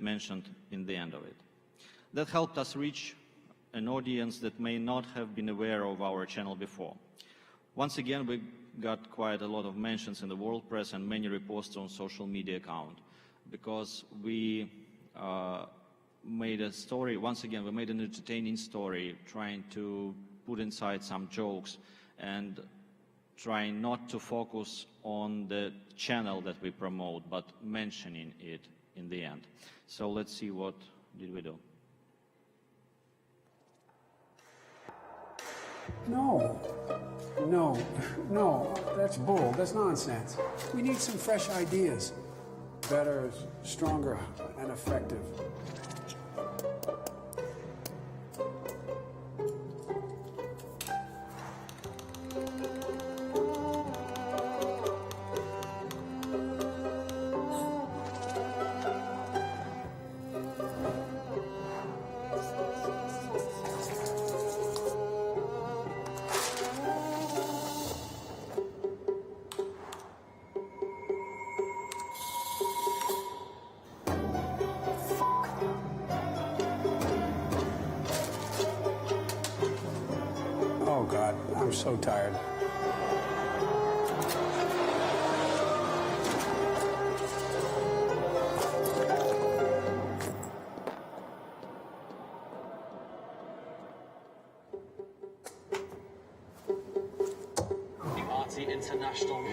mentioned in the end of it. That helped us reach an audience that may not have been aware of our channel before. Once again, we got quite a lot of mentions in the world press and many reposts on social media account because we made a story. Once again, we made an entertaining story trying to put inside some jokes and trying not to focus on the channel that we promote, but mentioning it in the end. So let's see what did we do. No, that's bull, that's nonsense. We need some fresh ideas. Better, stronger, and effective. Oh, God, I'm so tired. International.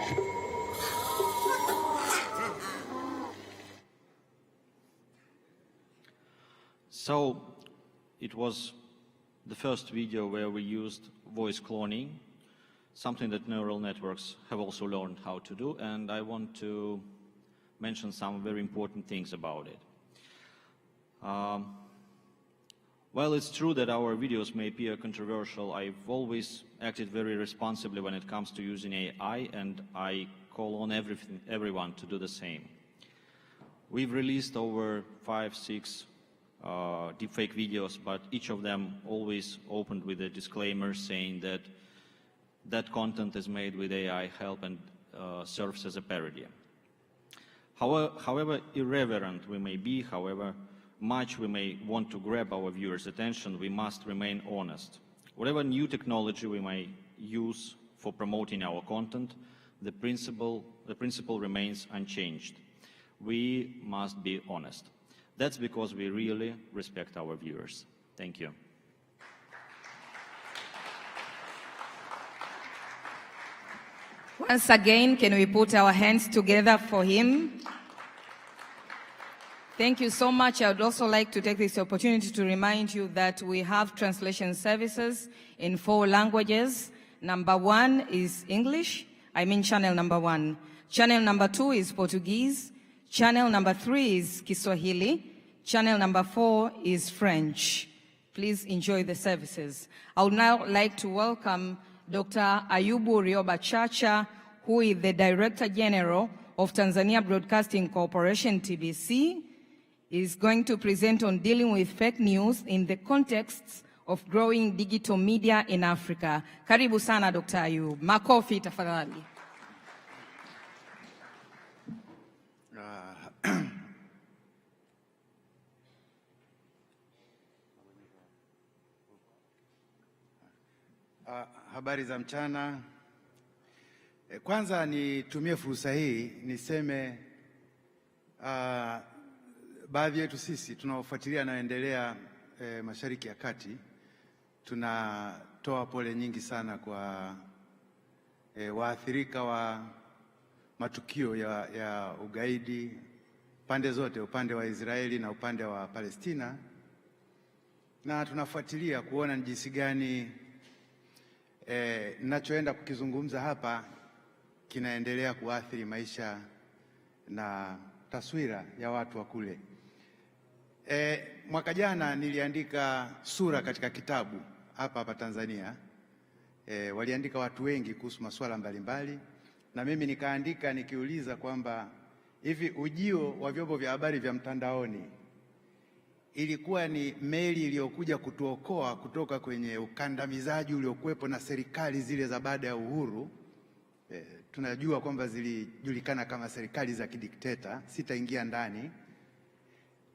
So it was the first video where we used voice cloning, something that neural networks have also learned how to do, and I want to mention some very important things about it. While it's true that our videos may appear controversial, I've always acted very responsibly when it comes to using AI, and I call on everyone to do the same. We've released over 5-6 deepfake videos, but each of them always opened with a disclaimer saying that that content is made with AI help and serves as a parody. However irreverent we may be, however much we may want to grab our viewers' attention, we must remain honest. Whatever new technology we may use for promoting our content, the principle remains unchanged. We must be honest. That's because we really respect our viewers. Thank you. Once again, can we put our hands together for him? Thank you so much. I would also like to take this opportunity to remind you that we have translation services in 4 languages. Number 1 is English, channel number 1. Channel number 2 is Portuguese. Channel number 3 is Kiswahili. Channel number 4 is French. Please enjoy the services. I would now like to welcome Dr. Ayubu Rioba Chacha, who is the Director General of Tanzania Broadcasting Corporation, TBC, is going to present on dealing with fake news in the context of growing digital media in Africa. Karibu sana Dr. Ayub. Makofi tafadhali. Habari za mchana. Kwanza nitumie fursa hii niseme baadhi yetu sisi tunaofuatilia yanayoendelea Mashariki ya Kati tunatoa pole nyingi sana kwa waathirika wa matukio ya ugaidi pande zote, upande wa Israeli na upande wa Palestina, na tunafuatilia kuona ni jinsi gani ninachoenda kukizungumza hapa kinaendelea kuathiri maisha na taswira ya watu wa kule. Mwaka jana niliandika sura katika kitabu hapa Tanzania. Waliandika watu wengi kuhusu masuala mbalimbali, na mimi nikaandika nikiuliza kwamba hivi ujio wa vyombo vya habari vya mtandaoni ilikuwa ni meli iliyokuja kutuokoa kutoka kwenye ukandamizaji uliokuwepo na serikali zile za baada ya uhuru. Tunajua kwamba zilijulikana kama serikali za kidikteta, sitaingia ndani,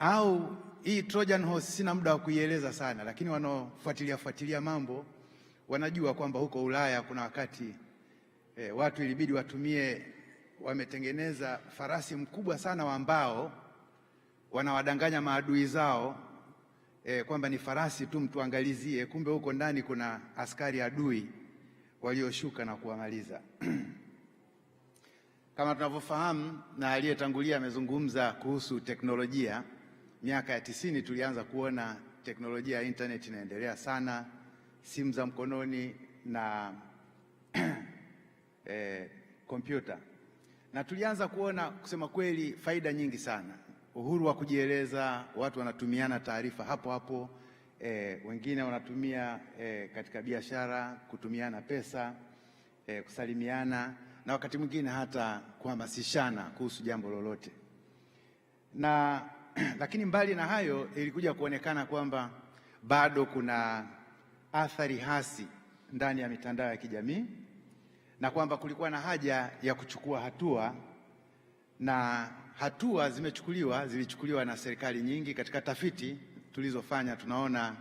au hii Trojan horse sina muda wa kuieleza sana, lakini wanaofuatilia mambo wanajua kwamba huko Ulaya kuna wakati watu ilibidi wametengeneza farasi mkubwa sana wa mbao, wanawadanganya maadui zao kwamba ni farasi tu mtuangalizie, kumbe huko ndani kuna askari adui walioshuka na kuwamaliza. Kama tunavyofahamu na aliyetangulia amezungumza kuhusu teknolojia, miaka ya 90 tulianza kuona teknolojia ya internet inaendelea sana, simu za mkononi na kompyuta, na tulianza kuona kusema kweli faida nyingi sana. Uhuru wa kujieleza, watu wanatumiana taarifa hapo hapo, wengine wanatumia katika biashara, kutumiana pesa, kusalimiana na wakati mwingine hata kuhamasishana kuhusu jambo lolote. Lakini mbali na hayo, ilikuja kuonekana kwamba bado kuna athari hasi ndani ya mitandao ya kijamii na kwamba kulikuwa na haja ya kuchukua hatua, na hatua zilichukuliwa na serikali nyingi. Katika tafiti tulizofanya tunaona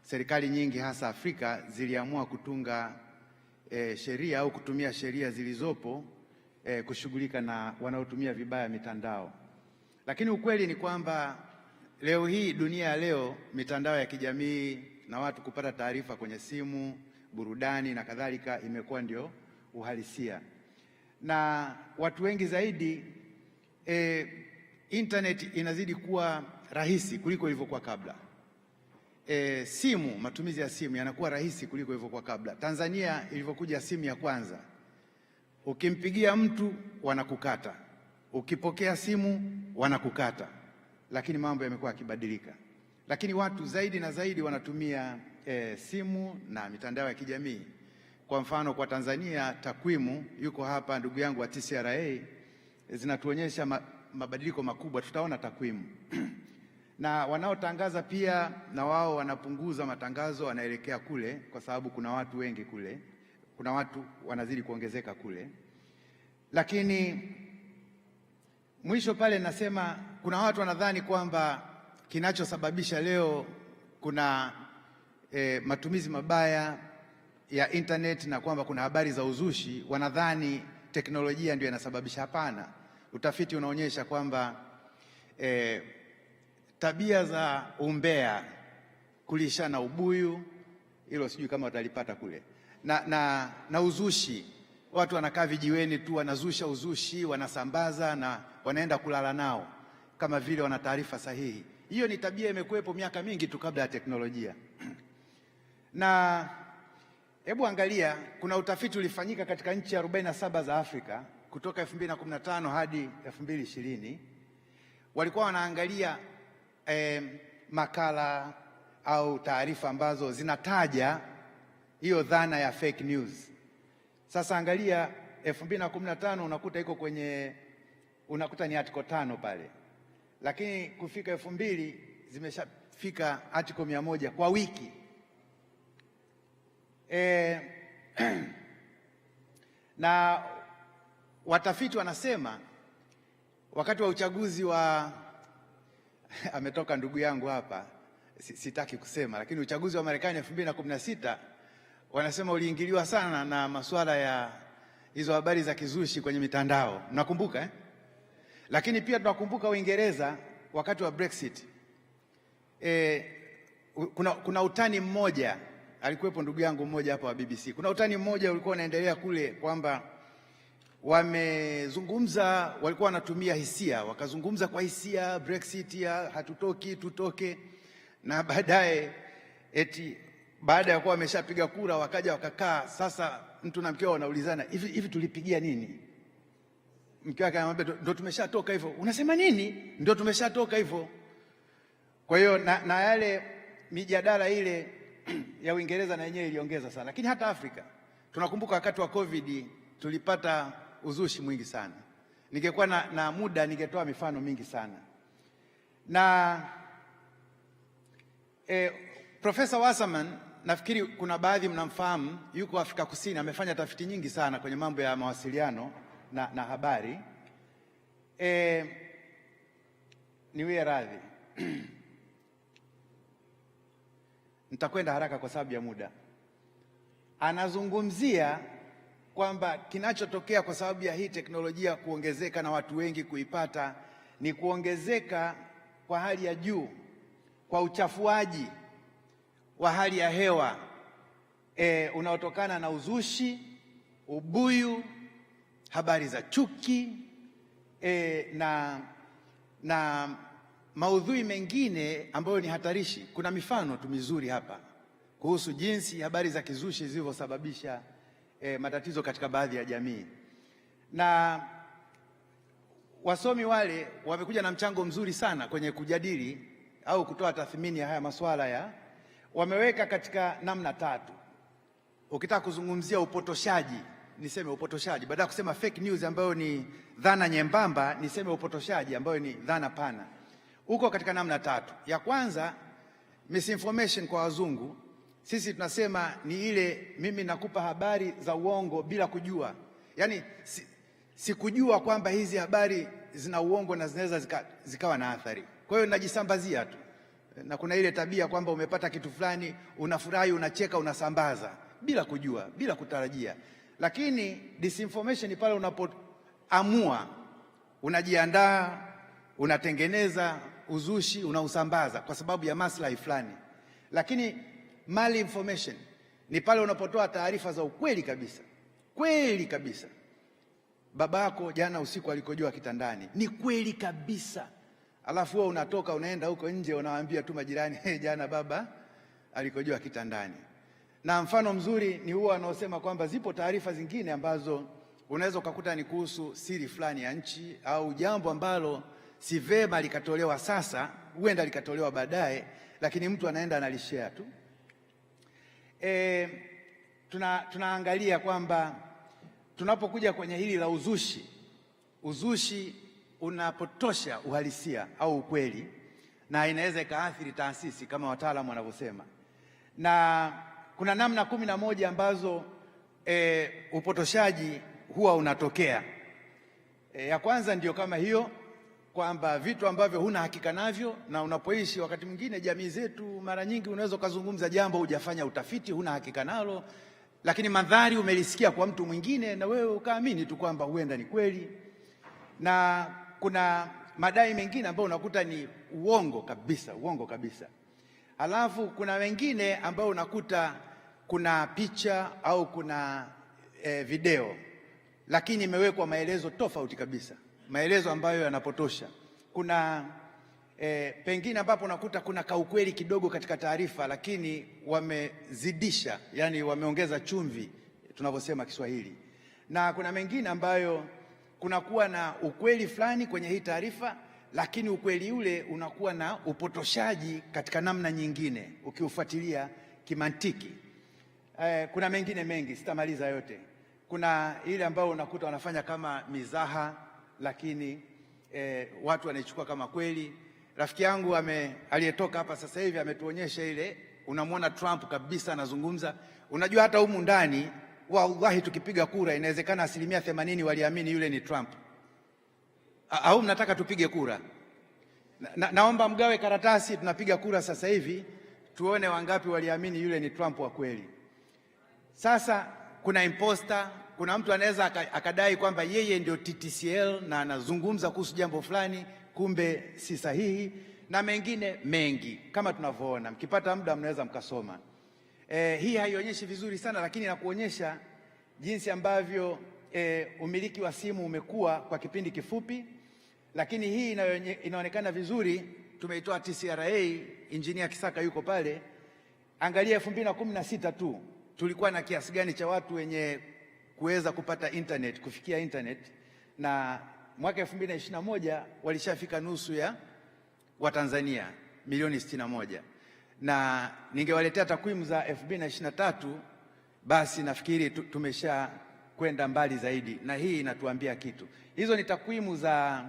serikali nyingi hasa Afrika ziliamua kutunga sheria au kutumia sheria zilizopo kushughulika na wanaotumia vibaya mitandao. Lakini ukweli ni kwamba leo hii, dunia ya leo, mitandao ya kijamii na watu kupata taarifa kwenye simu, burudani na kadhalika imekuwa ndio uhalisia, na watu wengi zaidi internet inazidi kuwa rahisi kuliko ilivyokuwa kabla. Matumizi ya simu yanakuwa rahisi kuliko ilivyokuwa kabla. Tanzania ilivyokuja simu ya kwanza, ukimpigia mtu wanakukata, ukipokea simu wanakukata, lakini mambo yamekuwa yakibadilika. Lakini watu zaidi na zaidi wanatumia simu na mitandao ya kijamii. Kwa mfano, kwa Tanzania, takwimu, yuko hapa ndugu yangu wa TCRA, zinatuonyesha mabadiliko makubwa. Tutaona takwimu na wanaotangaza pia na wao wanapunguza matangazo, wanaelekea kule, kwa sababu kuna watu wengi kule, kuna watu wanazidi kuongezeka kule. Lakini mwisho pale nasema kuna watu wanadhani kwamba kinachosababisha leo kuna matumizi mabaya ya internet na kwamba kuna habari za uzushi, wanadhani teknolojia ndio inasababisha. Hapana, utafiti unaonyesha kwamba tabia za umbea, kulishana ubuyu, hilo sijui kama watalipata kule, na uzushi. Watu wanakaa vijiweni tu wanazusha uzushi, wanasambaza na wanaenda kulala nao kama vile wana taarifa sahihi. Hiyo ni tabia imekuwepo miaka mingi tu kabla ya teknolojia. Na hebu angalia, kuna utafiti ulifanyika katika nchi 47 za Afrika kutoka 2015 hadi 2020. Walikuwa wanaangalia makala au taarifa ambazo zinataja hiyo dhana ya fake news. Sasa angalia 2015 unakuta ni article 5 pale, lakini kufika 2000 zimeshafika article 100 kwa wiki. Na watafiti wanasema wakati wa uchaguzi wa ametoka ndugu yangu hapa, sitaki kusema, lakini uchaguzi wa Marekani 2016 wanasema uliingiliwa sana na masuala ya hizo habari za kizushi kwenye mitandao. Mnakumbuka Lakini pia tunakumbuka Uingereza wakati wa Brexit. Kuna utani mmoja, alikuwepo ndugu yangu mmoja hapa wa BBC. Kuna utani mmoja ulikuwa unaendelea kule kwamba wamezungumza, walikuwa wanatumia hisia, wakazungumza kwa hisia, Brexit ya hatutoki, tutoke, na baadaye baada ya kuwa wameshapiga kura wakaja wakakaa. Sasa mtu na mkeo wanaulizana, hivi tulipigia nini? Mke wake anamwambia ndio tumeshatoka hivyo. Unasema nini? Ndio tumeshatoka hivyo. Kwa hiyo na yale mijadala ile ya Uingereza na yenyewe iliongeza sana. Lakini hata Afrika tunakumbuka wakati wa COVID tulipata uzushi mwingi sana. Ningekuwa na muda ningetoa mifano mingi sana. Na Profesa Wasserman, nafikiri kuna baadhi mnamfahamu, yuko Afrika Kusini, amefanya tafiti nyingi sana kwenye mambo ya mawasiliano na habari. Niwie radhi nitakwenda haraka kwa sababu ya muda. Anazungumzia kwamba kinachotokea kwa sababu ya hii teknolojia kuongezeka na watu wengi kuipata ni kuongezeka kwa hali ya juu kwa uchafuaji wa hali ya hewa unaotokana na uzushi, ubuyu, habari za chuki na maudhui mengine ambayo ni hatarishi. Kuna mifano tu mizuri hapa kuhusu jinsi habari za kizushi zilivyosababisha matatizo katika baadhi ya jamii, na wasomi wale wamekuja na mchango mzuri sana kwenye kujadili au kutoa tathmini ya haya masuala wameweka katika namna tatu. Ukitaka kuzungumzia upotoshaji, niseme upotoshaji, baada ya kusema fake news ambayo ni dhana nyembamba, niseme upotoshaji ambayo ni dhana pana. Uko katika namna tatu. Ya kwanza, misinformation kwa wazungu, sisi tunasema ni ile mimi nakupa habari za uongo bila kujua. Yaani sikujua kwamba hizi habari zina uongo na zinaweza zikawa na athari. Kwa hiyo najisambazia tu. Na kuna ile tabia kwamba umepata kitu fulani, unafurahi, unacheka, unasambaza bila kujua, bila kutarajia. Lakini disinformation ni pale unapoamua, unajiandaa, unatengeneza uzushi, unausambaza kwa sababu ya maslahi fulani. Lakini malinformation ni pale unapotoa taarifa za ukweli kabisa. Kweli kabisa. Baba yako jana usiku alikojoa kitandani. Ni kweli kabisa. Alafu wewe unatoka unaenda huko nje unawaambia tu majirani, hey, jana baba alikojoa kitandani. Na mfano mzuri ni huo anaosema kwamba zipo taarifa zingine ambazo unaweza ukakuta ni kuhusu siri fulani ya nchi au jambo ambalo si vema likatolewa sasa, huenda likatolewa baadaye, lakini mtu anaenda analishare tu. Tunaangalia kwamba tunapokuja kwenye hili la uzushi unapotosha uhalisia au ukweli, na inaweza ikaathiri taasisi kama wataalamu wanavyosema. Na kuna namna 11 ambazo upotoshaji huwa unatokea. Ya kwanza ndio kama hiyo, kwamba vitu ambavyo huna hakika navyo, na unapoishi wakati mwingine jamii zetu mara nyingi unaweza ukazungumza jambo hujafanya utafiti, huna hakika nalo, lakini madhari umelisikia kwa mtu mwingine na wewe ukaamini tu kwamba huenda ni kweli. Na kuna madai mengine ambayo unakuta ni uongo kabisa. Halafu kuna wengine ambao unakuta kuna picha au kuna video, lakini imewekwa maelezo tofauti kabisa, maelezo ambayo yanapotosha. Kuna pengine ambapo unakuta kuna kaukweli kidogo katika taarifa, lakini wamezidisha, yani wameongeza chumvi tunavyosema Kiswahili. Na kuna mengine ambayo kunakuwa na ukweli fulani kwenye hii taarifa, lakini ukweli ule unakuwa na upotoshaji katika namna nyingine ukiufuatilia kimantiki. Kuna mengine mengi, sitamaliza yote. Kuna ile ambayo unakuta wanafanya kama mizaha, lakini watu wanaichukua kama kweli. Rafiki yangu aliyetoka hapa sasa hivi ametuonyesha ile, unamwona Trump kabisa anazungumza. Unajua hata humu ndani wallahi tukipiga kura inawezekana 80% waliamini yule ni Trump. Au mnataka tupige kura? Naomba mgawe karatasi, tunapiga kura sasa hivi tuone wangapi waliamini yule ni Trump wa kweli. Sasa kuna imposter, kuna mtu anaweza akadai kwamba yeye ndio TTCL na anazungumza kuhusu jambo fulani, kumbe si sahihi, na mengine mengi kama tunavyoona. Mkipata muda mnaweza mkasoma. Hii haionyeshi vizuri sana, lakini inakuonyesha jinsi ambavyo umiliki wa simu umekuwa kwa kipindi kifupi. Lakini hii inaonekana vizuri, tumeitoa TCRA, Engineer Kisaka yuko pale. Angalia 2016 tu tulikuwa na kiasi gani cha watu wenye kuweza kupata internet, kufikia internet, na mwaka 2021 walishafika nusu ya Watanzania, milioni 61. Na ningewaletea takwimu za 2023, basi nafikiri tumesha kwenda mbali zaidi, na hii inatuambia kitu. Hizo ni takwimu za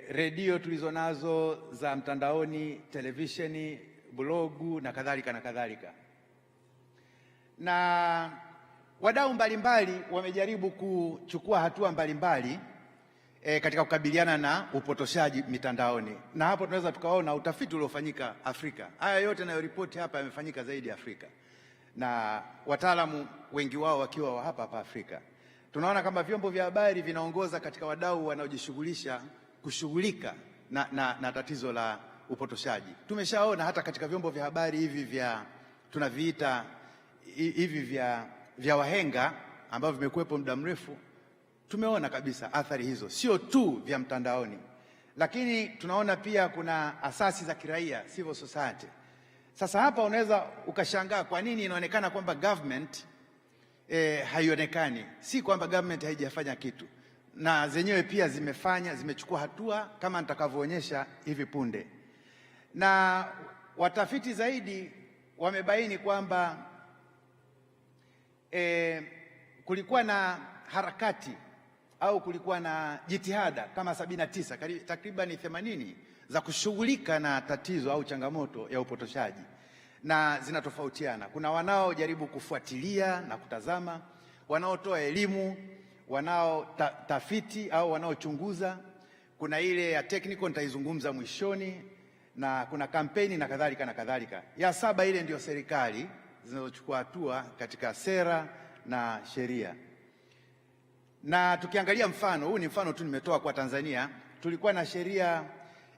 redio tulizonazo, za mtandaoni, televisheni, blogu na kadhalika na kadhalika. Na wadau mbalimbali wamejaribu kuchukua hatua mbalimbali katika kukabiliana na upotoshaji mitandaoni, na hapo tunaweza tukaona utafiti uliofanyika Afrika. Haya yote yanayoripoti hapa yamefanyika zaidi Afrika, na wataalamu wengi wao wakiwa hapa hapa Afrika. Tunaona kama vyombo vya habari vinaongoza katika wadau kushughulika na tatizo la upotoshaji. Tumeshaona hata katika vyombo vya habari hivi tunaviita hivi vya wahenga ambavyo vimekuwepo muda mrefu. Tumeona kabisa athari hizo, sio tu vya mtandaoni, lakini tunaona pia kuna asasi za kiraia, civil society. Sasa hapa unaweza ukashangaa kwa nini inaonekana kwamba government haionekani. Si kwamba government haijafanya kitu, na zenyewe pia zimechukua hatua kama nitakavyoonyesha hivi punde. Na watafiti zaidi wamebaini kwamba kulikuwa na harakati au kulikuwa na jitihada kama 79 takriban 80 za kushughulika na tatizo au changamoto ya upotoshaji, na zinatofautiana. Kuna wanaojaribu kufuatilia na kutazama, wanaotoa elimu, wanaotafiti au wanaochunguza. Kuna ile ya technical nitaizungumza mwishoni, na kuna kampeni na kadhalika na kadhalika. Ya saba ile ndio serikali zinazochukua hatua katika sera na sheria. Na tukiangalia mfano, huu ni mfano tu nimetoa kwa Tanzania, tulikuwa na sheria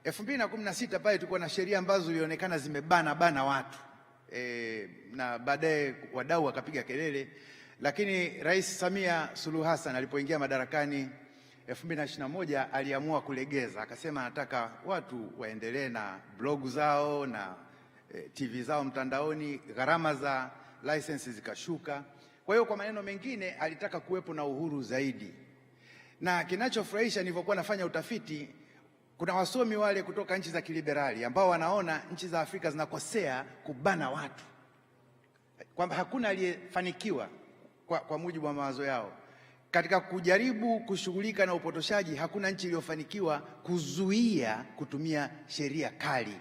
2016 pale, tulikuwa na sheria ambazo zilionekana zimebana watu na baadaye wadau wakapiga kelele, lakini Rais Samia Suluhu Hassan alipoingia madarakani 2021 aliamua kulegeza, akasema anataka watu waendelee na blog zao na TV zao mtandaoni, gharama za license zikashuka. Kwa hiyo kwa maneno mengine alitaka kuwepo na uhuru zaidi. Na kinachofurahisha, nilivyokuwa nafanya utafiti, kuna wasomi wale kutoka nchi za kiliberali ambao wanaona nchi za Afrika zinakosea kubana watu, kwamba hakuna aliyefanikiwa kwa mujibu wa mawazo yao katika kujaribu kushughulika na upotoshaji. Hakuna nchi iliyofanikiwa kuzuia kutumia sheria kali.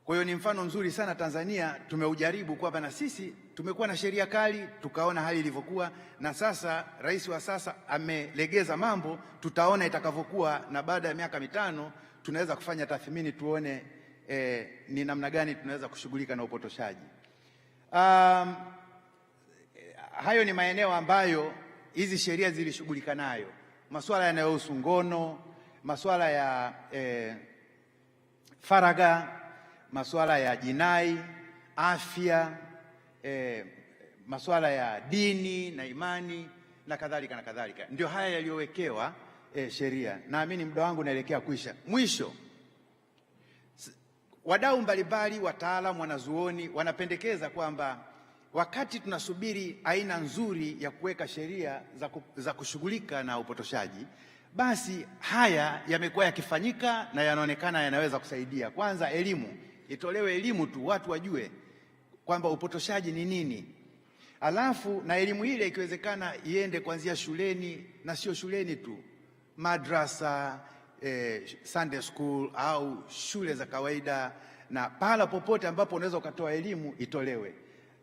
Kwa hiyo ni mfano mzuri sana Tanzania tumeujaribu, kwamba na sisi tumekuwa na sheria kali, tukaona hali ilivyokuwa, na sasa rais wa sasa amelegeza mambo. Tutaona itakavyokuwa, na baada ya miaka 5 tunaweza kufanya tathmini tuone ni namna gani tunaweza kushughulika na upotoshaji. Hayo ni maeneo ambayo hizi sheria zilishughulika nayo, masuala yanayohusu ngono, masuala ya faragha, masuala ya jinai, afya, masuala ya dini na imani na kadhalika na kadhalika. Ndio haya yaliyowekewa sheria. Naamini muda wangu unaelekea kuisha. Mwisho, wadau mbalimbali, wataalamu, wanazuoni wanapendekeza kwamba wakati tunasubiri aina nzuri ya kuweka sheria za kushughulika na upotoshaji, basi haya yamekuwa yakifanyika na yanaonekana yanaweza kusaidia. Kwanza, elimu. Itolewe elimu tu, watu wajue kwamba upotoshaji ni nini. Alafu na elimu ile ikiwezekana iende kuanzia shuleni, na sio shuleni tu, madrasa, Sunday school au shule za kawaida, na pahala popote ambapo unaweza ukatoa elimu itolewe.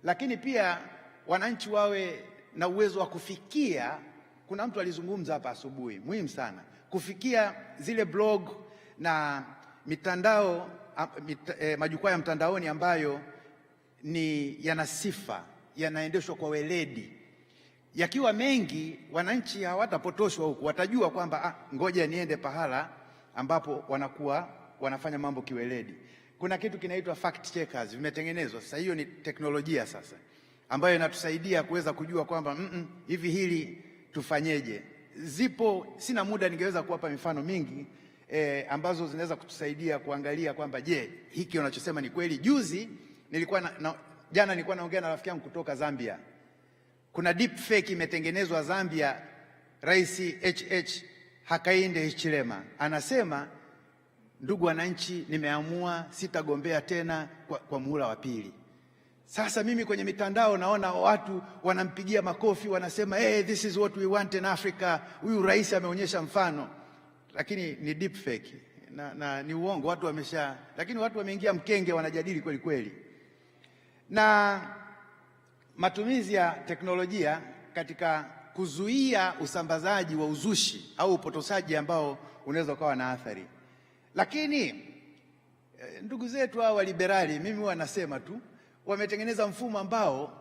Lakini pia wananchi wawe na uwezo wa kufikia. Kuna mtu alizungumza hapa asubuhi, muhimu sana, kufikia zile blog na mitandao, majukwaa ya mtandaoni ambayo ni yana sifa, yanaendeshwa kwa weledi. Yakiwa mengi, wananchi hawatapotoshwa huku, watajua kwamba ngoja niende pahala ambapo wanakuwa wanafanya mambo kiweledi. Kuna kitu kinaitwa fact checkers, vimetengenezwa sasa. Hiyo ni teknolojia sasa ambayo inatusaidia kuweza kujua kwamba hivi hili tufanyeje. Zipo, sina muda, ningeweza kuwapa mifano mingi ambazo zinaweza kutusaidia kuangalia kwamba je, hiki unachosema ni kweli. Jana nilikuwa naongea na rafiki yangu kutoka Zambia. Kuna deep fake imetengenezwa Zambia. Rais Hakainde Hichilema anasema, ndugu wananchi, nimeamua sitagombea tena kwa muhula wa pili. Sasa mimi kwenye mitandao naona watu wanampigia makofi, wanasema this is what we want in Africa. Huyu rais ameonyesha mfano, lakini ni deep fake na ni uongo. Lakini watu wameingia mkenge, wanajadili kweli kweli. Na matumizi ya teknolojia katika kuzuia usambazaji wa uzushi au upotoshaji ambao unaweza ukawa na athari. Lakini ndugu zetu hao wa liberali, mimi huwa nasema tu, wametengeneza mfumo ambao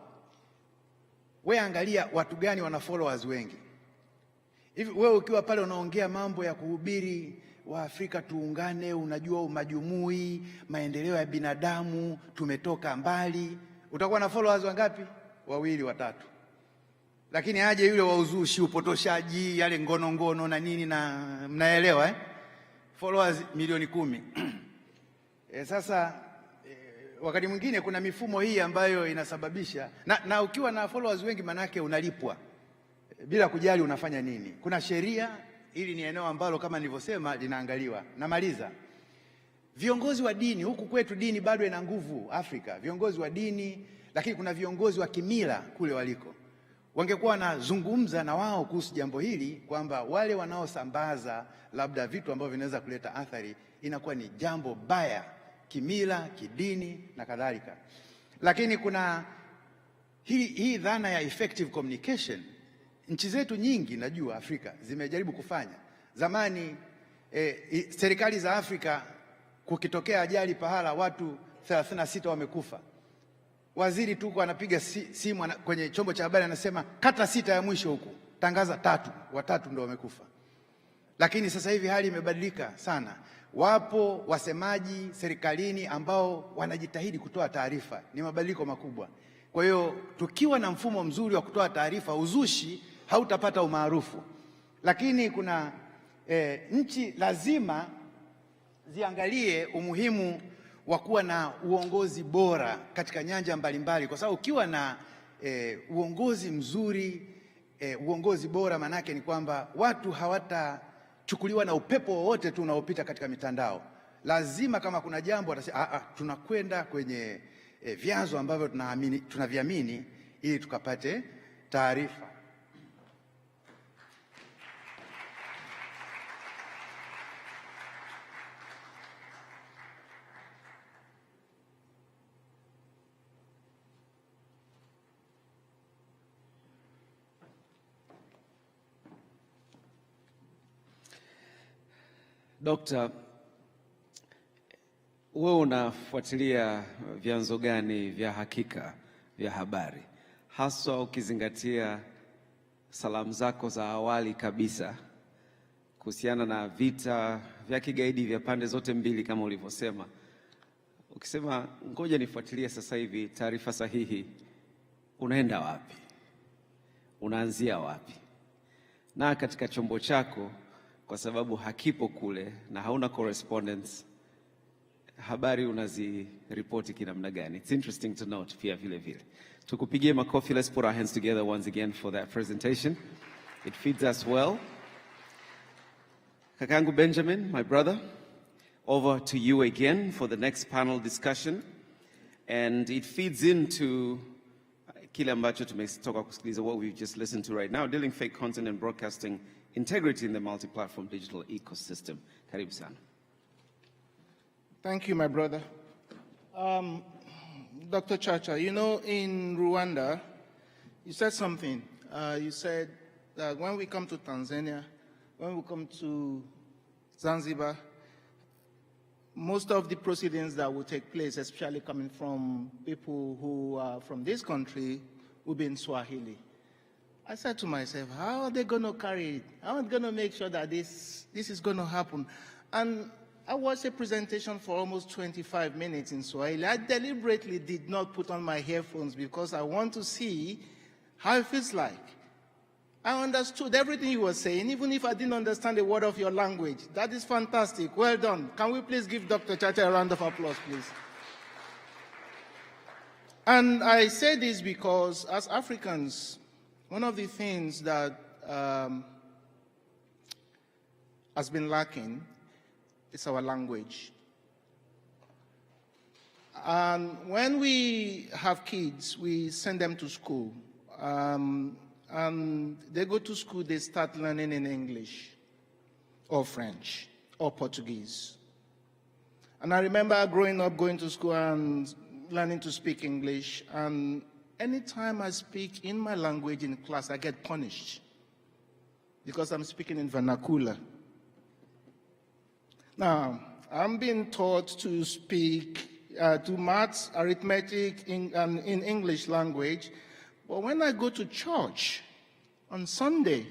wewe angalia watu gani wana followers wengi. Hivi wewe ukiwa pale unaongea mambo ya kuhubiri wa Afrika tuungane, unajua majumui, maendeleo ya binadamu, tumetoka mbali, utakuwa na followers wangapi? 2, 3. Lakini aje yule wa uzushi, upotoshaji, yale ngono na nini, na mnaelewa followers milioni 10. Sasa wakati mwingine kuna mifumo hii ambayo inasababisha na ukiwa na followers wengi manake unalipwa bila kujali unafanya nini. Kuna sheria, hili ni eneo ambalo kama nilivyosema linaangaliwa. Namaliza. Viongozi wa dini, huku kwetu dini bado ina nguvu Afrika, viongozi wa dini, lakini kuna viongozi wa kimila kule waliko. Wangekuwa wanazungumza na wao kuhusu jambo hili, kwamba wale wanaosambaza labda vitu ambavyo vinaweza kuleta athari, inakuwa ni jambo baya kimila, kidini na kadhalika. Lakini kuna hii dhana ya effective communication. Nchi zetu nyingi najua Afrika zimejaribu kufanya. Zamani serikali za Afrika, kukitokea ajali pahala, watu 36 wamekufa, waziri tu anapiga simu kwenye chombo cha habari anasema kata 6 ya mwisho huku, tangaza 3, watatu ndio wamekufa. Lakini sasa hivi hali imebadilika sana. Wapo wasemaji serikalini ambao wanajitahidi kutoa taarifa. Ni mabadiliko makubwa. Kwa hiyo tukiwa na mfumo mzuri wa kutoa taarifa, uzushi hautapata umaarufu. Lakini kuna nchi lazima ziangalie umuhimu wa kuwa na uongozi bora katika nyanja mbalimbali, kwa sababu ukiwa na uongozi mzuri, uongozi bora, manake ni kwamba watu hawatachukuliwa na upepo wowote tu unaopita katika mitandao. Lazima kama kuna jambo watasema tunakwenda kwenye vyanzo ambavyo tunaviamini ili tukapate taarifa. Dokta, wewe unafuatilia vyanzo gani vya hakika vya habari, haswa ukizingatia salamu zako za awali kabisa kuhusiana na vita vya kigaidi vya pande zote mbili kama ulivyosema, ukisema ngoja nifuatilie sasa hivi taarifa sahihi, unaenda wapi? Unaanzia wapi? Na katika chombo chako, kwa sababu hakipo kule na hauna correspondence, habari unaziripoti kinamna gani? It's interesting to note pia vile vile. Tukupigie makofi. Let's put our hands together once again for that presentation. It feeds us well. Kakangu Benjamin, my brother, over to you again for the next panel discussion. And it feeds into kile ambacho tumetoka kusikiliza, what we've just listened to right now, dealing fake content and broadcasting integrity in the multi-platform digital ecosystem. Karibu sana. Thank you, my brother. Dr. Chacha, you know, in Rwanda, you said something. You said that when we come to Tanzania, when we come to Zanzibar, most of the proceedings that will take place, especially coming from people who are from this country, will be in Swahili. I said to myself, how are they going to carry it? How are they going to make sure that this is going to happen? And I watched a presentation for almost 25 minutes in Swahili. I deliberately did not put on my earphones because I want to see how it feels like. I understood everything you were saying, even if I didn't understand a word of your language. That is fantastic. Well done. Can we please give Dr. Chacha a round of applause, please? And I say this because, as Africans, one of the things that has been lacking is our language. And when we have kids, we send them to school. And they go to school, they start learning in English or French or Portuguese. And I remember growing up, going to school and learning to speak English. And anytime I speak in my language in class, I get punished because I'm speaking in vernacular. Now, I'm being taught to speak, to maths, arithmetic in English language, but when I go to church on Sunday,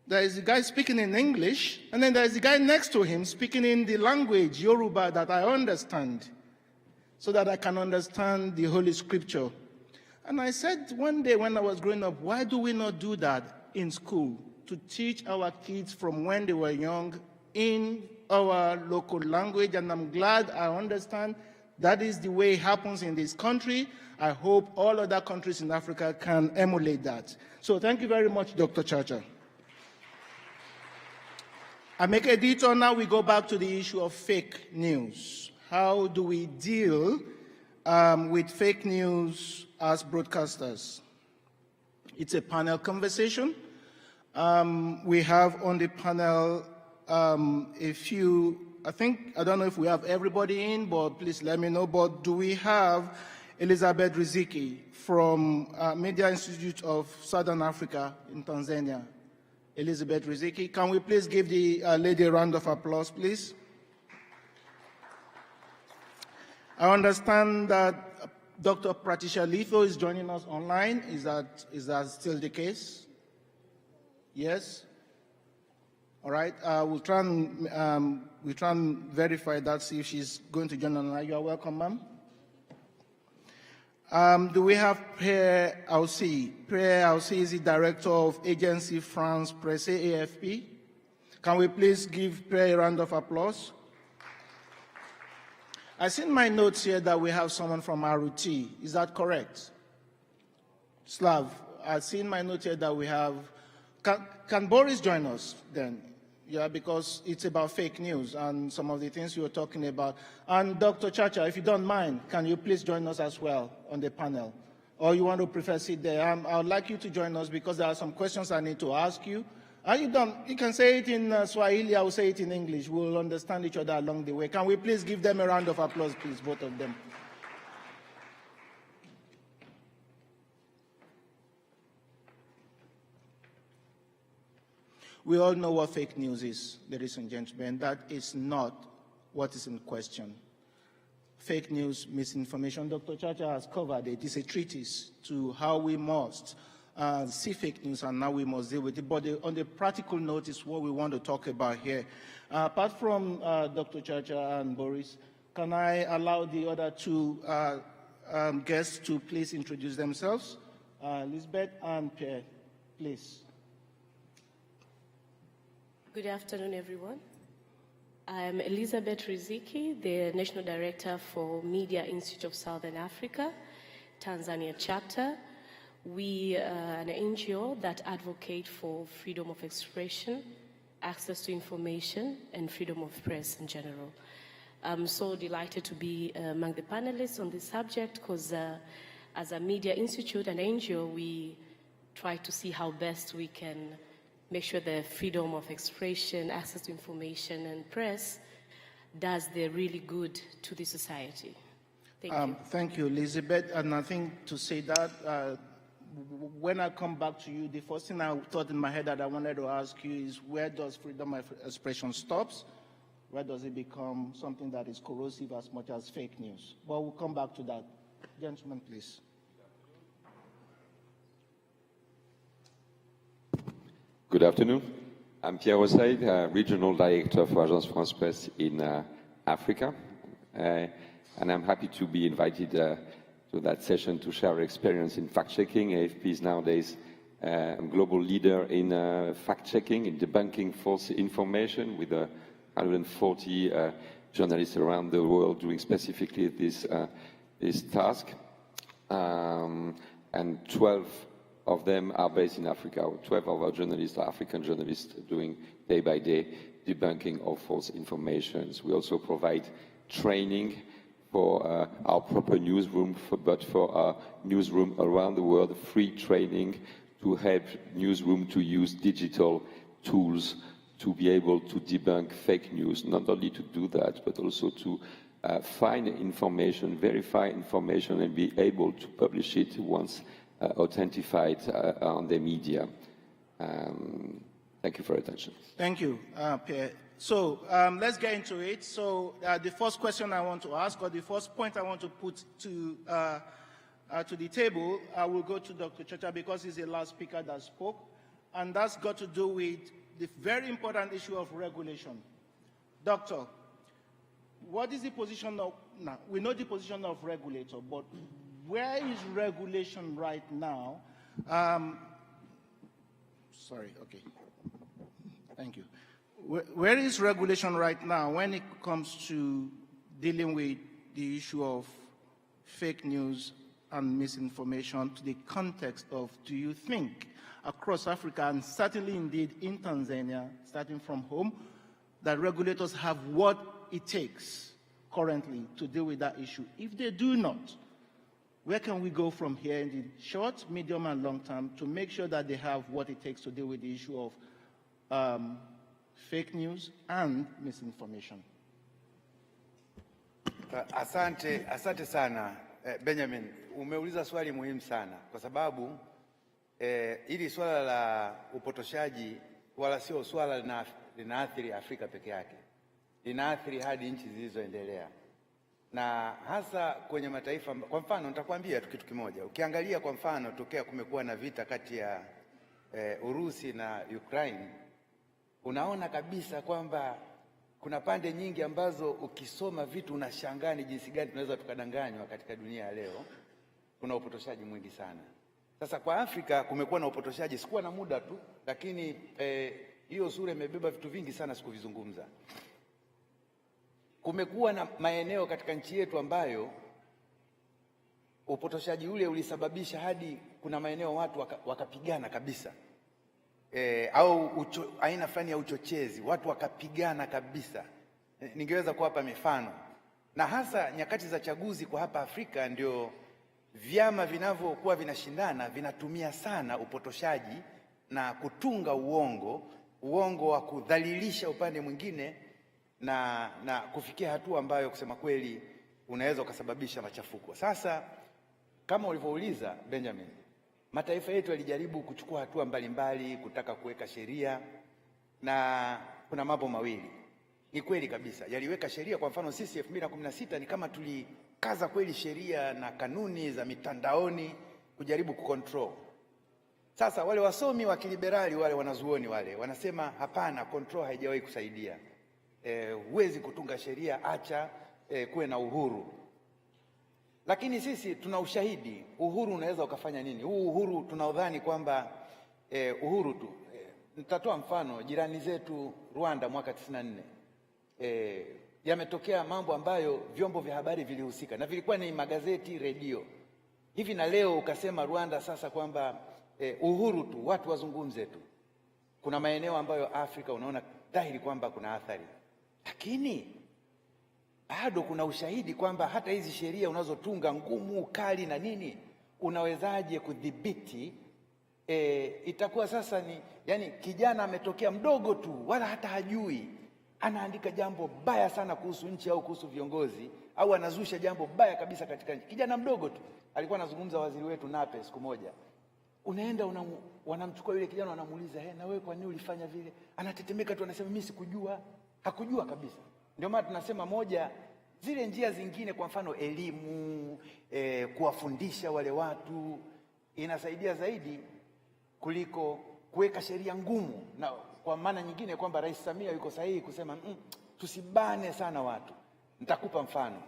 there is a guy speaking in English, and then there is a guy next to him speaking in the language, Yoruba, that I understand, so that I can understand the Holy Scripture. And I said one day when I was growing up, why do we not do that in school, to teach our kids from when they were young in our local language? And I'm glad I understand that is the way it happens in this country. I hope all other countries in Africa can emulate that. So thank you very much, Dr. Chacha. I make a detour now. We go back to the issue of fake news. How do we deal with fake news as broadcasters? It's a panel conversation. We have on the panel a few, I don't know if we have everybody in, but please let me know. But do we have Elizabeth Riziki from Media Institute of Southern Africa in Tanzania? Elizabeth Riziki. Can we please give the lady a round of applause, please? I understand that Dr. Pratisha Litho is joining us online. Is that still the case? Yes? All right. We'll try and verify that, see if she's going to join online. You are welcome, ma'am. Do we have Pierre Aussi? Pierre Aussi is the director of Agency France Presse, AFP. Can we please give Pierre a round of applause? I see in my notes here that we have someone from RUT. Is that correct? Slav, I see in my notes here that we have... Can Boris join us then? Yeah, because it's about fake news and some of the things you were talking about. And Dr. Chacha, if you don't mind, can you please join us as well on the panel? Or you want to prefer sit there? I would like you to join us because there are some questions I need to ask you. You can say it in Swahili, I will say it in English. We'll understand each other along the way. Can we please give them a round of applause, please, both of them? We all know what fake news is, ladies and gentlemen. That is not what is in question. Fake news, misinformation, Dr. Chacha has covered it. It's a treatise to how we must see fake news and how we must deal with it. But on the practical note is what we want to talk about here. Apart from Dr. Chacha and Boris, can I allow the other two guests to please introduce themselves? Elizabeth and Pierre, please. Good afternoon, everyone. I'm Elizabeth Riziki, the National Director for Media Institute of Southern Africa, Tanzania chapter. We are an NGO that advocate for freedom of expression, access to information, and freedom of press in general. I'm so delighted to be among the panelists on this subject because as a Media Institute and NGO, we try to see how best we can make sure the freedom of expression, access to information, and press does the really good to the society. Thank you. Thank you, Elizabeth. And I think to say that, when I come back to you, the first thing I thought in my head that I wanted to ask you is where does freedom of expression stops? Where does it become something that is corrosive as much as fake news? But we'll come back to that. Gentlemen, please. Good afternoon. I'm Pierre Ossaid, Regional Director for Agence France Presse in Africa. And I'm happy to be invited to that session to share our experience in fact-checking. AFP is nowadays a global leader in fact-checking, in debunking false information with 140 journalists around the world doing specifically this task. And 12 of them are based in Africa. 12 of our journalists are African journalists doing day-by-day debunking of false information. We also provide training for our proper newsroom, but for our newsroom around the world, free training to help newsroom to use digital tools to be able to debunk fake news, not only to do that, but also to find information, verify information, and be able to publish it once authentified on the media. Thank you for your attention. Thank you, Pierre. So let's get into it. So the first question I want to ask, or the first point I want to put to the table, I will go to Dr. Chacha because he's the last speaker that spoke, and that's got to do with the very important issue of regulation. Doctor, what is the position of, now, we know the position of regulator, but where is regulation right now? Sorry, okay. Thank you. Where is regulation right now when it comes to dealing with the issue of fake news and misinformation, to the context of, do you think, across Africa, and certainly indeed in Tanzania, starting from home, that regulators have what it takes currently to deal with that issue? If they do not, where can we go from here in the short, medium, and long term to make sure that they have what it takes to deal with the issue of fake news and misinformation? Asante sana Benjamin, umeuliza swali muhimu sana kwa sababu hili swala la upotoshaji wala sio swala linaathiri Afrika peke yake, linaathiri hadi nchi zilizoendelea, na hasa kwenye mataifa. Kwa mfano nitakwambia kitu kimoja. Ukiangalia kwa mfano tokea kumekuwa na vita kati ya Urusi na Ukraine, unaona kabisa kwamba kuna pande nyingi ambazo ukisoma vitu unashangaa ni jinsi gani tunaweza tukadanganywa katika dunia ya leo. Kuna upotoshaji mwingi sana. Sasa kwa Afrika kumekuwa na upotoshaji, sikuwa na muda tu, lakini hiyo sura imebeba vitu vingi sana sikuvizungumza. Kumekuwa na maeneo katika nchi yetu ambayo upotoshaji ule ulisababisha hadi kuna maeneo watu wakapigana kabisa. Au aina fulani ya uchochezi, watu wakapigana kabisa. Ningeweza kuwapa mifano, na hasa nyakati za chaguzi kwa hapa Afrika ndio vyama vinavyokuwa vinashindana vinatumia sana upotoshaji na kutunga uongo wa kudhalilisha upande mwingine na kufikia hatua ambayo kusema kweli unaweza ukasababisha machafuko. Sasa kama ulivyouliza Benjamin, mataifa yetu yalijaribu kuchukua hatua mbalimbali kutaka kuweka sheria, na kuna mambo mawili. Ni kweli kabisa yaliweka sheria. Kwa mfano sisi 2016 ni kama tulikaza kweli sheria na kanuni za mitandaoni kujaribu kucontrol. Sasa wale wasomi wa kiliberali, wale wanazuoni wale, wanasema hapana, control haijawahi kusaidia. Huwezi kutunga sheria, acha kuwe na uhuru. Lakini sisi tuna ushahidi, uhuru unaweza ukafanya nini? Huu uhuru tunaodhani kwamba uhuru tu. Nitatoa mfano, jirani zetu Rwanda mwaka 94. Yametokea mambo ambayo vyombo vya habari vilihusika, na vilikuwa ni magazeti, redio. Hivi na leo ukasema Rwanda sasa kwamba uhuru tu, watu wazungumze tu. Kuna maeneo ambayo Afrika unaona dhahiri kwamba kuna athari. Lakini bado kuna ushahidi kwamba hata hizi sheria unazotunga ngumu, kali na nini, unawezaje kudhibiti? Itakuwa sasa ni yani kijana ametokea mdogo tu, wala hata hajui, anaandika jambo baya sana kuhusu nchi au kuhusu viongozi, au anazusha jambo baya kabisa katika nchi. Kijana mdogo tu. Alikuwa anazungumza waziri wetu Nape siku moja. Unaenda wanamchukua yule kijana, wanamuuliza, na wewe kwa nini ulifanya vile? Anatetemeka tu, anasema mimi sikujua. Hakujua kabisa. Ndio maana tunasema moja, zile njia zingine, kwa mfano elimu, kuwafundisha wale watu, inasaidia zaidi kuliko kuweka sheria ngumu. Na kwa maana nyingine kwamba Rais Samia yuko sahihi kusema tusibane sana watu. Nitakupa mfano.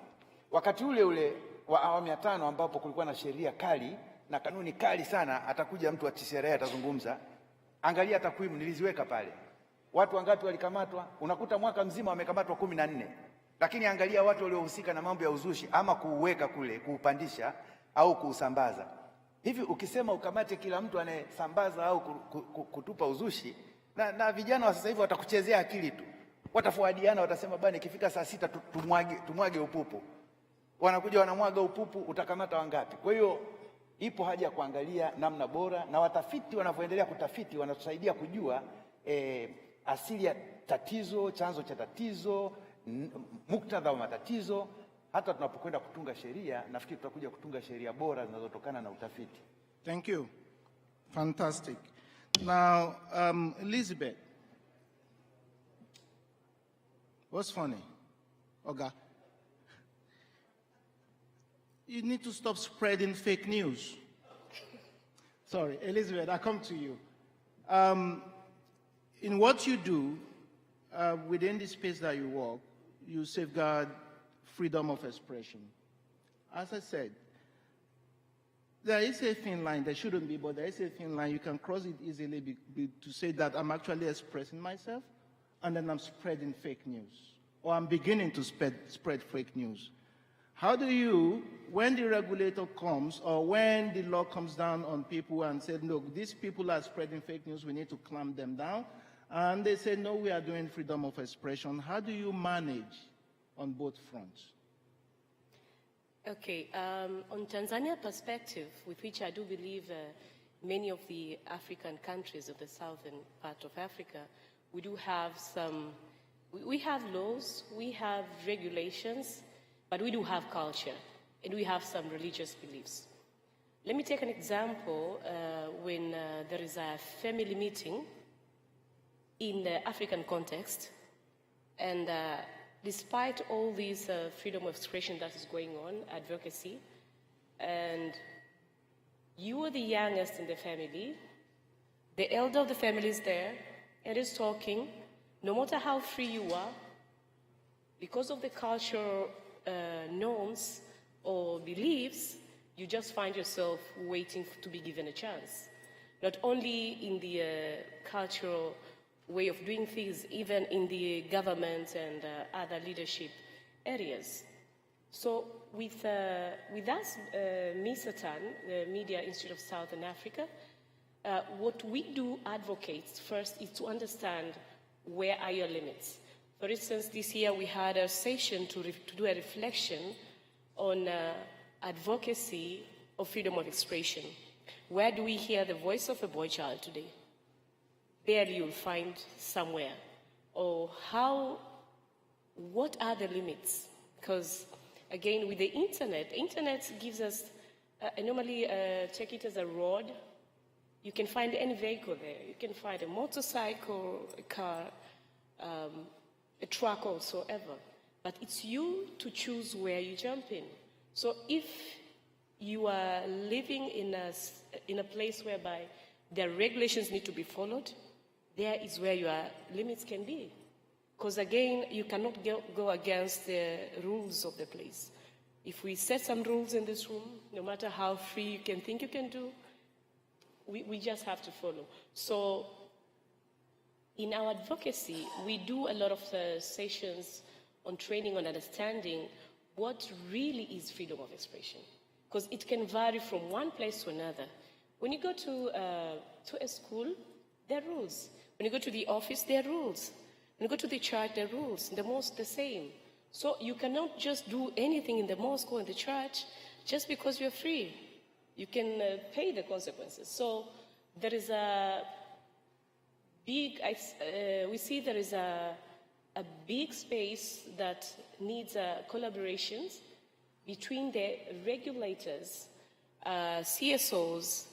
Wakati ule wa awamu ya 5 ambapo kulikuwa na sheria kali na kanuni kali sana, atakuja mtu wa TCRA atazungumza. Angalia takwimu niliziweka pale. Watu wangapi walikamatwa? Unakuta mwaka mzima wamekamatwa 14. Lakini angalia watu waliohusika na mambo ya uzushi, ama kuuweka kule, kuupandisha au kuusambaza. Hivi ukisema ukamate kila mtu anayesambaza au kutupa uzushi, na vijana wa sasa hivi watakuchezea akili tu. Watafuadiana, watasema bana ikifika saa 6 tumwage upupu. Wanakuja wanamwaga upupu, utakamata wangapi? Kwa hiyo ipo haja ya kuangalia namna bora, na watafiti wanavyoendelea kutafiti wanatusaidia kujua asili ya tatizo, chanzo cha tatizo, muktadha wa matatizo. Hata tunapokwenda kutunga sheria, nafikiri tutakuja kutunga sheria bora zinazotokana na utafiti. Thank you. Fantastic. Now, Elizabeth, what's funny? Oga, you need to stop spreading fake news. Sorry, Elizabeth, I come to you. In what you do, within the space that you work, you safeguard freedom of expression. As I said, there is a thin line, there shouldn't be, but there is a thin line. You can cross it easily to say that I'm actually expressing myself, and then I'm spreading fake news, or I'm beginning to spread fake news. How do you, when the regulator comes, or when the law comes down on people and said, look, these people are spreading fake news, we need to clamp them down, and they say, no, we are doing freedom of expression, how do you manage on both fronts? Okay, on Tanzania perspective, with which I do believe many of the African countries of the southern part of Africa, we do have we have laws, we have regulations, but we do have culture, and we have some religious beliefs. Let me take an example. When there is a family meeting in the African context, and despite all this freedom of expression that is going on, advocacy, and you are the youngest in the family, the elder of the family is there and is talking, no matter how free you are, because of the cultural norms or beliefs, you just find yourself waiting to be given a chance. Not only in the cultural way of doing things, even in the government and other leadership areas. So with us, MISATAN, the Media Institute of Southern Africa, what we do advocate first is to understand where are your limits. For instance, this year we had a session to do a reflection on advocacy of freedom of expression. Where do we hear the voice of a boy child today? Barely you'll find somewhere. Or what are the limits? Because again, with the internet gives us, I normally take it as a road. You can find any vehicle there. You can find a motorcycle, a car, a truck or so ever. But it's you to choose where you jump in. So if you are living in a place whereby their regulations need to be followed, there is where your limits can be. Because again, you cannot go against the rules of the place. If we set some rules in this room, no matter how free you can think you can do, we just have to follow. So in our advocacy, we do a lot of sessions on training, on understanding what really is freedom of expression. Because it can vary from one place to another. When you go to a school, there are rules. When you go to the office, there are rules. When you go to the church, there are rules. In the mosque, the same. So you cannot just do anything in the mosque or in the church just because you're free. You can pay the consequences. So there is a big, we see there is a big space that needs collaborations between the regulators, CSOs,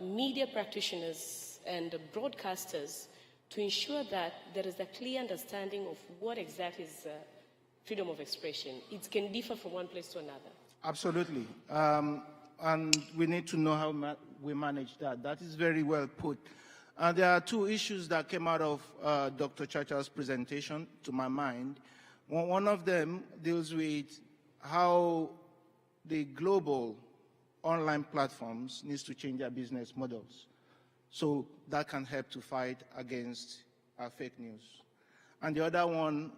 media practitioners, and broadcasters to ensure that there is a clear understanding of what exactly is freedom of expression. It can differ from one place to another. Absolutely. And we need to know how we manage that. That is very well put. There are two issues that came out of Dr. Chacha's presentation, to my mind. One of them deals with how the global online platforms needs to change their business models. So that can help to fight against fake news. And the other one,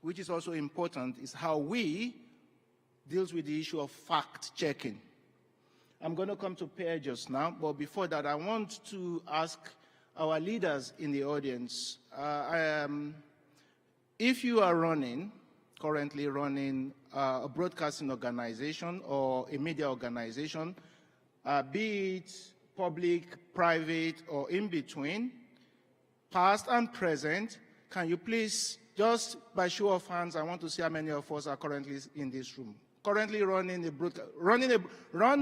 which is also important, is how we deals with the issue of fact-checking. I'm going to come to Pierre just now, but before that, I want to ask our leaders in the audience, if you are currently running a broadcasting organization or a media organization, be it public, private, or in between, past and present, can you please Just by show of hands, I want to see how many of us are currently in this room. Currently running a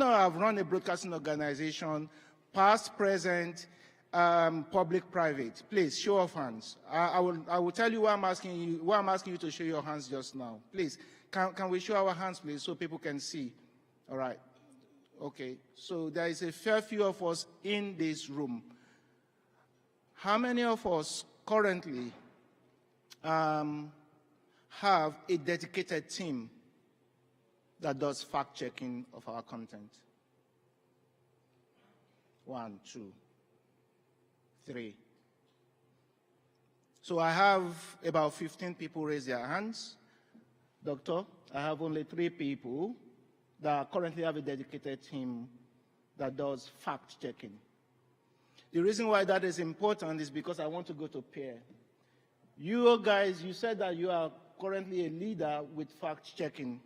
I've run a broadcasting organization, past, present, public, private. Please, show of hands. I will tell you why I'm asking you to show your hands just now. Please, can we show our hands, please, so people can see? All right. Okay. So there is a fair few of us in this room. How many of us currently have a dedicated team that does fact-checking of our content? 1, 2, 3. So I have about 15 people raise their hands. Doctor, I have only 3 people that currently have a dedicated team that does fact-checking. The reason why that is important is because I want to go to peer. You guys, you said that you are currently a leader with fact-checking.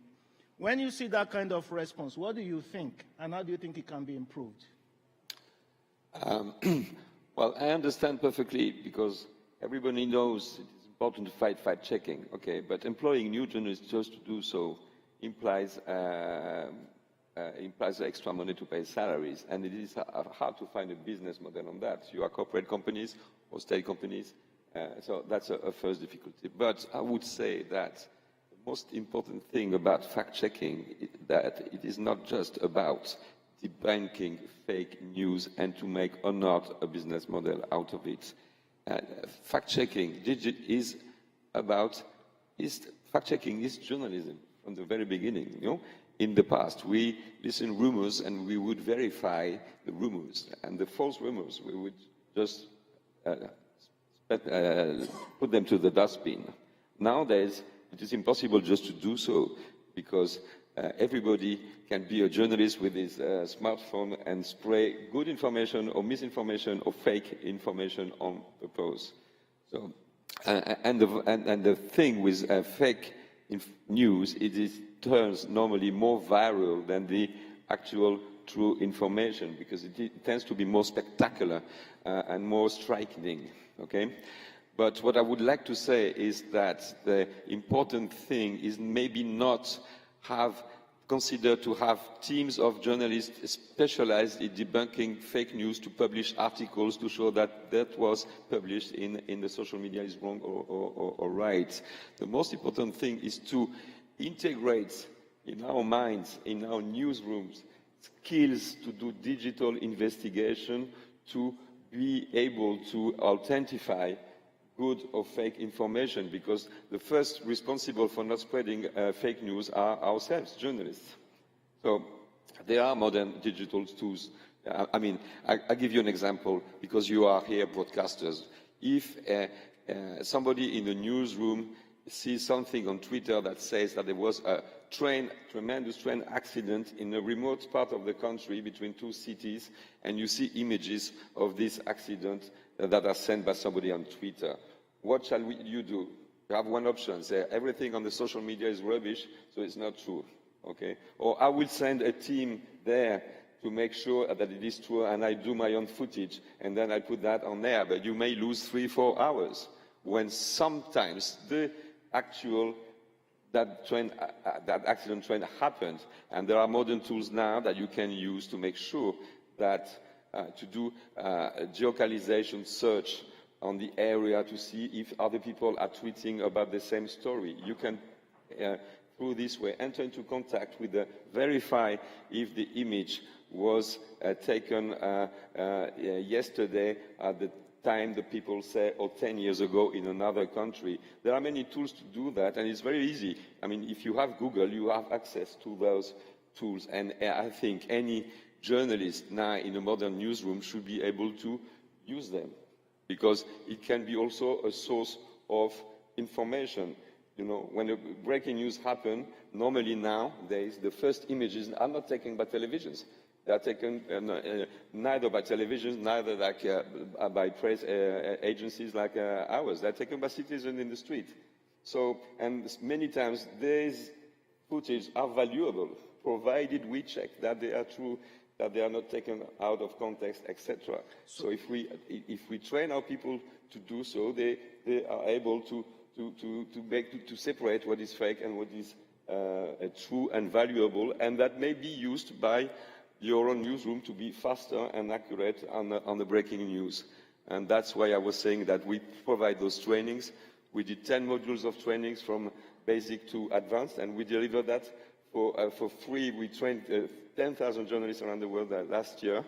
When you see that kind of response, what do you think, and how do you think it can be improved? Well, I understand perfectly, because everybody knows it is important to fight fact-checking, okay? But employing new journalists just to do so implies extra money to pay salaries, and it is hard to find a business model on that. You are corporate companies or state companies, so that's a first difficulty. But I would say that the most important thing about fact-checking is that it is not just about debunking fake news and to make or not a business model out of it. Fact-checking fact-checking is journalism from the very beginning. You know, in the past, we listened rumors and we would verify the rumors, and the false rumors we would just put them to the dustbin. Nowadays, it is impossible just to do so, because everybody can be a journalist with his smartphone and spray good information or misinformation or fake information on purpose. So, and the thing with fake news, it turns normally more viral than the actual true information, because it tends to be more spectacular and more striking. Okay. But what I would like to say is that the important thing is maybe not consider to have teams of journalists specialized in debunking fake news to publish articles to show that that was published in the social media is wrong or right. The most important thing is to integrate in our minds, in our newsrooms, skills to do digital investigation, to be able to authentify good or fake information, because the first responsible for not spreading fake news are ourselves, journalists. So there are modern digital tools. I give you an example, because you are here broadcasters. If somebody in the newsroom sees something on Twitter that says that there was a tremendous train accident in a remote part of the country between 2 cities, and you see images of this accident that are sent by somebody on Twitter, what shall you do? You have one option: say everything on the social media is rubbish, so it's not true, okay? Or I will send a team there to make sure that it is true, and I do my own footage, and then I put that on there. But you may lose 3-4 hours, when sometimes that accident train happened, and there are modern tools now that you can use to make sure that to do a geolocalization search on the area to see if other people are tweeting about the same story. You can, through this way, enter into contact with verify if the image was taken yesterday at the time the people say, or 10 years ago in another country. There are many tools to do that, and it's very easy. I mean, if you have Google, you have access to those tools, and I think any journalist now in a modern newsroom should be able to use them, because it can be also a source of information. You know, when a breaking news happens, normally nowadays the first images are not taken by televisions. They are taken neither by televisions, neither by press agencies like ours. They are taken by citizens in the street. So, and many times these footage are valuable, provided we check that they are true, that they are not taken out of context, etc. So if we train our people to do so, they are able to to separate what is fake and what is true and valuable, and that may be used by your own newsroom to be faster and accurate on the breaking news. And that's why I was saying that we provide those trainings. We did 10 modules of trainings from basic to advanced, and we deliver that for free. We trained 10,000 journalists around the world last year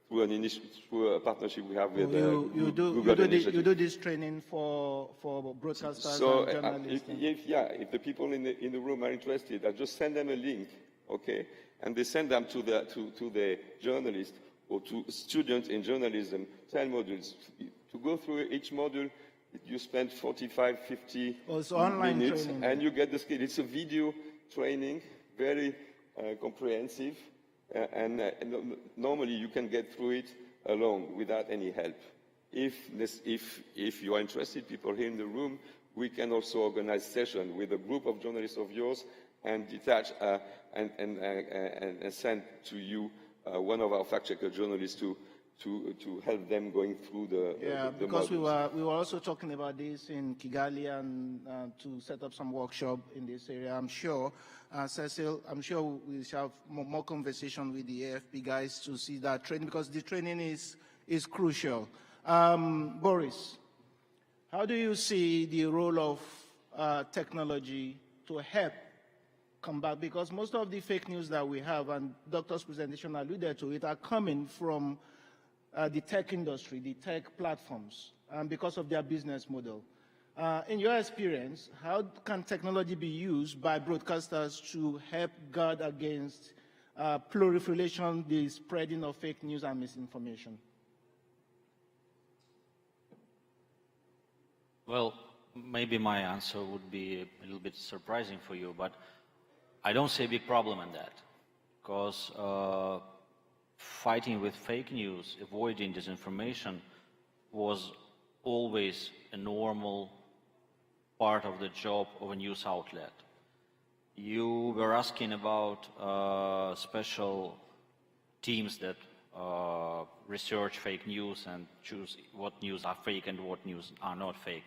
through a partnership we have with Google Initiative. You do this training for broadcasters and journalists? If the people in the room are interested, I just send them a link, okay? And they send them to the journalist or to students in journalism, 10 modules. To go through each module, you spend 45, 50 minutes, training, and you get the skill. It's a video training, very comprehensive, and normally you can get through it alone without any help. If you are interested, people here in the room, we can also organize sessions with a group of journalists of yours and detach and send to you one of our fact-checker journalists to help them going through the because modules. we were also talking about this in Kigali and to set up some workshop in this area. I'm sure, Cecil, I'm sure we shall have more conversation with the AFP guys to see that training, because the training is crucial. Boris, how do you see the role of technology to help combat? Because most of the fake news that we have, and Doctor's presentation alluded to it, are coming from the tech industry, the tech platforms, because of their business model. In your experience, how can technology be used by broadcasters to help guard against proliferation, the spreading of fake news and misinformation? Well, maybe my answer would be a little bit surprising for you, but I don't see a big problem in that, because fighting with fake news, avoiding disinformation, was always a normal part of the job of a news outlet. You were asking about special teams that research fake news and choose what news are fake and what news are not fake.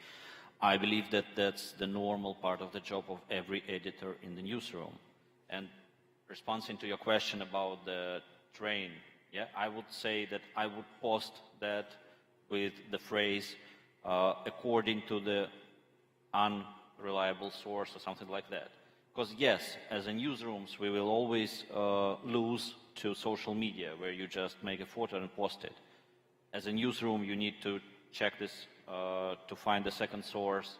I believe that that's the normal part of the job of every editor in the newsroom. And responding to your question about the train, I would say that I would post that with the phrase, according to the unreliable source or something like that. Because yes, as in newsrooms, we will always lose to social media, where you just make a photo and post it. As a newsroom, you need to check this to find the second source,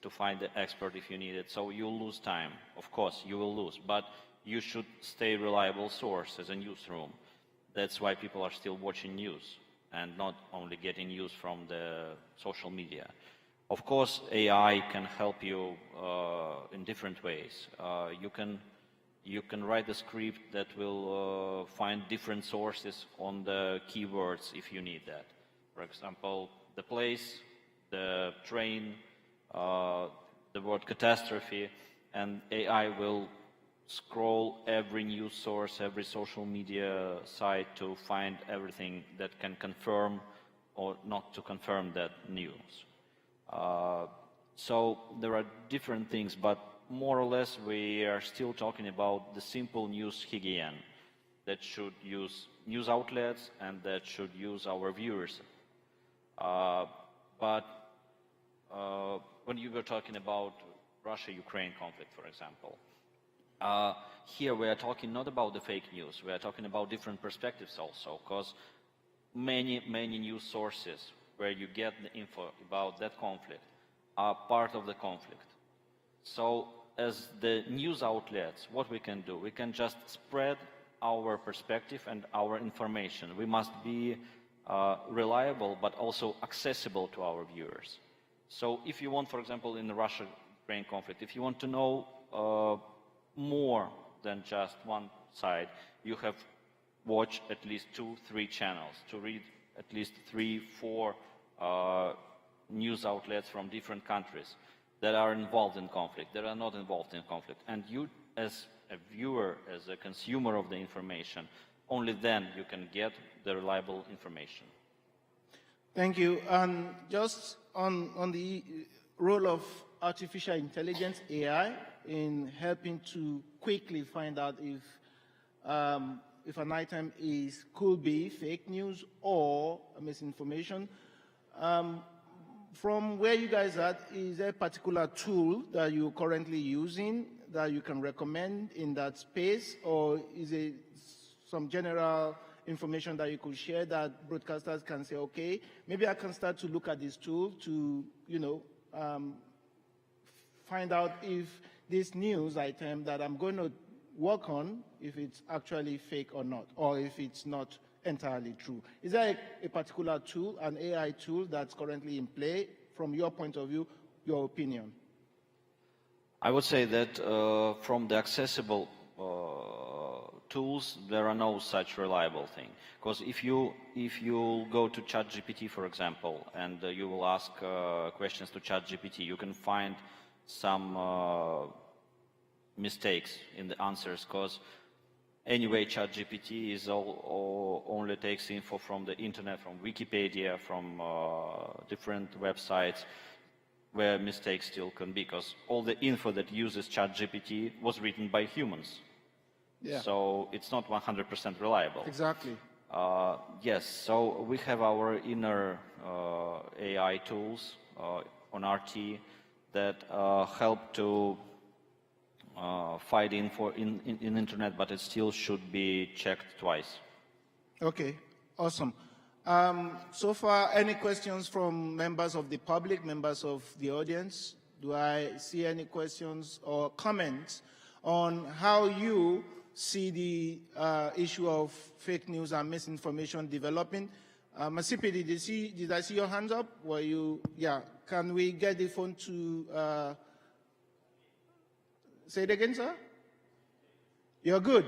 to find the expert if you need it. So you'll lose time. Of course, you will lose. But you should stay a reliable source as a newsroom. That's why people are still watching news and not only getting news from the social media. Of course, AI can help you in different ways. You can write a script that will find different sources on the keywords if you need that. For example, the place, the train, the word catastrophe, and AI will scroll every news source, every social media site to find everything that can confirm or not to confirm that news. So there are different things, but more or less we are still talking about the simple news hygiene that should use news outlets and that should use our viewers. But when you were talking about Russia-Ukraine conflict, for example, here we are talking not about the fake news, we are talking about different perspectives also, because many news sources where you get the info about that conflict are part of the conflict. So as the news outlets, what we can do, we can just spread our perspective and our information. We must be reliable but also accessible to our viewers. So if you want, for example, in the Russia-Ukraine conflict, if you want to know more than just one side, you have watched at least 2-3 channels, to read at least 3-4 news outlets from different countries that are involved in conflict, that are not involved in conflict. And you, as a viewer, as a consumer of the information, only then you can get the reliable information. Thank you. And just on the role of artificial intelligence, AI, in helping to quickly find out if an item could be fake news or misinformation. From where you guys are, is there a particular tool that you're currently using that you can recommend in that space, or is it some general information that you could share that broadcasters can say, okay, maybe I can start to look at this tool to, find out if this news item that I'm going to work on, if it's actually fake or not, or if it's not entirely true. Is there a particular tool, an AI tool that's currently in play, from your point of view, your opinion? I would say that from the accessible tools, there are no such reliable thing. Because if you go to ChatGPT, for example, and you will ask questions to ChatGPT, you can find some mistakes in the answers, because anyway, ChatGPT is only takes info from the internet, from Wikipedia, from different websites, where mistakes still can be, because all the info that uses ChatGPT was written by humans. Yeah. So it's not 100% reliable. Exactly. Yes, so we have our inner AI tools on RT that help to find info in internet, but it still should be checked twice. Okay, awesome. So far, any questions from members of the public, members of the audience? Do I see any questions or comments on how you see the issue of fake news and misinformation developing? Masipidi, did I see your hands up? Were you, yeah, can we get the phone to, say it again, sir? You're good?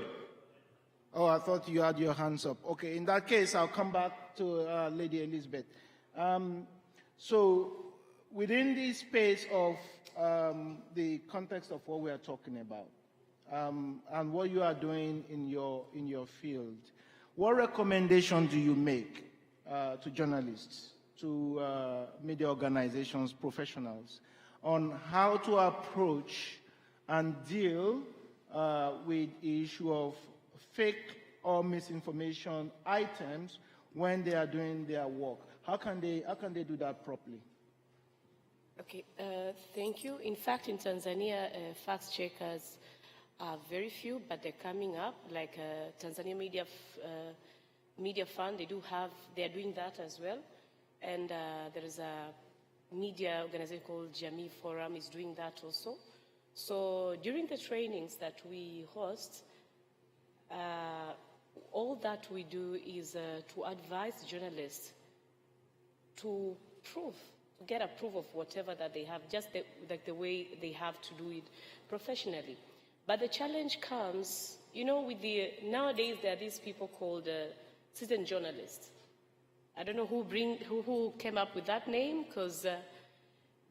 Oh, I thought you had your hands up. Okay, in that case, I'll come back to Lady Elizabeth. So within the space of the context of what we are talking about, and what you are doing in your field, what recommendation do you make to journalists, to media organizations, professionals, on how to approach and deal with the issue of fake or misinformation items when they are doing their work? How can they do that properly? Okay, thank you. In fact, in Tanzania, fact checkers are very few, but they're coming up. Like Tanzania Media Fund, they are doing that as well. And there is a media organization called Jamii Forum is doing that also. So during the trainings that we host, all that we do is to advise journalists to get a proof of whatever that they have, just like the way they have to do it professionally. But the challenge comes, with nowadays there are these people called citizen journalists. I don't know who came up with that name, because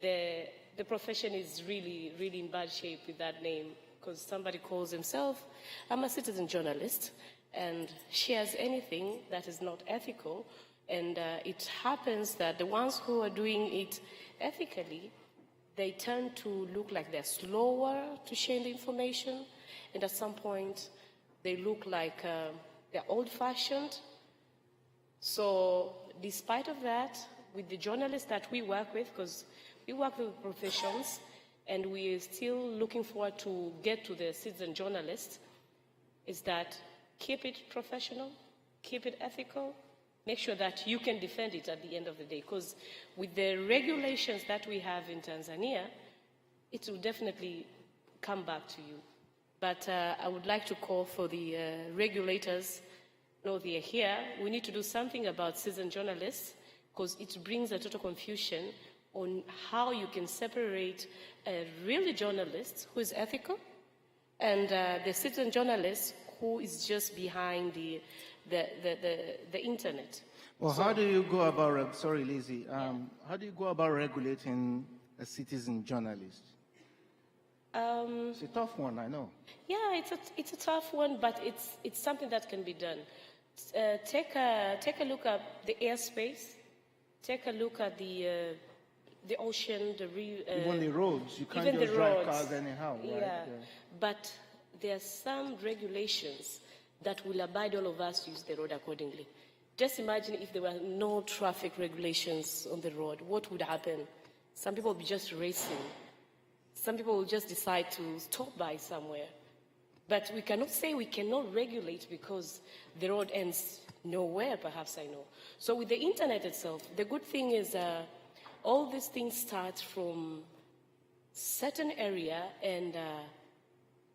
the profession is really, really in bad shape with that name, because somebody calls himself, I'm a citizen journalist, and shares anything that is not ethical. And it happens that the ones who are doing it ethically, they tend to look like they're slower to share the information. And at some point, they look like they're old-fashioned. So despite of that, with the journalists that we work with, because we work with professions, and we're still looking forward to get to the citizen journalists, is that keep it professional, keep it ethical, make sure that you can defend it at the end of the day. Because with the regulations that we have in Tanzania, it will definitely come back to you. But I would like to call for the regulators. No, they're here. We need to do something about citizen journalists, because it brings a total confusion on how you can separate a really journalist who is ethical and the citizen journalist who is just behind the internet. Well, how do you go about, sorry, Lizzie, how do you go about regulating a citizen journalist? It's a tough one, I know. Yeah, it's a tough one, but it's something that can be done. Take a look at the airspace. Take a look at the the ocean, even the roads, you can't even just the drive roads. cars anyhow, right? Yeah. But there are some regulations that will abide all of us to use the road accordingly. Just imagine if there were no traffic regulations on the road, what would happen? Some people would be just racing. Some people will just decide to stop by somewhere. But we cannot say we cannot regulate because the road ends nowhere, perhaps I know. So with the internet itself, the good thing is all these things start from certain area, and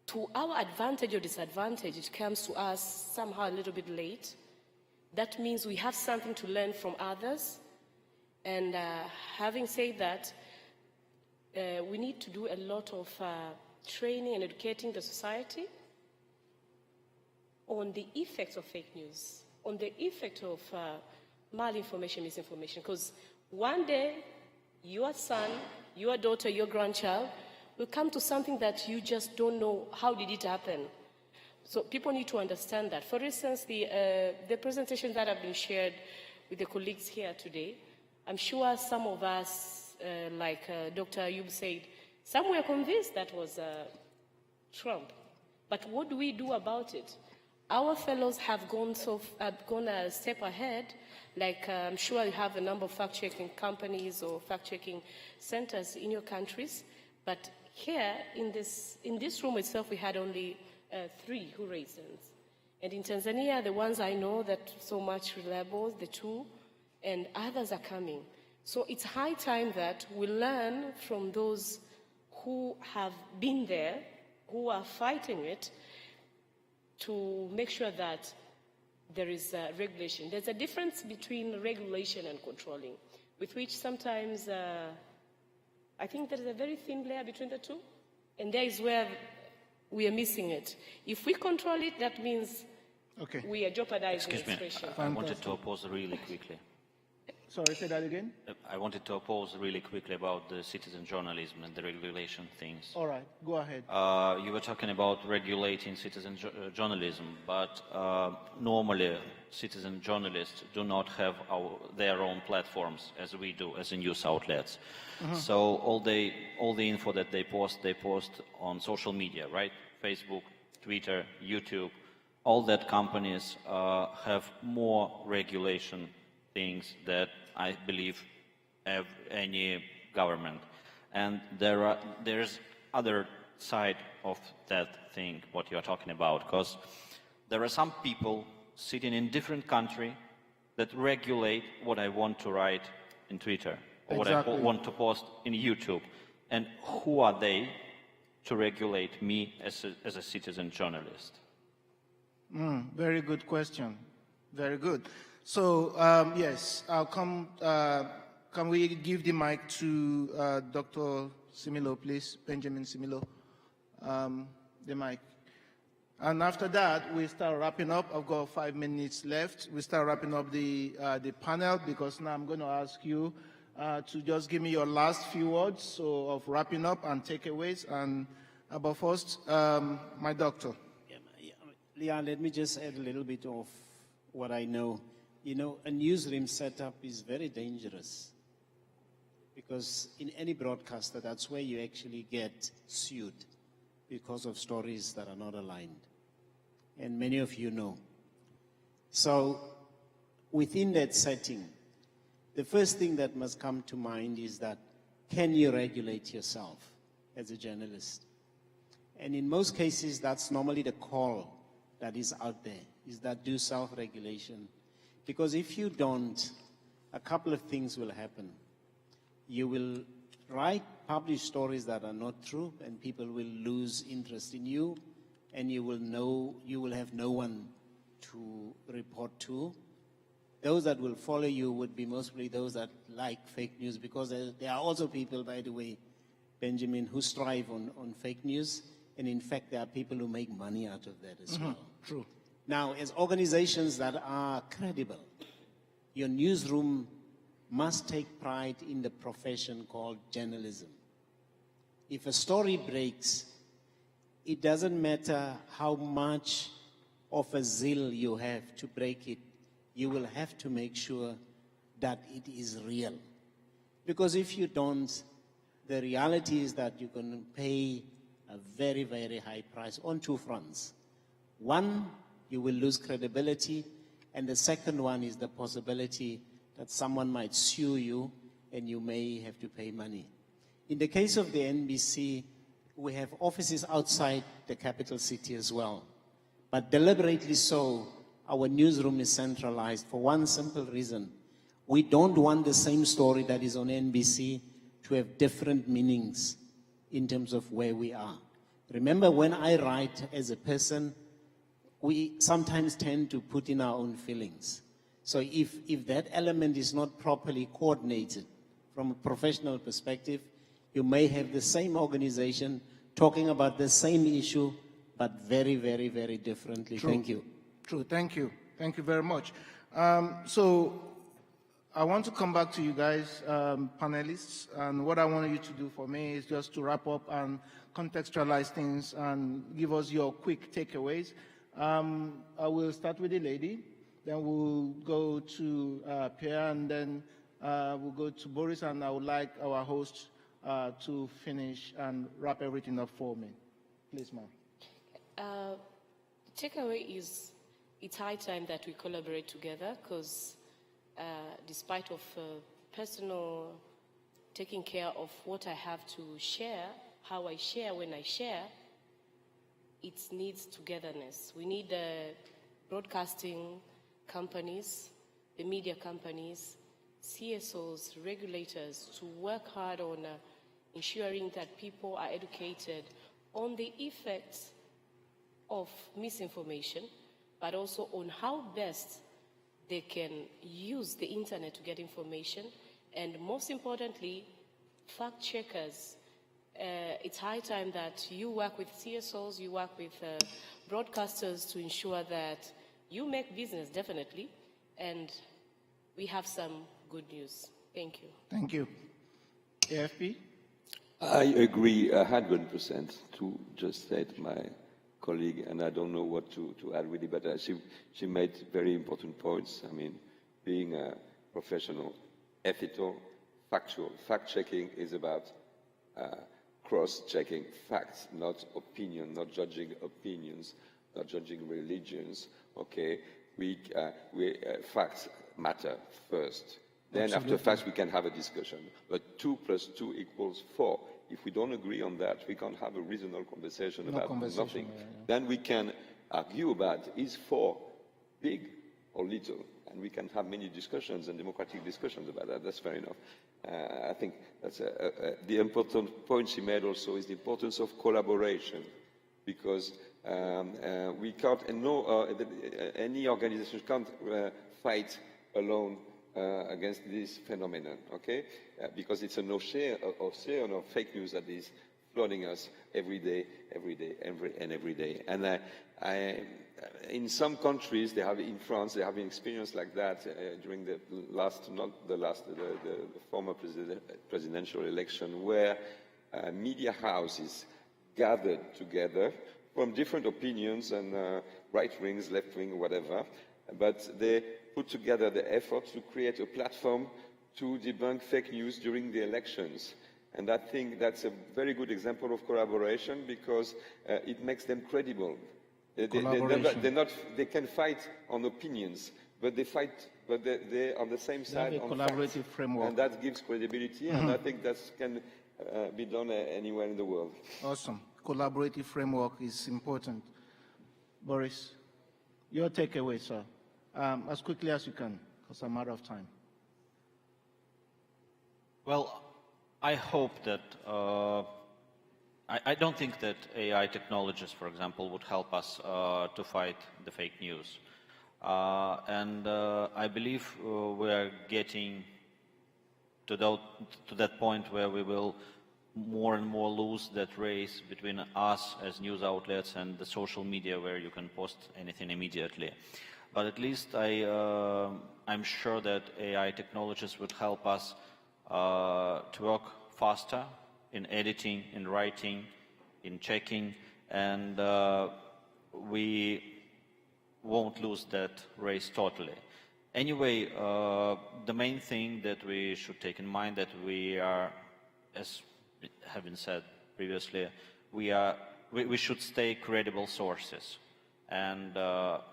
to our advantage or disadvantage, it comes to us somehow a little bit late. That means we have something to learn from others. And having said that, we need to do a lot of training and educating the society on the effects of fake news, on the effect of malinformation, misinformation. Because one day, your son, your daughter, your grandchild will come to something that you just don't know how did it happen. So people need to understand that. For instance, the presentation that have been shared with the colleagues here today, I'm sure some of us, like Dr. Ayub said, some were convinced that was Trump. But what do we do about it? Our fellows have gone a step ahead. Like I'm sure you have a number of fact-checking companies or fact-checking centers in your countries. But here, in this room itself, we had only 3 who raised hands. And in Tanzania, the ones I know that so much reliable, the 2, and others are coming. So it's high time that we learn from those who have been there, who are fighting it, to make sure that there is regulation. There's a difference between regulation and controlling, with which sometimes I think there is a very thin layer between the two, and there is where we are missing it. If we control it, that means we are jeopardizing expression. I wanted to oppose really quickly. Sorry, say that again? I wanted to oppose really quickly about the citizen journalism and the regulation things. All right, go ahead. You were talking about regulating citizen journalism, but normally citizen journalists do not have their own platforms as we do, as in news outlets. So all the info that they post on social media, right? Facebook, Twitter, YouTube. All that companies have more regulation things that I believe have any government. And there's other side of that thing, what you're talking about, because there are some people sitting in different country that regulate what I want to write in Twitter, or what I want to post in YouTube. And who are they to regulate me as a citizen journalist? Very good question. Very good. So, yes, I'll come. Can we give the mic to Dr. Similo, please? Benjamin Similo, the mic. And after that, we start wrapping up. I've got 5 minutes left. We start wrapping up the panel, because now I'm going to ask you to just give me your last few words of wrapping up and takeaways. And but first, my doctor. Leon, let me just add a little bit of what I know. You know, a newsroom setup is very dangerous, because in any broadcaster, that's where you actually get sued because of stories that are not aligned. And many of you know. So within that setting, the first thing that must come to mind is that, can you regulate yourself as a journalist? And in most cases, that's normally the call that is out there, is that do self-regulation. Because if you don't, a couple of things will happen. You will publish stories that are not true, and people will lose interest in you, and you will have no one to report to. Those that will follow you would be mostly those that like fake news, because there are also people, by the way, Benjamin, who strive on fake news, and in fact, there are people who make money out of that as well. True. Now, as organizations that are credible, your newsroom must take pride in the profession called journalism. If a story breaks, it doesn't matter how much of a zeal you have to break it, you will have to make sure that it is real. Because if you don't, the reality is that you're going to pay a very, very high price on two fronts. One, you will lose credibility, and the second one is the possibility that someone might sue you and you may have to pay money. In the case of the NBC, we have offices outside the capital city as well. But deliberately so, our newsroom is centralized for one simple reason. We don't want the same story that is on NBC to have different meanings in terms of where we are. Remember, when I write as a person, we sometimes tend to put in our own feelings. So if that element is not properly coordinated from a professional perspective, you may have the same organization talking about the same issue, but very, very, very differently. True. Thank you. True, thank you. Thank you very much. So I want to come back to you guys, panelists, and what I want you to do for me is just to wrap up and contextualize things and give us your quick takeaways. I will start with the lady, then we'll go to Pierre, and then we'll go to Boris, and I would like our host to finish and wrap everything up for me. Please, ma'am. The takeaway is it's high time that we collaborate together, because despite of personal taking care of what I have to share, how I share when I share, it needs togetherness. We need the broadcasting companies, the media companies, CSOs, regulators to work hard on ensuring that people are educated on the effects of misinformation, but also on how best they can use the internet to get information, and most importantly, fact checkers. It's high time that you work with CSOs, you work with broadcasters to ensure that you make business, definitely, and we have some good news. Thank you. Thank you. AFP? I agree 100% to just said my colleague, and I don't know what to add really, but she made very important points. I mean, being a professional, ethical, factual. Fact-checking is about cross-checking facts, not opinion, not judging opinions, not judging religions, okay? Facts matter first. Then Absolutely. after facts, we can have a discussion. But 2 + 2 = 4. If we don't agree on that, we can't have a reasonable conversation about nothing. Yeah. Then we can argue about is 4 big or little, and we can have many discussions and democratic discussions about that. That's fair enough. I think that's the important point she made also is the importance of collaboration, because we can't, and any organization can't fight alone against this phenomenon, okay? Because it's an ocean of fake news that is flooding us every day. And in some countries, in France, they have an experience like that during the former presidential election, where media houses gathered together from different opinions and right wings, left wing, whatever, but they put together the efforts to create a platform to debunk fake news during the elections. And I think that's a very good example of collaboration, because it makes them credible. They can fight on opinions, but they're on the same side on collaborative facts. framework. And that gives credibility, and I think that can be done anywhere in the world. Awesome. Collaborative framework is important. Boris, your takeaway, sir, as quickly as you can, because I'm out of time. Well, I hope that I don't think that AI technologies, for example, would help us to fight the fake news. And I believe we are getting to that point where we will more and more lose that race between us as news outlets and the social media, where you can post anything immediately. But at least I'm sure that AI technologies would help us to work faster in editing, in writing, in checking, and we won't lose that race totally. Anyway, the main thing that we should take in mind that we are, as have been said previously, we should stay credible sources. And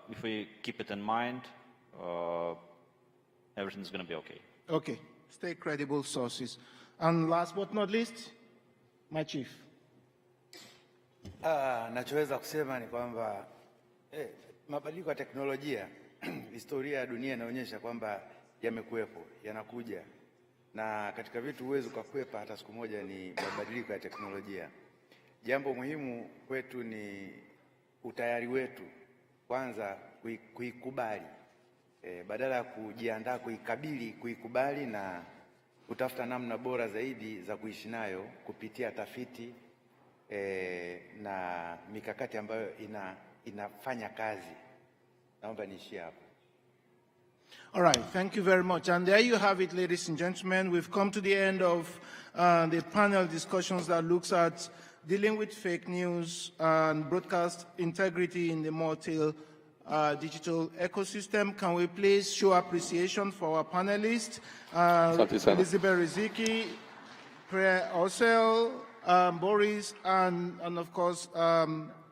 if we keep it in mind, everything's going to be okay. Okay, stay credible sources. And last but not least, my chief. Nachoweza kusema ni kwamba mabadiliko ya teknolojia historia ya dunia inaonyesha kwamba yamekuwepo, yanakuja, na katika vitu huwezi kukwepa hata siku moja ni mabadiliko ya teknolojia. Jambo muhimu kwetu ni utayari wetu kwanza kuikubali, badala ya kujiandaa kuikabili, kuikubali na kutafuta namna bora zaidi za kuishi nayo kupitia tafiti na mikakati ambayo inafanya kazi. Naomba niishie hapo. All right, thank you very much. And there you have it, ladies and gentlemen. We've come to the end of the panel discussions that looks at dealing with fake news and broadcast integrity in the digital ecosystem. Can we please show appreciation for our panelists, Elizabeth Riziki, Prayer Osel, Boris, and of course,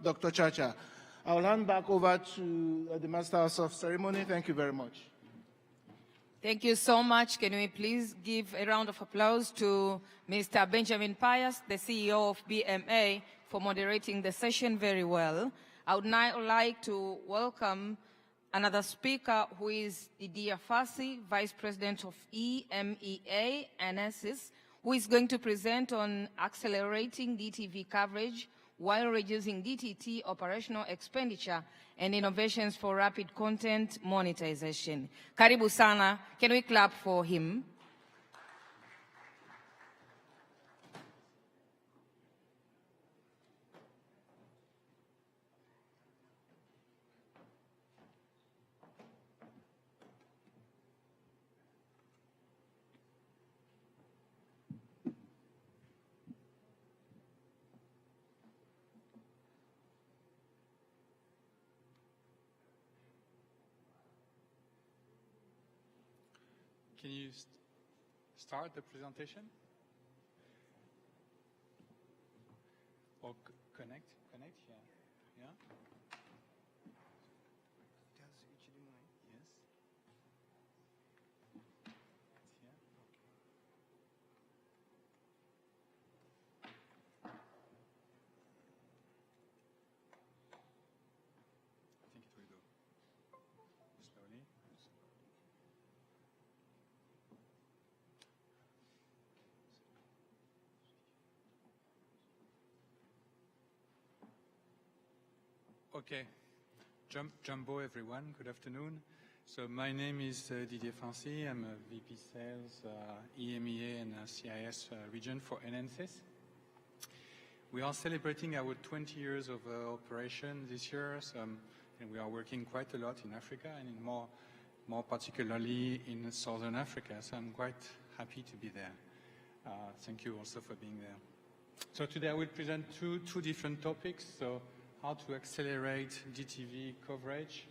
Dr. Chacha. I'll hand back over to the Masters of Ceremony. Thank you very much. Thank you so much. Can we please give a round of applause to Mr. Benjamin Pius, the CEO of BMA, for moderating the session very well. I would now like to welcome another speaker, who is Didier Fassi, Vice President of EMEA NSS, who is going to present on accelerating DTV coverage while reducing DTT operational expenditure and innovations for rapid content monetization. Karibu sana. Can we clap for him? Can you start the presentation? Or connect, yeah. Yeah? Yes. It's here? I think it will go slowly. Okay, Jumbo everyone, good afternoon. So my name is Didier Fancy. I'm a VP Sales, EMEA and CIS region for NNSS. We are celebrating our 20 years of operation this year, and we are working quite a lot in Africa and in more particularly in Southern Africa. So I'm quite happy to be there. Thank you also for being there. So today I will present two different topics. So how to accelerate DTV coverage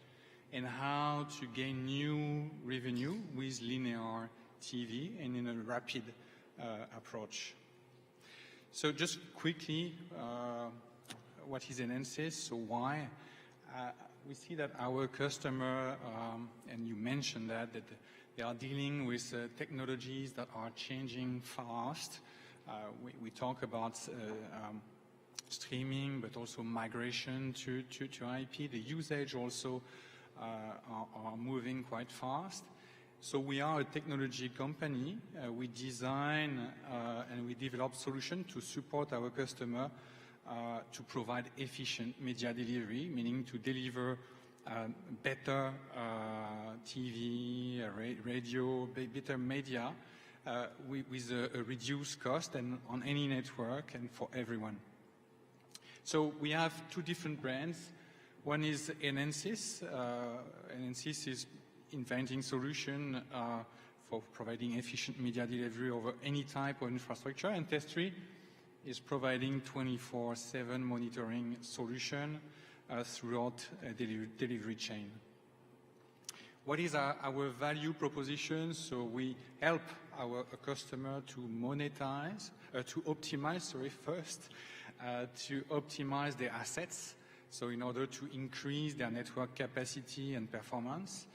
and how to gain new revenue with linear TV and in a rapid approach. So just quickly, what is NNSS? So why? We see that our customer, and you mentioned that they are dealing with technologies that are changing fast. We talk about streaming, but also migration to IP. The usage also are moving quite fast. So we are a technology company. We design and we develop solutions to support our customer to provide efficient media delivery, meaning to deliver better TV, radio, better media with a reduced cost and on any network and for everyone. So we have two different brands. One is NNSys. NNSys is inventing solution for providing efficient media delivery over any type of infrastructure, and Test3 is providing 24/7 monitoring solution throughout a delivery chain. What is our value proposition? So we help our customer to monetize, to optimize, first, to optimize their assets. So in order to increase their network capacity and performance.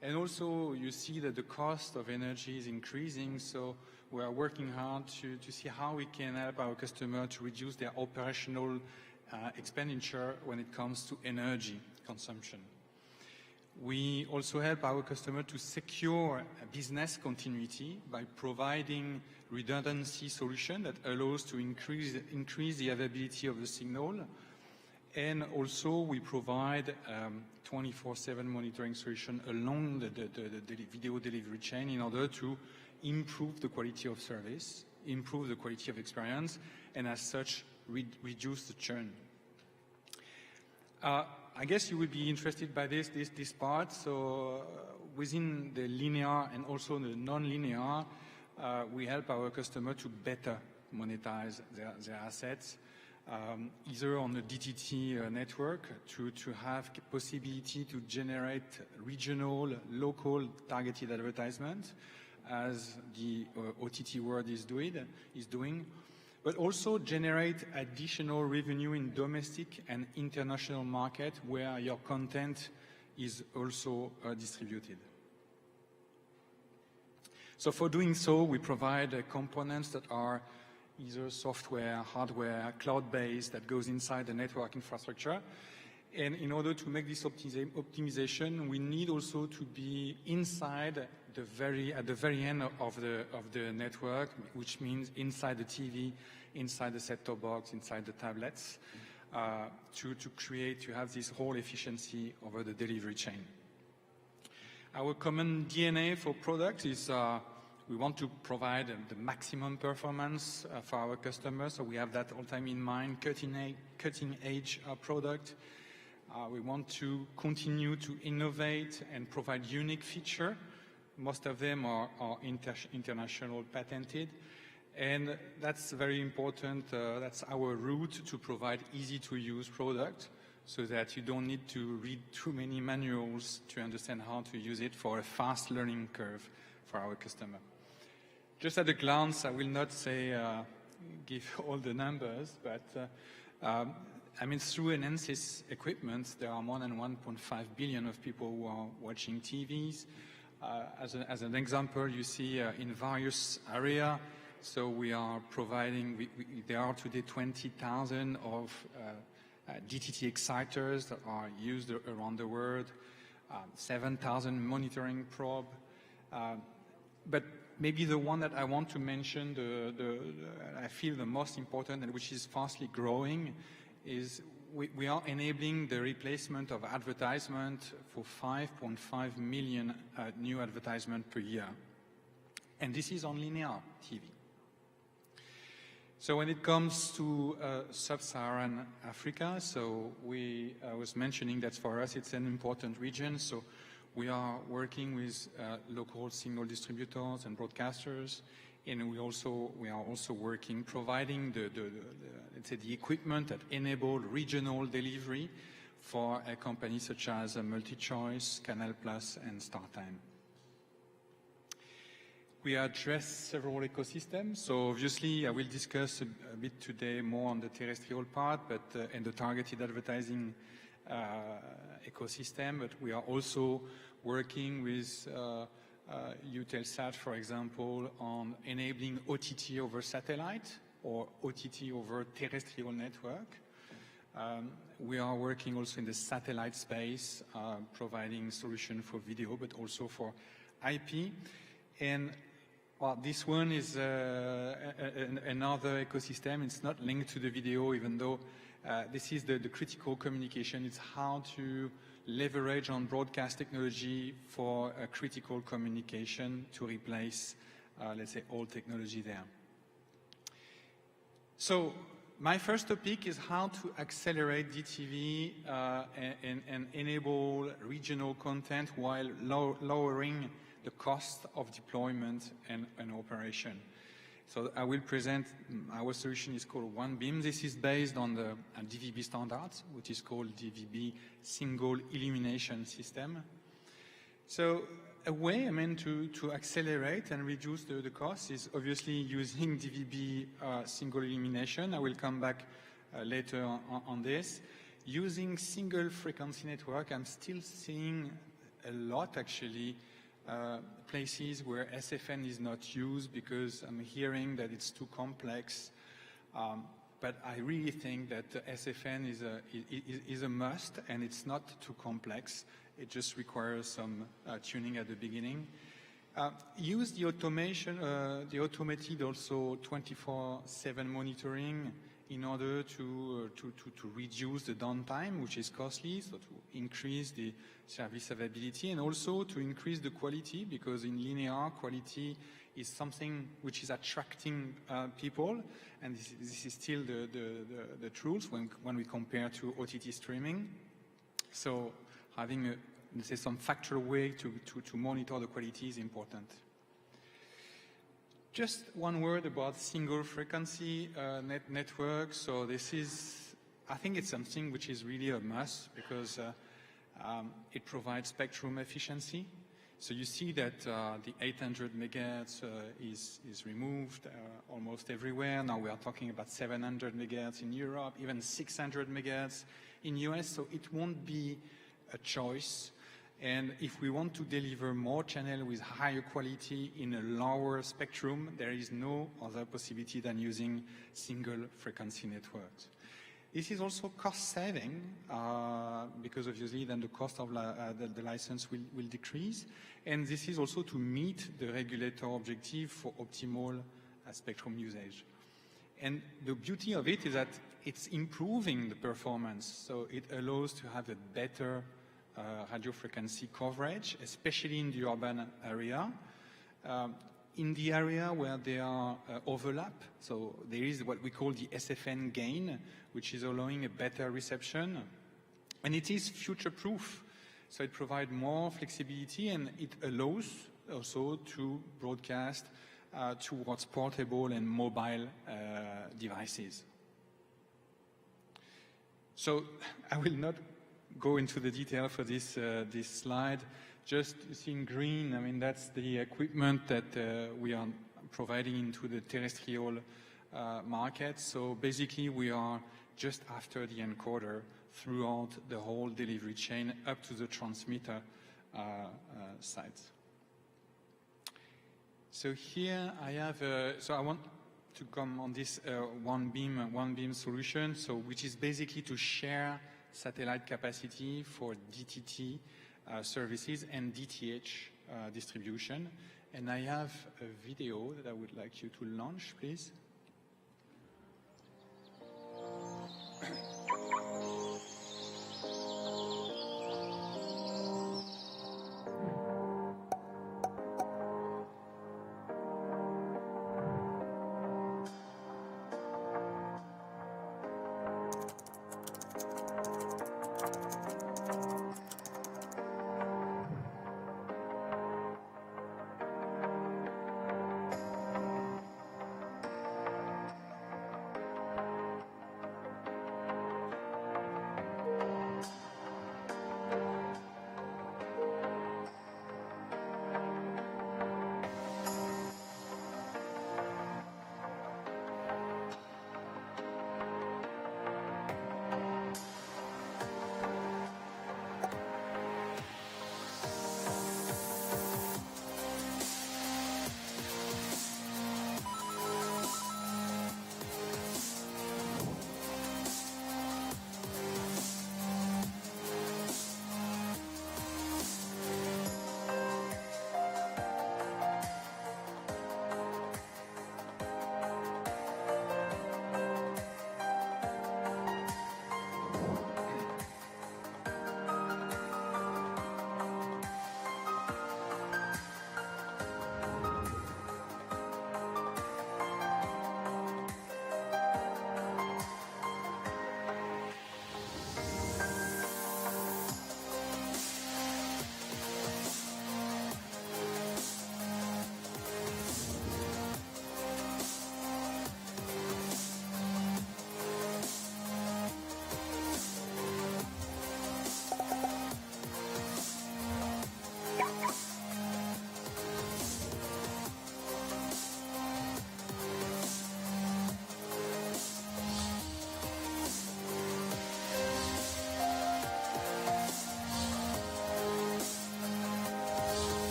And also you see that the cost of energy is increasing. So we are working hard to see how we can help our customer to reduce their operational expenditure when it comes to energy consumption. We also help our customer to secure business continuity by providing redundancy solution that allows to increase the availability of the signal. And also we provide 24/7 monitoring solution along the video delivery chain in order to improve the quality of service, improve the quality of experience, and as such reduce the churn. I guess you would be interested by this part. So within the linear and also the non-linear, we help our customer to better monetize their assets, either on the DTT network to have possibility to generate regional, local targeted advertisement, as the OTT world is doing, but also generate additional revenue in domestic and international market where your content is also distributed. So for doing so, we provide components that are either software, hardware, cloud-based that goes inside the network infrastructure. And in order to make this optimization, we need also to be inside at the very end of the network, which means inside the TV, inside the set-top box, inside the tablets, to have this whole efficiency over the delivery chain. Our common DNA for product is we want to provide the maximum performance for our customers, so we have that all the time in mind, cutting edge product. We want to continue to innovate and provide unique feature. Most of them are international patented. And that's very important. That's our route to provide easy to use product so that you don't need to read too many manuals to understand how to use it for a fast learning curve for our customer. Just at a glance, I will not say, give all the numbers, but I mean, through Enensys equipment, there are more than 1.5 billion of people who are watching TVs. As an example, you see in various areas, so we are providing, there are today 20,000 of DTT exciters that are used around the world, 7,000 monitoring probe. But maybe the one that I want to mention, I feel the most important and which is fastly growing, is we are enabling the replacement of advertisement for 5.5 million new advertisement per year. And this is on linear TV. So when it comes to sub-Saharan Africa, so I was mentioning that for us it's an important region. So we are working with local signal distributors and broadcasters, and we are also working providing let's say the equipment that enable regional delivery for a company such as MultiChoice, Canal Plus, and StarTime. We address several ecosystems. So obviously, I will discuss a bit today more on the terrestrial part, but and the targeted advertising ecosystem. But we are also working with Eutelsat, for example, on enabling OTT over satellite or OTT over terrestrial network. We are working also in the satellite space, providing solution for video, but also for IP. And this one is another ecosystem. It's not linked to the video, even though this is the critical communication. It's how to leverage on broadcast technology for a critical communication to replace, let's say, old technology there. So my first topic is how to accelerate DTV and enable regional content while lowering the cost of deployment and operation. So I will present, our solution is called OneBeam. This is based on the DVB standards, which is called DVB Single Illumination System. So a way, to accelerate and reduce the cost is obviously using DVB single elimination. I will come back later on this. Using single frequency network, I'm still seeing a lot actually places where SFN is not used because I'm hearing that it's too complex. But I really think that SFN is a must, and it's not too complex. It just requires some tuning at the beginning. Use the automation, the automated also 24/7 monitoring in order to reduce the downtime, which is costly, so to increase the service availability, and also to increase the quality, because in linear, quality is something which is attracting people, and this is still the truth when we compare to OTT streaming. So having let's say some factual way to monitor the quality is important. Just one word about single frequency network. So this is, I think it's something which is really a must, because it provides spectrum efficiency. So you see that the 800 megahertz is removed almost everywhere. Now we are talking about 700 megahertz in Europe, even 600 megahertz in US. So it won't be a choice. And if we want to deliver more channel with higher quality in a lower spectrum, there is no other possibility than using single frequency networks. This is also cost saving, because obviously then the cost of the license will decrease. And this is also to meet the regulator objective for optimal spectrum usage. And the beauty of it is that it's improving the performance. So it allows to have a better radio frequency coverage, especially in the urban area. In the area where there are overlap, so there is what we call the SFN gain, which is allowing a better reception. And it is future-proof. So it provides more flexibility, and it allows also to broadcast towards portable and mobile devices. So I will not go into the detail for this slide. Just seeing green, that's the equipment that we are providing into the terrestrial market. So basically we are just after the encoder throughout the whole delivery chain up to the transmitter sites. So here I have, so I want to come on this one beam solution, so which is basically to share satellite capacity for DTT services and DTH distribution. And I have a video that I would like you to launch, please.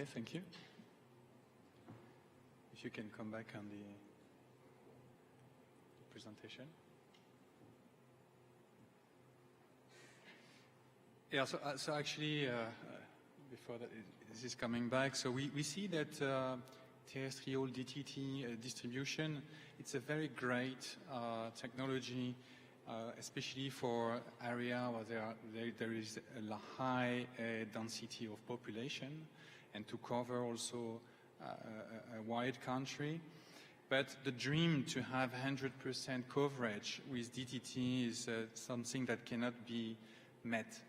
Okay, thank you. If you can come back on the presentation. Yeah, so actually, before that, this is coming back. So we see that terrestrial DTT distribution, it's a very great technology, especially for area where there is a high density of population, and to cover also a wide country. But the dream to have 100% coverage with DTT is something that cannot be met.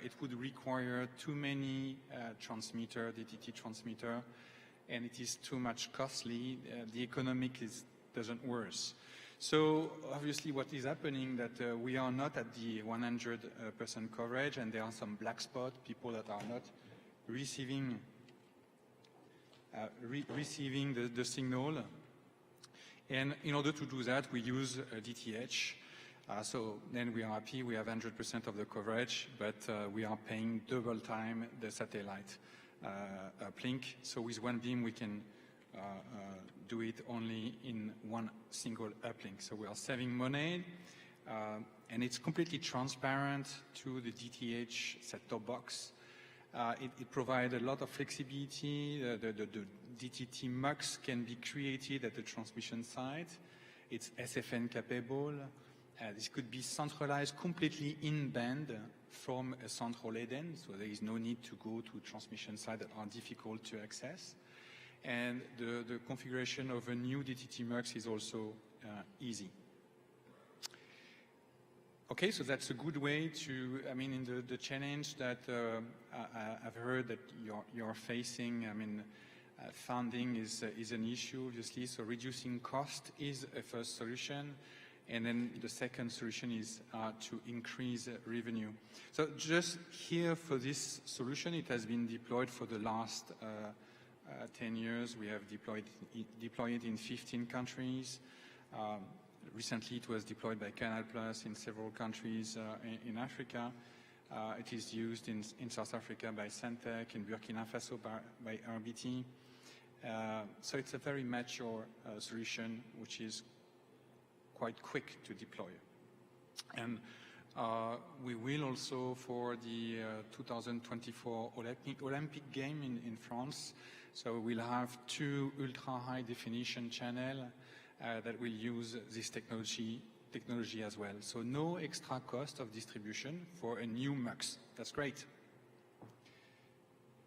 It would require too many DTT transmitter, and it is too much costly. The economic doesn't work. So obviously what is happening that we are not at the 100% coverage, and there are some black spots, people that are not receiving the signal. And in order to do that, we use DTH. So then we are happy, we have 100% of the coverage, but we are paying double time the satellite uplink. So with one beam, we can do it only in one single uplink. So we are saving money, and it's completely transparent to the DTH set-top box. It provides a lot of flexibility. The DTT MUX can be created at the transmission site. It's SFN capable. This could be centralized completely in band from a central Eden, so there is no need to go to transmission sites that are difficult to access. And the configuration of a new DTT MUX is also easy. Okay, so that's a good way to, I mean, in the challenge that I've heard that you're facing, I mean, funding is an issue, obviously, so reducing cost is a first solution. And then the second solution is to increase revenue. So just here for this solution, it has been deployed for the last 10 years. We have deployed it in 15 countries. Recently, it was deployed by Canal Plus in several countries in Africa. It is used in South Africa by Centec, in Burkina Faso by RBT. So it's a very mature solution, which is quite quick to deploy. And we will also, for the 2024 Olympic game in France, so we'll have 2 ultra-high definition channels that will use this technology as well. So no extra cost of distribution for a new MUX. That's great.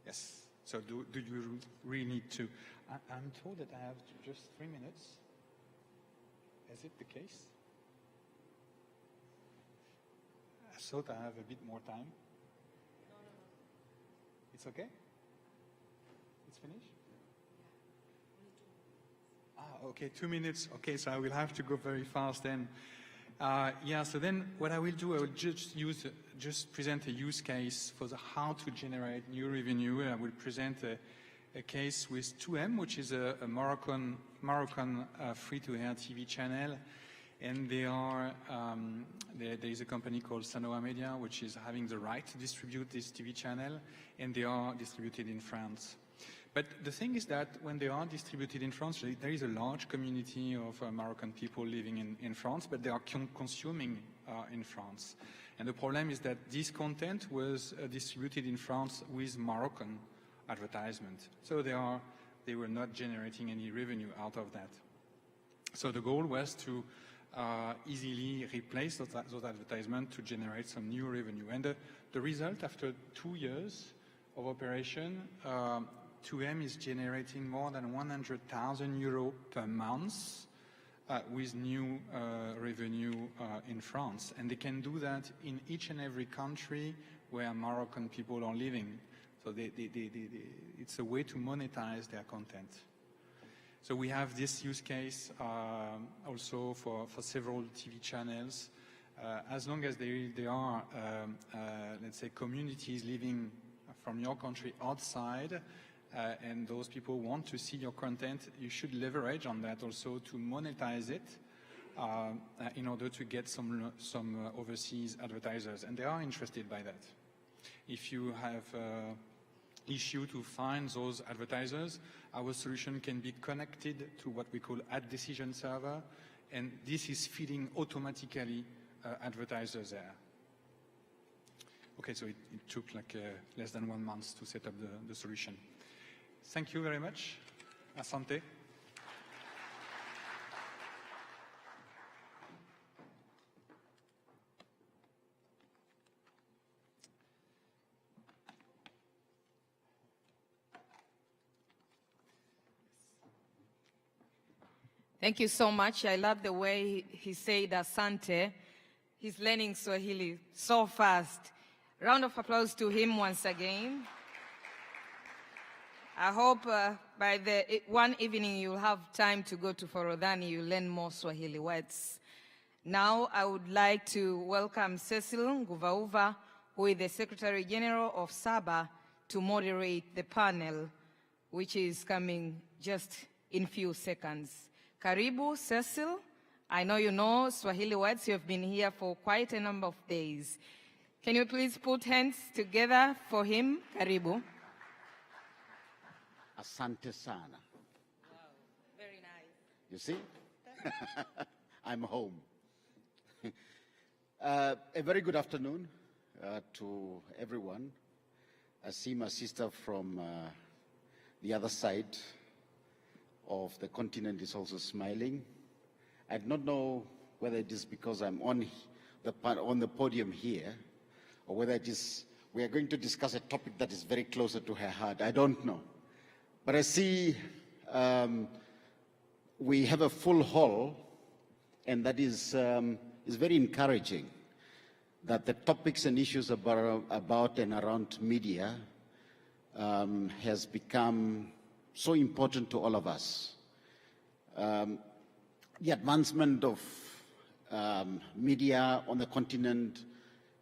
Yes. So do you really need to? I'm told that I have just 3 minutes. Is it the case? I thought I have a bit more time. No. It's okay? It's finished? Okay, 2 minutes. Okay, so I will have to go very fast then. Yeah, so then what I will do, I will just present a use case for how to generate new revenue. I will present a case with 2M, which is a Moroccan free-to-air TV channel. And there is a company called Sanoa Media, which is having the right to distribute this TV channel, and they are distributed in France. But the thing is that when they are distributed in France, there is a large community of Moroccan people living in France, but they are consuming in France. And the problem is that this content was distributed in France with Moroccan advertisement. So they were not generating any revenue out of that. So the goal was to easily replace those advertisements to generate some new revenue. And the result, after 2 years of operation, 2M is generating more than 100,000 euros per month with new revenue in France. And they can do that in each and every country where Moroccan people are living. So it's a way to monetize their content. So we have this use case also for several TV channels. As long as there are, let's say, communities living from your country outside, and those people want to see your content, you should leverage on that also to monetize it in order to get some overseas advertisers. And they are interested by that. If you have issue to find those advertisers. Our solution can be connected to what we call ad decision server, and this is feeding automatically advertisers there. Okay, so it took like less than 1 month to set up the solution. Thank you very much. Asante. Thank you so much. I love the way he said asante. He's learning Swahili so fast. Round of applause to him once again. I hope by the one evening you'll have time to go to Forodhani, you'll learn more Swahili words. Now I would like to welcome Cecil Nguvauva, who is the Secretary General of Saba, to moderate the panel, which is coming just in few seconds. Karibu, Cecil. I know you know Swahili words. You have been here for quite a number of days. Can you please put hands together for him? Karibu. Asante sana. Wow, very nice. You see? I'm home. A very good afternoon to everyone. I see my sister from the other side of the continent is also smiling. I do not know whether it is because I'm on the podium here, or whether it is we are going to discuss a topic that is very closer to her heart. I don't know. But I see we have a full hall, and that is very encouraging, that the topics and issues about and around media has become so important to all of us. The advancement of media on the continent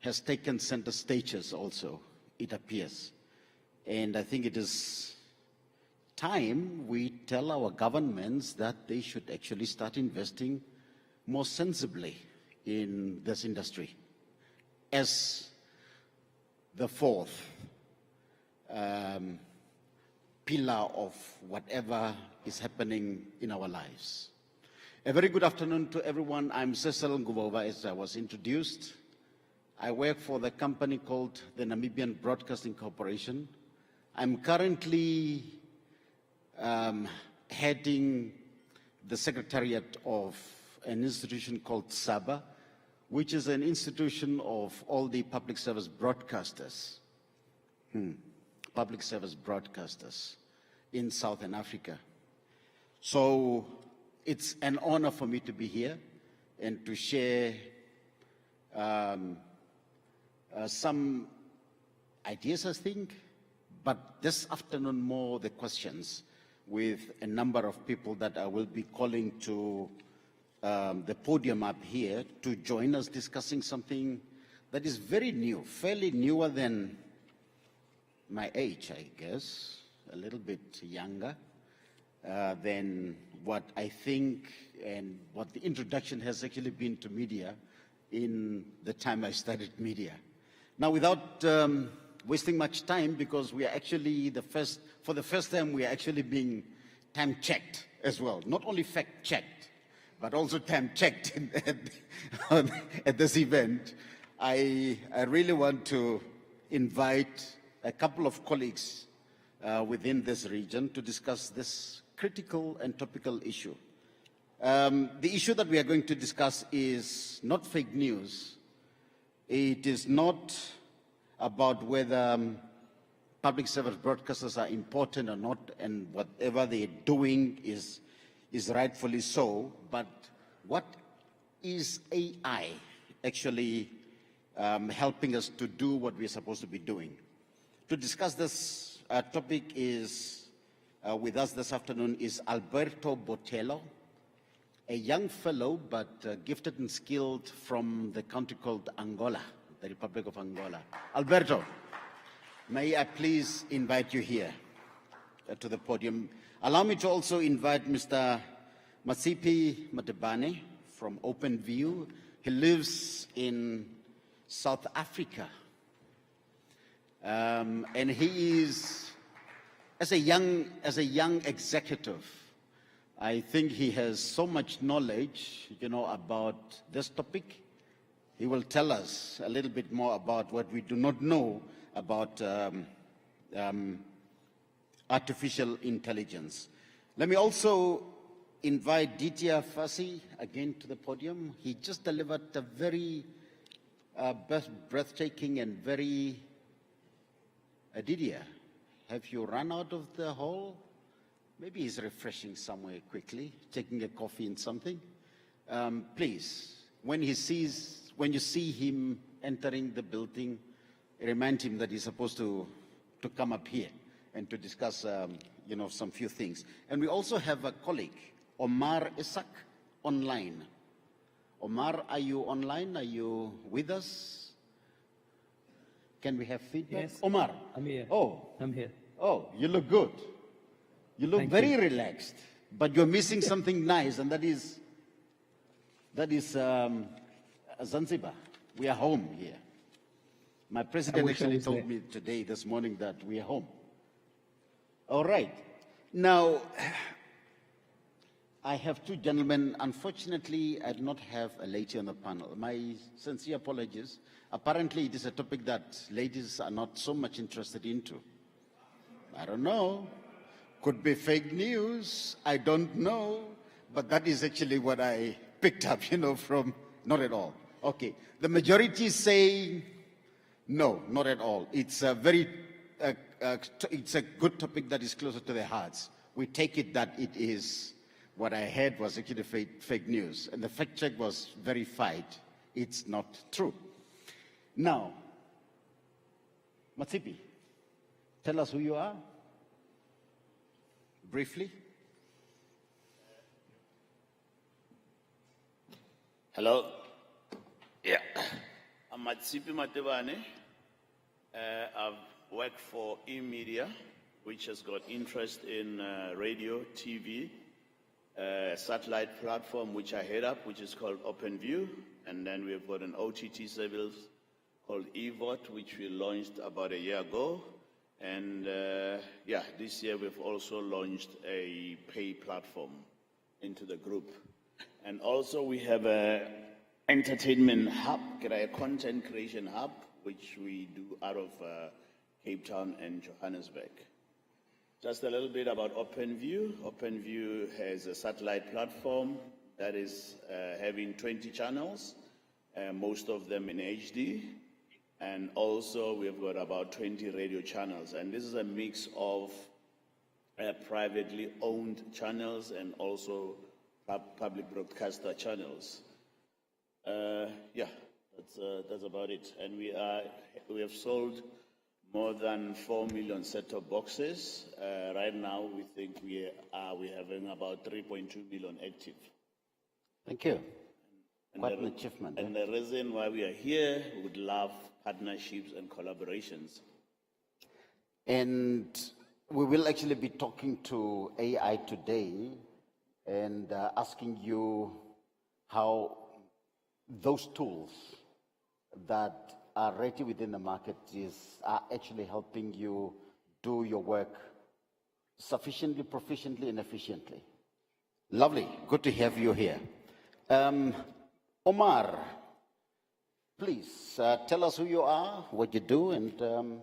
has taken center stages also, it appears. And I think it is time we tell our governments that they should actually start investing more sensibly in this industry as the fourth pillar of whatever is happening in our lives. A very good afternoon to everyone. I'm Cecil Ngubova, as I was introduced. I work for the company called the Namibian Broadcasting Corporation. I'm currently heading the secretariat of an institution called Saba, which is an institution of all the public service broadcasters. Public service broadcasters in Southern Africa. So it's an honor for me to be here and to share some ideas, I think, but this afternoon more the questions with a number of people that I will be calling to the podium up here to join us discussing something that is very new, fairly newer than my age, I guess, a little bit younger than what I think and what the introduction has actually been to media in the time I studied media. Now, without wasting much time, because we are actually for the first time, we are actually being time checked as well. Not only fact checked, but also time checked at this event. I really want to invite a couple of colleagues within this region to discuss this critical and topical issue. The issue that we are going to discuss is not fake news. It is not about whether public service broadcasters are important or not, and whatever they're doing is rightfully so, but what is AI actually helping us to do what we're supposed to be doing? To discuss this topic is with us this afternoon is Alberto Botelho, a young fellow but gifted and skilled from the country called Angola, the Republic of Angola. Alberto, may I please invite you here to the podium. Allow me to also invite Mr. Masipi Matebane from OpenView. He lives in South Africa. And he is as a young executive, I think he has so much knowledge, about this topic. He will tell us a little bit more about what we do not know about artificial intelligence. Let me also invite Didier Fassi again to the podium. He just delivered a very breathtaking and very... Didier, have you run out of the hall? Maybe he's refreshing somewhere quickly, taking a coffee and something. Please, when you see him entering the building, remind him that he's supposed to come up here and to discuss, some few things. And we also have a colleague, Omar Isak, online. Omar, are you online? Are you with us? Can we have feedback? Yes. Omar. I'm here. Oh. I'm here. Oh, you look good. You look Thank very you. relaxed, but you're missing something nice, and that is Zanzibar. We are home here. My president actually told me this morning that we are home. All right. Now, I have two gentlemen. Unfortunately, I do not have a lady on the panel. My sincere apologies. Apparently, it is a topic that ladies are not so much interested into. I don't know. Could be fake news. I don't know. But that is actually what I picked up, from not at all. Okay. The majority say no, not at all. It's a very, it's a good topic that is closer to their hearts. We take it that it is, what I heard was actually fake news. And the fact check was verified. It's not true. Now, Matsipi, tell us who you are. Briefly. Hello. Yeah. I'm Matsipi Matebane. I've worked for eMedia, which has got interest in radio, TV, satellite platform, which I head up, which is called OpenView. And then we've got an OTT service called eVote, which we launched about a year ago. And this year we've also launched a pay platform into the group. And also we have a entertainment hub, a content creation hub, which we do out of Cape Town and Johannesburg. Just a little bit about OpenView. OpenView has a satellite platform that is having 20 channels, most of them in HD. And also we've got about 20 radio channels. And this is a mix of privately owned channels and also public broadcaster channels. That's about it. And we have sold more than 4 million set-top boxes. Right now, we think we're having about 3.2 million active. Thank you. Quite an achievement. And the reason why we are here, we would love partnerships and collaborations. And we will actually be talking to AI today and asking you how those tools that are ready within the market are actually helping you do your work sufficiently, proficiently, and efficiently. Lovely. Good to have you here. Omar, please tell us who you are, what you do, and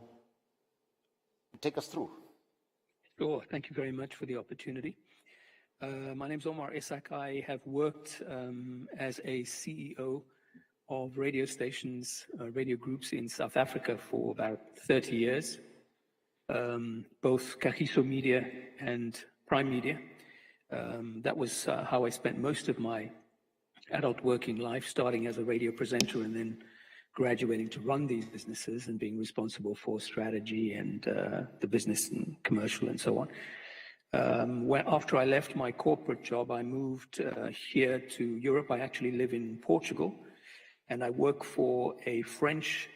take us through. Sure. Thank you very much for the opportunity. My name's Omar Isak. I have worked as a CEO of radio stations, radio groups in South Africa for about 30 years, both Kagiso Media and Prime Media. That was how I spent most of my adult working life, starting as a radio presenter and then graduating to run these businesses and being responsible for strategy and the business and commercial and so on. After I left my corporate job, I moved here to Europe. I actually live in Portugal, and I work for a French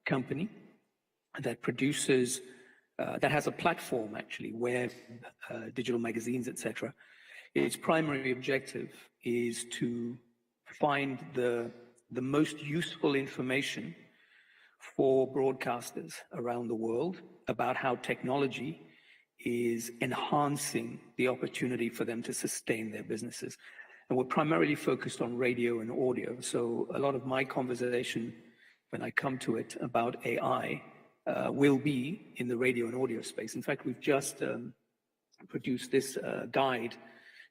company that produces, that has a platform actually, web, digital magazines, etc. Its primary objective is to find the most useful information for broadcasters around the world about how technology is enhancing the opportunity for them to sustain their businesses. And we're primarily focused on radio and audio. So a lot of my conversation, when I come to it about AI, will be in the radio and audio space. In fact, we've just produced this guide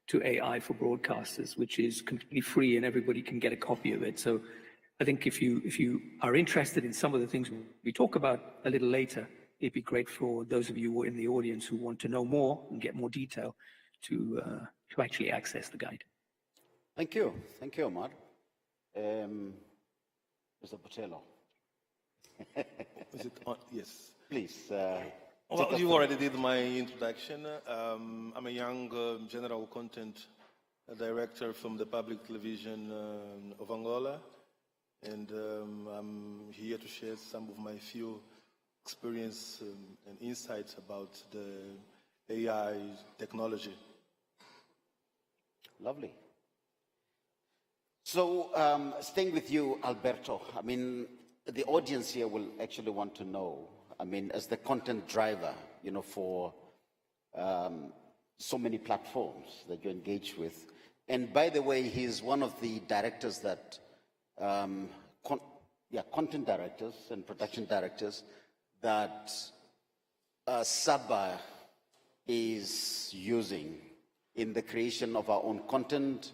to AI for broadcasters, which is completely free and everybody can get a copy of it. So I think if you are interested in some of the things we talk about a little later, it'd be great for those of you who are in the audience who want to know more and get more detail to actually access the guide. Thank you, Omar. Mr. Bocello. Is it on? Yes. Please. Well, you already did my introduction. I'm a young general content director from the public television of Angola, and I'm here to share some of my few experience and insights about the AI technology. Lovely. So, staying with you, Alberto, I mean, the audience here will actually want to know, I mean, as the content driver, you know, for so many platforms that you engage with. And by the way, he's one of the directors that, content directors and production directors that Saba is using in the creation of our own content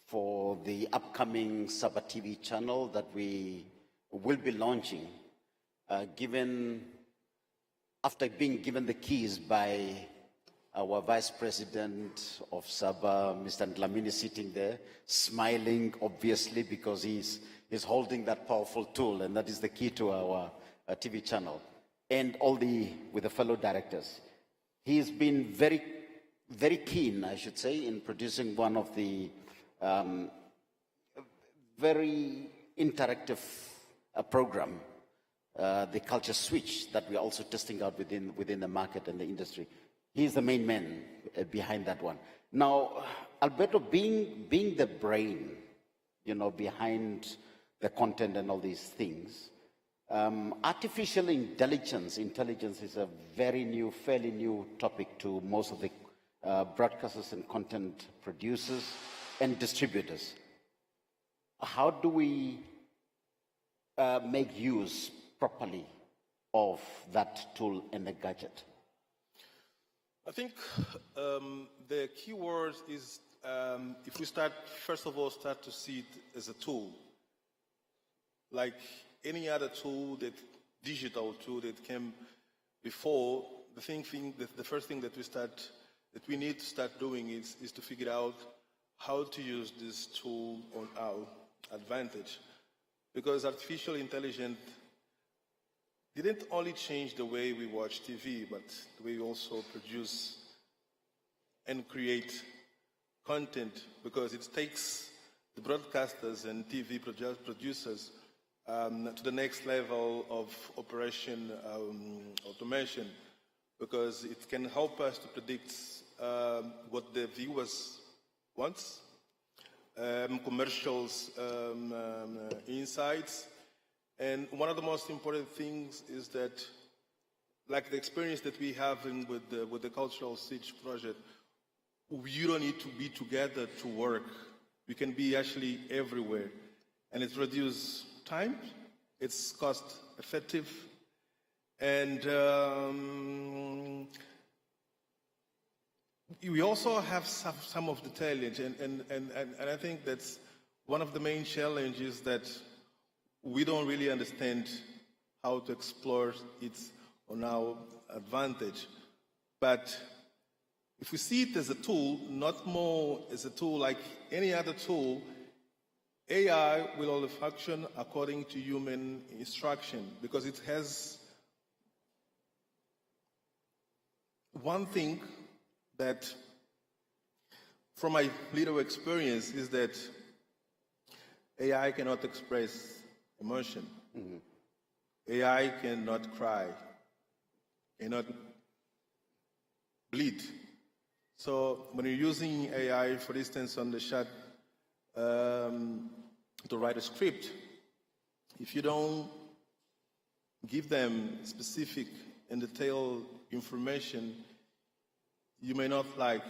for the upcoming Saba TV channel that we will be launching, after being given the keys by our Vice President of Saba, Mr. Ndlamini, sitting there, smiling, obviously, because he's holding that powerful tool, and that is the key to our TV channel, and with the fellow directors. He's been very, very keen, I should say, in producing one of the very interactive program, the Culture Switch, that we're also testing out within the market and the industry. He's the main man behind that one. Now, Alberto, being the brain, you know, behind the content and all these things, artificial intelligence is a very new, fairly new topic to most of the broadcasters and content producers and distributors. How do we make use properly of that tool and the gadget? I think the key word is if we first of all, start to see it as a tool. Like any other tool, digital tool that came before, the first thing that we need to start doing is to figure out how to use this tool on our advantage. Because artificial intelligence didn't only change the way we watch TV, but the way we also produce and create content, because it takes the broadcasters and TV producers to the next level of operation automation, because it can help us to predict what the viewers want, commercials, insights. And one of the most important things is that, like the experience that we have with the Cultural Switch project, you don't need to be together to work. We can be actually everywhere. And it's reduced time, it's cost effective, and we also have some of the challenge, and I think that's one of the main challenges, that we don't really understand how to explore it on our advantage. But if we see it as a tool, not more as a tool like any other tool, AI will only function according to human instruction, because it has one thing that, from my little experience, is that AI cannot express emotion. Mm-hmm. AI cannot cry, cannot bleed. So when you're using AI, for instance, on the chat, to write a script, if you don't give them specific and detailed information, you may not like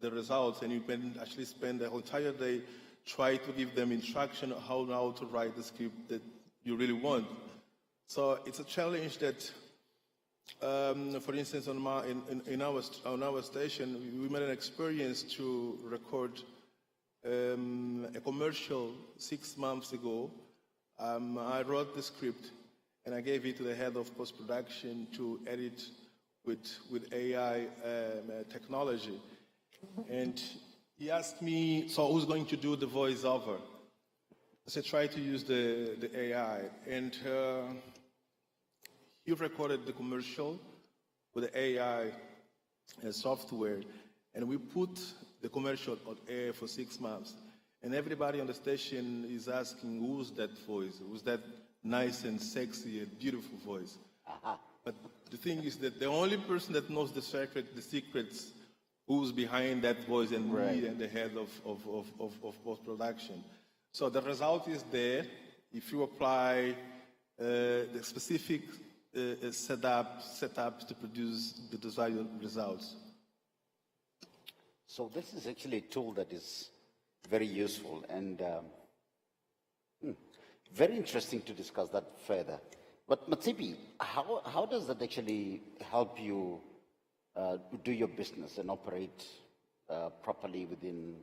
the results, and you can actually spend the whole entire day try to give them instruction on how now to write the script that you really want. So it's a challenge that, for instance, on our station, we made an experience to record a commercial 6 months ago. I wrote the script and I gave it to the head of post-production to edit with AI technology. And he asked me, so who's going to do the voiceover? I said, try to use the AI. And he recorded the commercial with the AI software. And we put the commercial on air for 6 months. And everybody on the station is asking, who's that voice? Who's that nice and sexy and beautiful voice? But the thing is that the only person that knows the secrets, who's behind that voice, and me and the head of post-production. So the result is there. If you apply the specific setup to produce the desired results. So this is actually a tool that is very useful and very interesting to discuss that further. But Matsipi, how does that actually help you do your business and operate properly within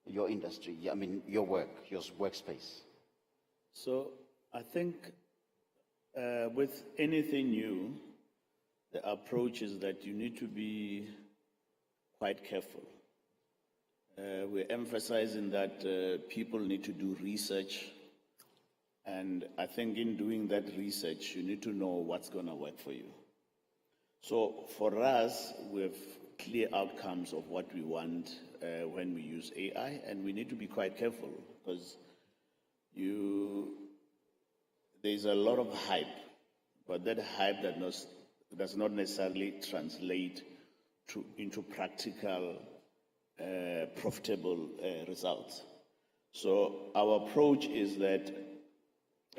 your industry? I mean, your work, your workspace. So I think with anything new, the approach is that you need to be quite careful. We're emphasizing that people need to do research. And I think in doing that research, you need to know what's going to work for you. So for us, we have clear outcomes of what we want when we use AI, and we need to be quite careful because there's a lot of hype, but that hype does not necessarily translate into practical, profitable results. So our approach is that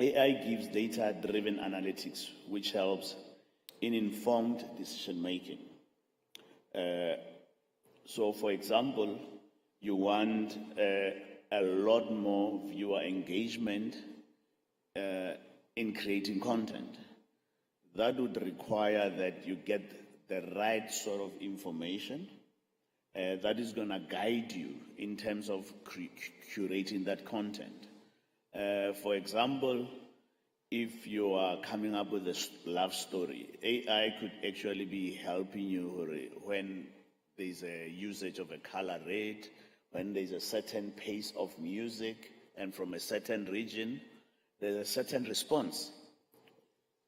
AI gives data-driven analytics, which helps in informed decision-making. So, for example, you want a lot more viewer engagement in creating content. That would require that you get the right sort of information that is going to guide you in terms of curating that content. For example, if you are coming up with a love story, AI could actually be helping you when there's a usage of a color rate, when there's a certain pace of music, and from a certain region, there's a certain response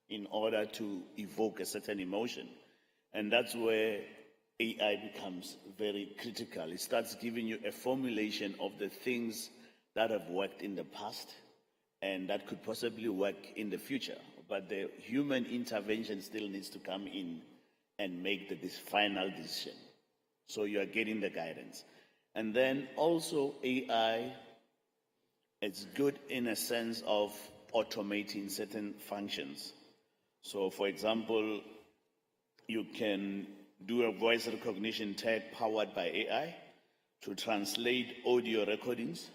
in order to evoke a certain emotion. And that's where AI becomes very critical. It starts giving you a formulation of the things that have worked in the past and that could possibly work in the future. But the human intervention still needs to come in and make this final decision. So you are getting the guidance. And then also AI, it's good in a sense of automating certain functions. So for example, you can do a voice recognition tag powered by AI to translate audio recordings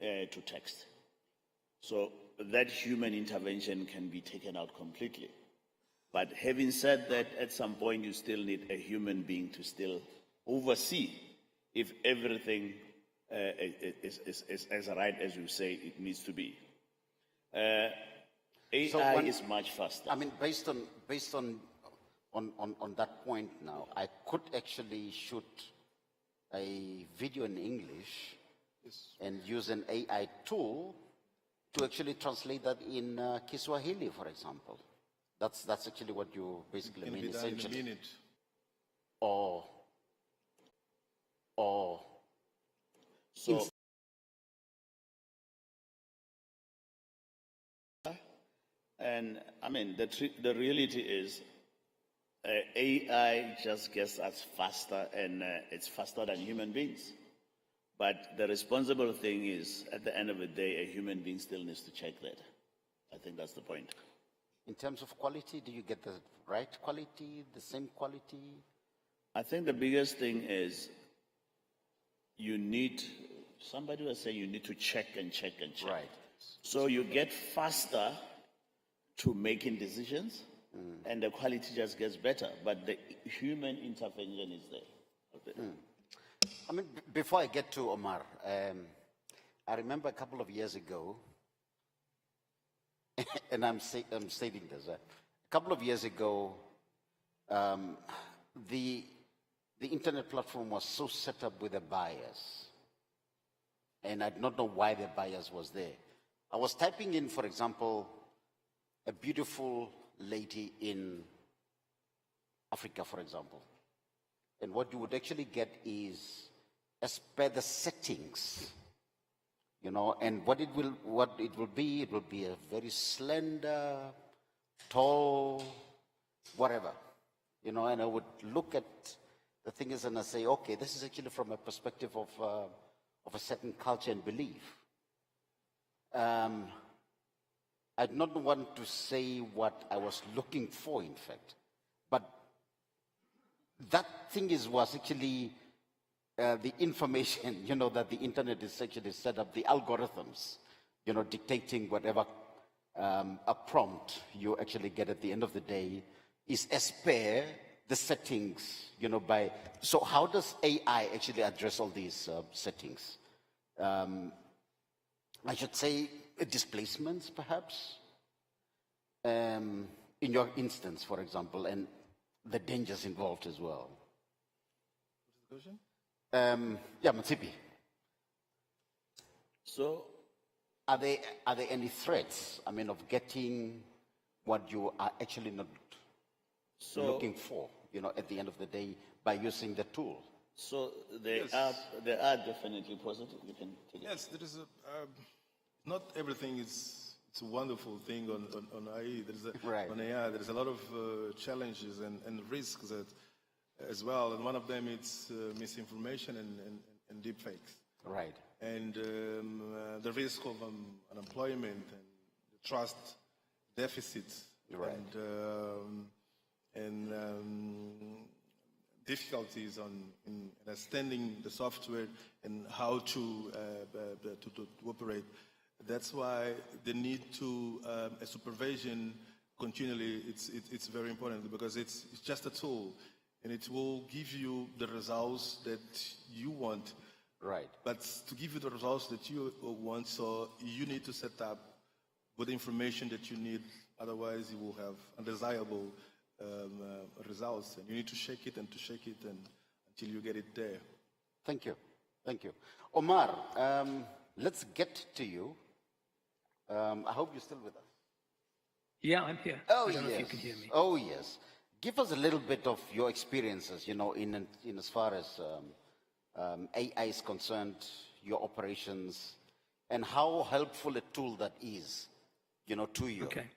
to text. So that human intervention can be taken out completely. But having said that, at some point you still need a human being to still oversee if everything is as right as you say it needs to be. AI is much faster. I mean, based on that point now, I could actually shoot a video in English and use an AI tool to actually translate that in Kiswahili, for example. That's actually what you basically mean, essentially. In a minute. So, and I mean, the reality is AI just gets us faster, and it's faster than human beings. But the responsible thing is, at the end of the day, a human being still needs to check that. I think that's the point. In terms of quality, do you get the right quality, the same quality? I think the biggest thing is somebody was saying you need to check and check and check. Right. So you get faster to making decisions and the quality just gets better, but the human intervention is there. Okay. I mean, before I get to Omar, I remember a couple of years ago, and I'm stating this, a couple of years ago, the internet platform was so set up with a bias, and I did not know why the bias was there. I was typing in, for example, a beautiful lady in Africa, for example. And what you would actually get is, as per the settings, you know, and what it will be a very slender, tall, whatever, you know, and I would look at the thing is, and I say, okay, this is actually from a perspective of a certain culture and belief. I do not want to say what I was looking for, in fact, but that thing was actually the information, you know, that the internet is actually set up, the algorithms, you know, dictating whatever a prompt you actually get at the end of the day is as per the settings, you know, so how does AI actually address all these settings? I should say displacements, perhaps, in your instance, for example, and the dangers involved as well. What's the question? Yeah, Mtsipi. So, are there any threats, I mean, of getting what you are actually not looking for, you know, at the end of the day by using the tool? So they are definitely positive. You can take it. Yes, there is not everything is it's a wonderful thing on AI. On AI, there's a lot of challenges and risks as well, and one of them is misinformation and deepfakes. Right. And the risk of unemployment and the trust deficits. Right. And difficulties in understanding the software and how to operate. That's why the need to a supervision continually. It's very important because it's just a tool, and it will give you the results that you want. Right. But to give you the results that you want, so you need to set up with the information that you need. Otherwise, you will have undesirable results, and you need to shake it until you get it there. Thank you. Thank you. Omar, let's get to you. I hope you're still with us. Yeah, I'm here. Oh, I don't know yes. if you can hear me. Oh, yes. Give us a little bit of your experiences, you know, in as far as AI is concerned, your operations, and how helpful a tool that is, you know, to you. Okay.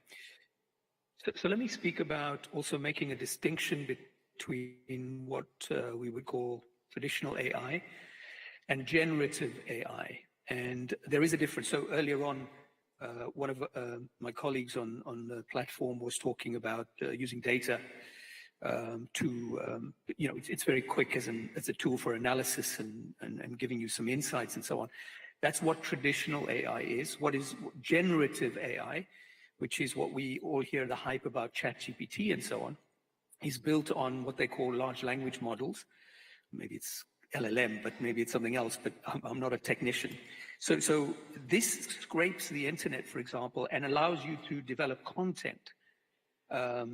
So let me speak about also making a distinction between what we would call traditional AI and generative AI. And there is a difference. So earlier on, one of my colleagues on the platform was talking about using data to, you know, it's very quick as a tool for analysis and giving you some insights and so on. That's what traditional AI is. What is generative AI, which is what we all hear the hype about ChatGPT and so on, is built on what they call large language models. Maybe it's LLM, but maybe it's something else, but I'm not a technician. So this scrapes the internet, for example, and allows you to develop content. For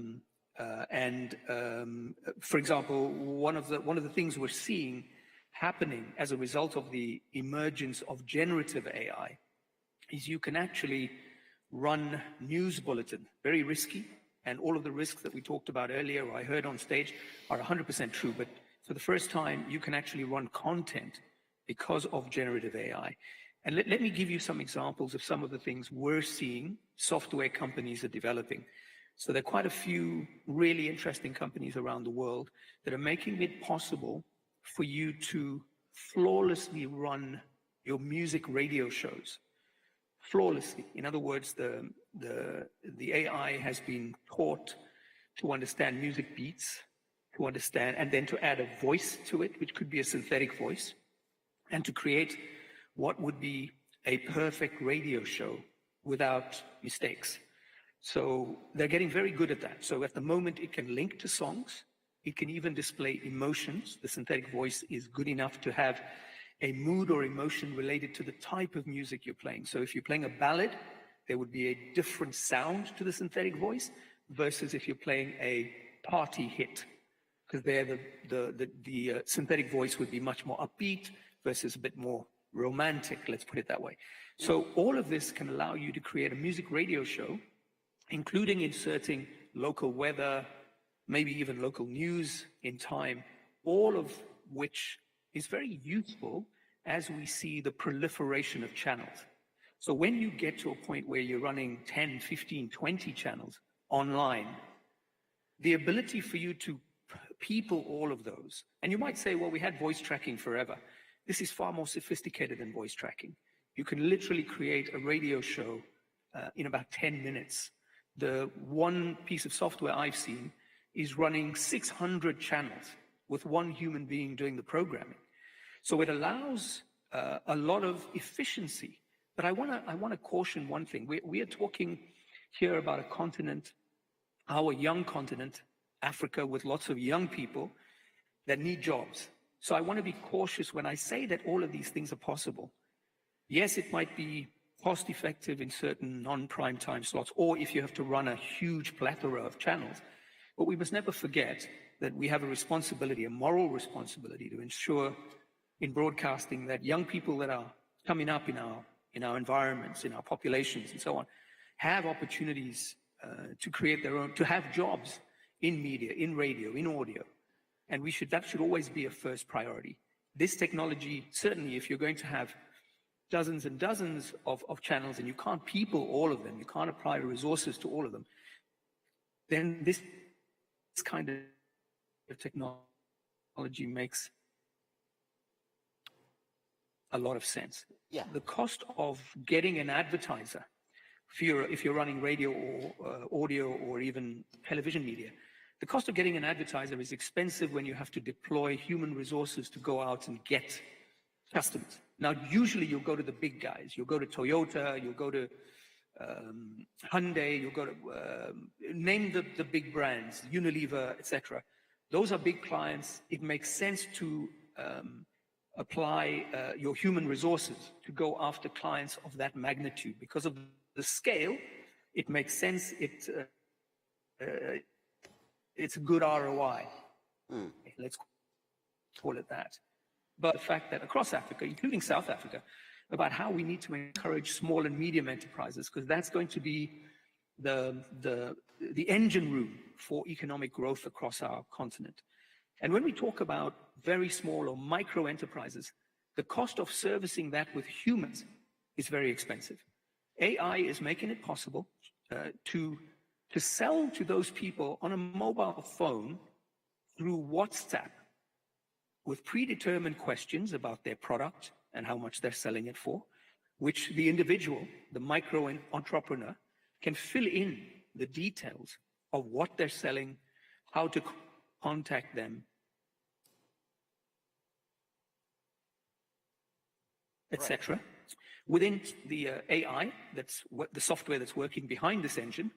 example, one of the things we're seeing happening as a result of the emergence of generative AI is you can actually run news bulletin, very risky, and all of the risks that we talked about earlier, or I heard on stage, are 100% true, but for the first time, you can actually run content because of generative AI. And let me give you some examples of some of the things we're seeing software companies are developing. So there are quite a few really interesting companies around the world that are making it possible for you to flawlessly run your music radio shows, flawlessly. In other words, the AI has been taught to understand music beats, to understand, and then to add a voice to it, which could be a synthetic voice, and to create what would be a perfect radio show without mistakes. So they're getting very good at that. So at the moment, it can link to songs. It can even display emotions. The synthetic voice is good enough to have a mood or emotion related to the type of music you're playing. So if you're playing a ballad, there would be a different sound to the synthetic voice versus if you're playing a party hit, because there the synthetic voice would be much more upbeat versus a bit more romantic, let's put it that way. So all of this can allow you to create a music radio show, including inserting local weather, maybe even local news in time, all of which is very useful as we see the proliferation of channels. So when you get to a point where you're running 10, 15, 20 channels online, the ability for you to people all of those, and you might say, well, we had voice tracking forever. This is far more sophisticated than voice tracking. You can literally create a radio show in about 10 minutes. The one piece of software I've seen is running 600 channels with one human being doing the programming. So it allows a lot of efficiency. But I want to caution one thing. We are talking here about a continent, our young continent, Africa, with lots of young people that need jobs. So I want to be cautious when I say that all of these things are possible. Yes, it might be cost effective in certain non-prime time slots, or if you have to run a huge plethora of channels. But we must never forget that we have a responsibility, a moral responsibility, to ensure in broadcasting that young people that are coming up in our environments, in our populations and so on, have opportunities to create their own, to have jobs in media, in radio, in audio. And that should always be a first priority. This technology, certainly if you're going to have dozens and dozens of channels and you can't people all of them, you can't apply resources to all of them, then this kind of technology makes a lot of sense. Yeah. The cost of getting an advertiser, if you're running radio or audio or even television media, the cost of getting an advertiser is expensive when you have to deploy human resources to go out and get customers. Now, usually you'll go to the big guys. You'll go to Toyota, you'll go to Hyundai, you'll go to, name the big brands, Unilever, etc. Those are big clients. It makes sense to apply your human resources to go after clients of that magnitude. Because of the scale, it makes sense. It's a good ROI. Let's call it that. But the fact that across Africa, including South Africa, about how we need to encourage small and medium enterprises, because that's going to be the engine room for economic growth across our continent. And when we talk about very small or micro enterprises, the cost of servicing that with humans is very expensive. AI is making it possible to sell to those people on a mobile phone through WhatsApp with predetermined questions about their product and how much they're selling it for, which the individual, the micro entrepreneur, can fill in the details of what they're selling, how to contact them, etc. Within the AI, that's what the software that's working behind this engine,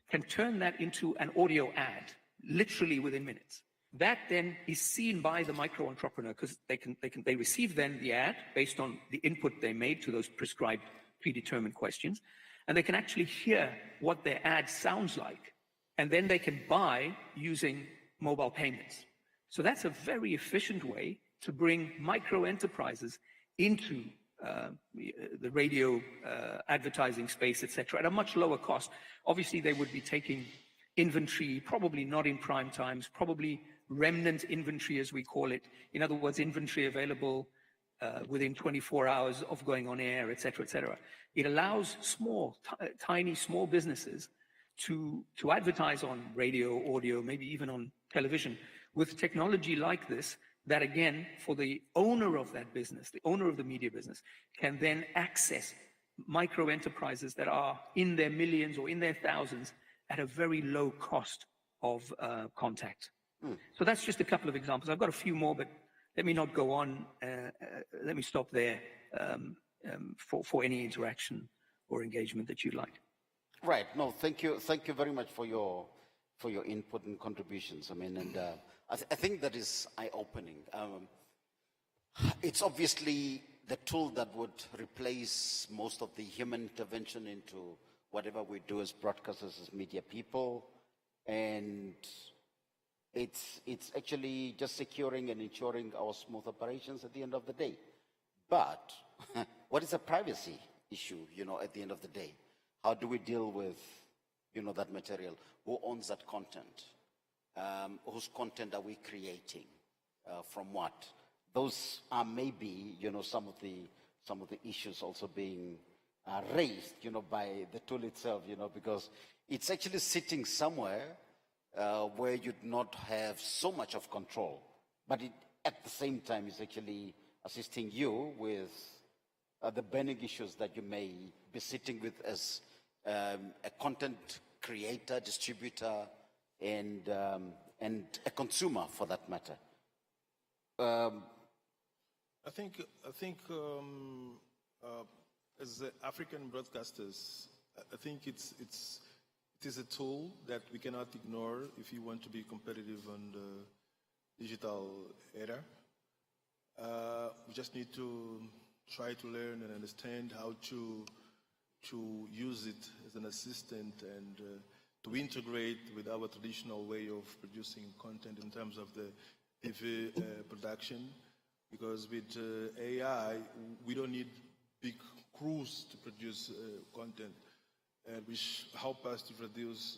can turn that into an audio ad, literally within minutes. That then is seen by the micro entrepreneur because they receive then the ad based on the input they made to those prescribed predetermined questions, and they can actually hear what their ad sounds like, and then they can buy using mobile payments. So that's a very efficient way to bring micro enterprises into the radio advertising space, etc., at a much lower cost. Obviously, they would be taking inventory, probably not in prime times, probably remnant inventory, as we call it. In other words, inventory available within 24 hours of going on air, etc., etc. It allows tiny, small businesses to advertise on radio, audio, maybe even on television with technology like this, that again, for the owner of that business, the owner of the media business, can then access micro enterprises that are in their millions or in their thousands at a very low cost of contact. So that's just a couple of examples. I've got a few more, but let me not go on. Let me stop there for any interaction or engagement that you'd like. Right. No, thank you. Thank you very much for your input and contributions. I mean, and I think that is eye-opening. It's obviously the tool that would replace most of the human intervention into whatever we do as broadcasters, as media people, and it's actually just securing and ensuring our smooth operations at the end of the day. But what is a privacy issue, at the end of the day? How do we deal with, that material? Who owns that content? Whose content are we creating? From what? Those are maybe, some of the issues also being raised, by the tool itself, because it's actually sitting somewhere where you'd not have so much of control, but it, at the same time, is actually assisting you with the burning issues that you may be sitting with as a content creator, distributor, and a consumer, for that matter. I think as African broadcasters, I think it is a tool that we cannot ignore if you want to be competitive on the digital era. We just need to try to learn and understand how to use it as an assistant and to integrate with our traditional way of producing content in terms of the TV production. Because with AI, we don't need big crews to produce content, which help us to reduce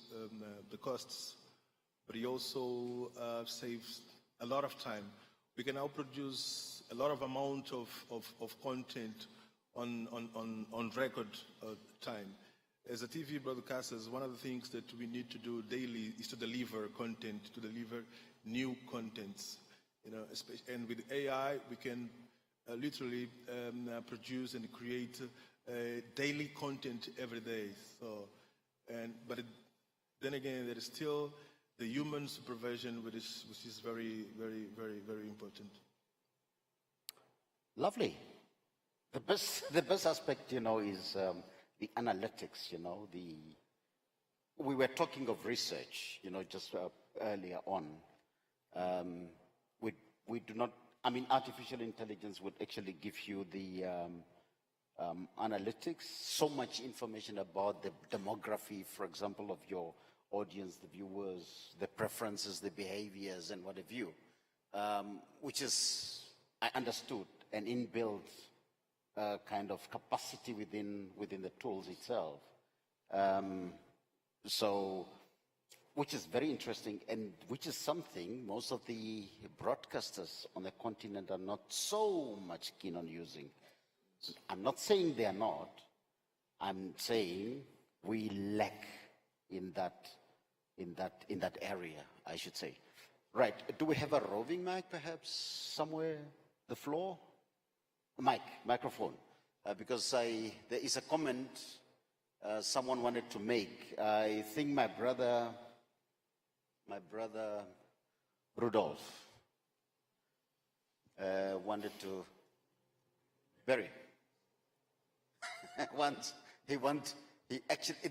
the costs, but it also saves a lot of time. We can now produce a lot of amount of content on record time. As a TV broadcasters, one of the things that we need to do daily is to deliver content, to deliver new contents. And with AI, we can literally produce and create daily content every day. But then again, there is still the human supervision, which is very, very, very, very important. Lovely. The best aspect, is the analytics. We were talking of research, just earlier on. We do not, artificial intelligence would actually give you the analytics, so much information about the demography, for example, of your audience, the viewers, the preferences, the behaviors, and what have you, which is, I understood, an inbuilt kind of capacity within the tools itself. Which is very interesting, and which is something most of the broadcasters on the continent are not so much keen on using. I'm not saying they are not. I'm saying we lack in that area, I should say. Right. Do we have a roving mic, perhaps, somewhere? The floor? Microphone. Because there is a comment someone wanted to make. I think my brother Rudolph wanted to Barry.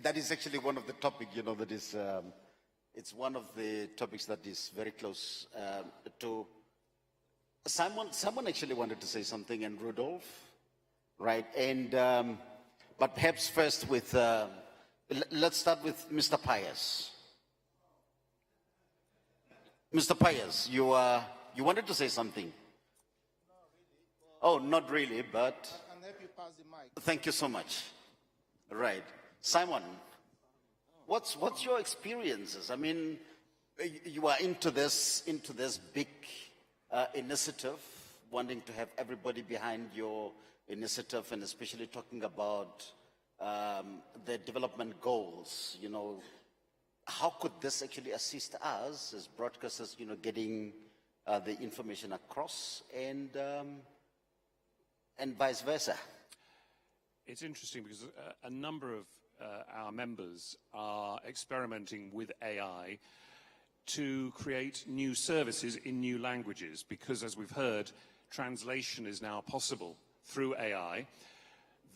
That is actually one of the topics, that is, it's one of the topics that is very close to someone actually wanted to say something, and Rudolph, right? And, but perhaps first with, let's start with Mr. Pius. Mr. Pius, you wanted to say something? Oh, not really, but I can help you pass the mic. Thank you so much. Right. Simon, what's your experiences? I mean, you are into this big initiative, wanting to have everybody behind your initiative, and especially talking about the development goals, how could this actually assist us as broadcasters, getting the information across, and vice versa? it's interesting because a number of our members are experimenting with AI to create new services in new languages, because as we've heard, translation is now possible through AI.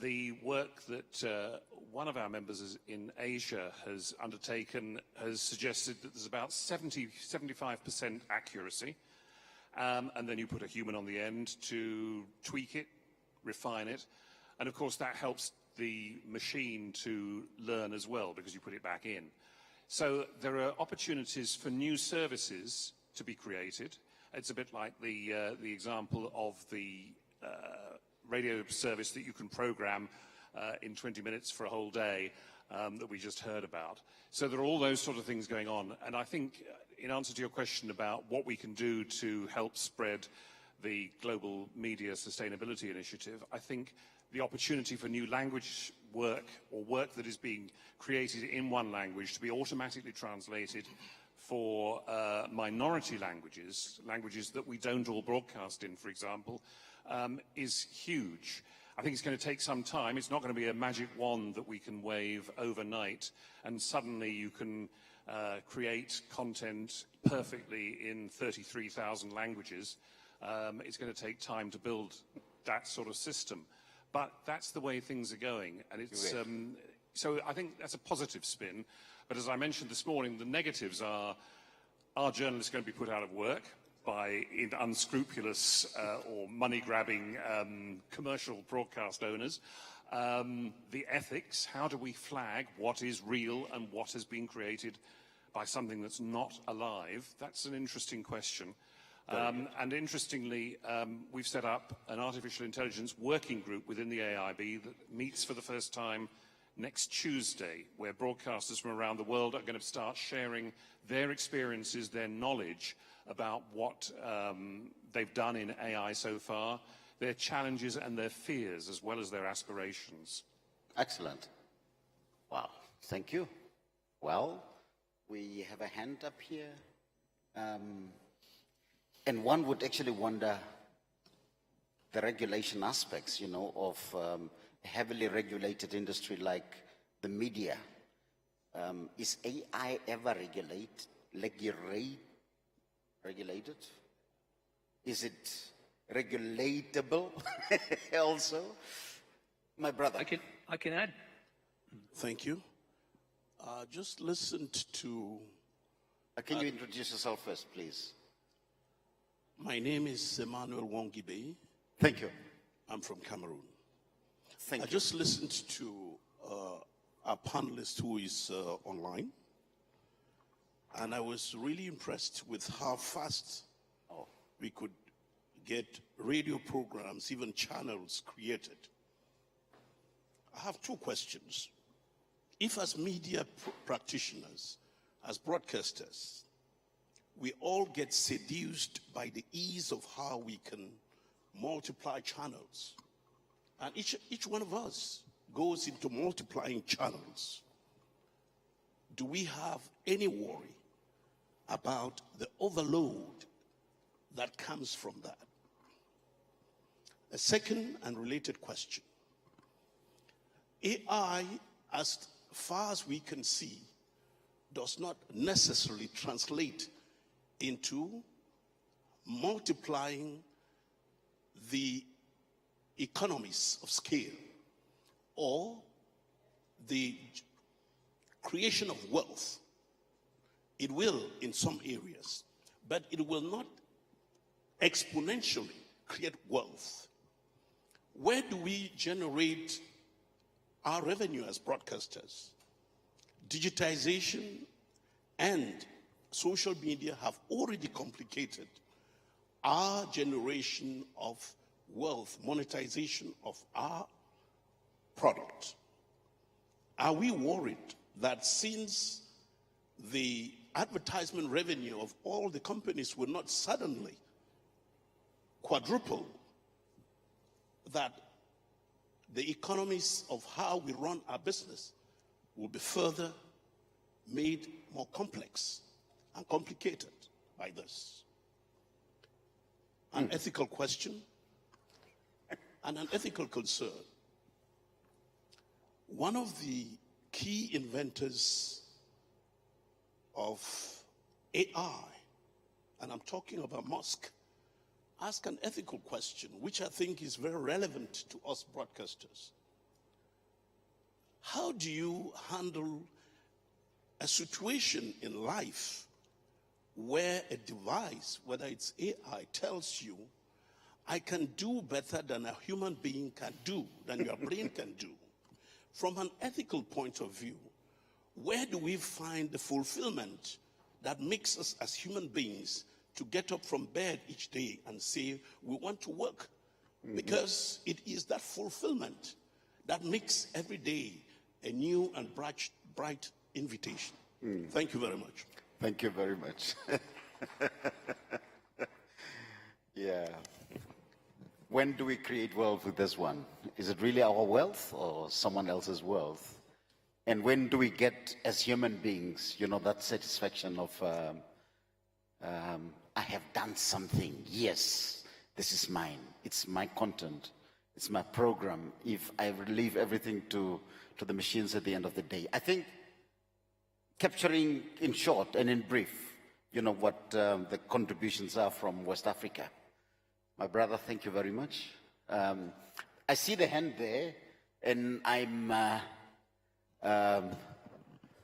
The work that one of our members in Asia has undertaken has suggested that there's about 75% accuracy, and then you put a human on the end to tweak it, refine it, and of course that helps the machine to learn as well because you put it back in. So there are opportunities for new services to be created. It's a bit like the example of the radio service that you can program in 20 minutes for a whole day that we just heard about. So there are all those sort of things going on. And I think in answer to your question about what we can do to help spread the Global Media Sustainability Initiative, I think the opportunity for new language work or work that is being created in one language to be automatically translated for minority languages, languages that we don't all broadcast in, for example, is huge. I think it's going to take some time. It's not going to be a magic wand that we can wave overnight and suddenly you can create content perfectly in 33,000 languages. It's going to take time to build that sort of system. But that's the way things are going. And it's, so I think that's a positive spin. But as I mentioned this morning, the negatives are journalists going to be put out of work by unscrupulous or money-grabbing commercial broadcast owners? The ethics, how do we flag what is real and what has been created by something that's not alive? That's an interesting question. And interestingly, we've set up an artificial intelligence working group within the AIB that meets for the first time next Tuesday, where broadcasters from around the world are going to start sharing their experiences, their knowledge about what they've done in AI so far, their challenges and their fears, as well as their aspirations. Excellent. Wow, thank you. Well, we have a hand up here. And one would actually wonder the regulation aspects, you know, of a heavily regulated industry like the media. Is AI ever regulated? Is it regulatable also? My brother. I can add. Thank you. Just listened to... can you introduce yourself first, please? My name is Emmanuel Wongibe. Thank you. I'm from Cameroon. Thank you. I just listened to our panelist who is online, and I was really impressed with how fast we could get radio programs, even channels created. I have two questions. If as media practitioners, as broadcasters, we all get seduced by the ease of how we can multiply channels, and each one of us goes into multiplying channels, do we have any worry about the overload that comes from that? A second and related question. AI, as far as we can see, does not necessarily translate into multiplying the economies of scale or the creation of wealth. It will in some areas, but it will not exponentially create wealth. Where do we generate our revenue as broadcasters? Digitization and social media have already complicated our generation of wealth, monetization of our product. Are we worried that since the advertisement revenue of all the companies will not suddenly quadruple, that the economies of how we run our business will be further made more complex and complicated by this? An ethical question and an ethical concern. one of the key inventors of AI, and I'm talking about Musk, asked an ethical question, which I think is very relevant to us broadcasters. How do you handle a situation in life where a device, whether it's AI, tells you, I can do better than a human being can do, than your brain can do? From an ethical point of view, where do we find the fulfillment that makes us as human beings to get up from bed each day and say, we want to work? Because it is that fulfillment that makes every day a new and bright invitation. Thank you very much. Thank you very much. Yeah. When do we create wealth with this one? Is it really our wealth or someone else's wealth? And when do we get, as human beings, that satisfaction of, I have done something. Yes, this is mine. It's my content. It's my program. If I leave everything to the machines at the end of the day. I think capturing in short and in brief, what the contributions are from West Africa. My brother, thank you very much. I see the hand there, and I'm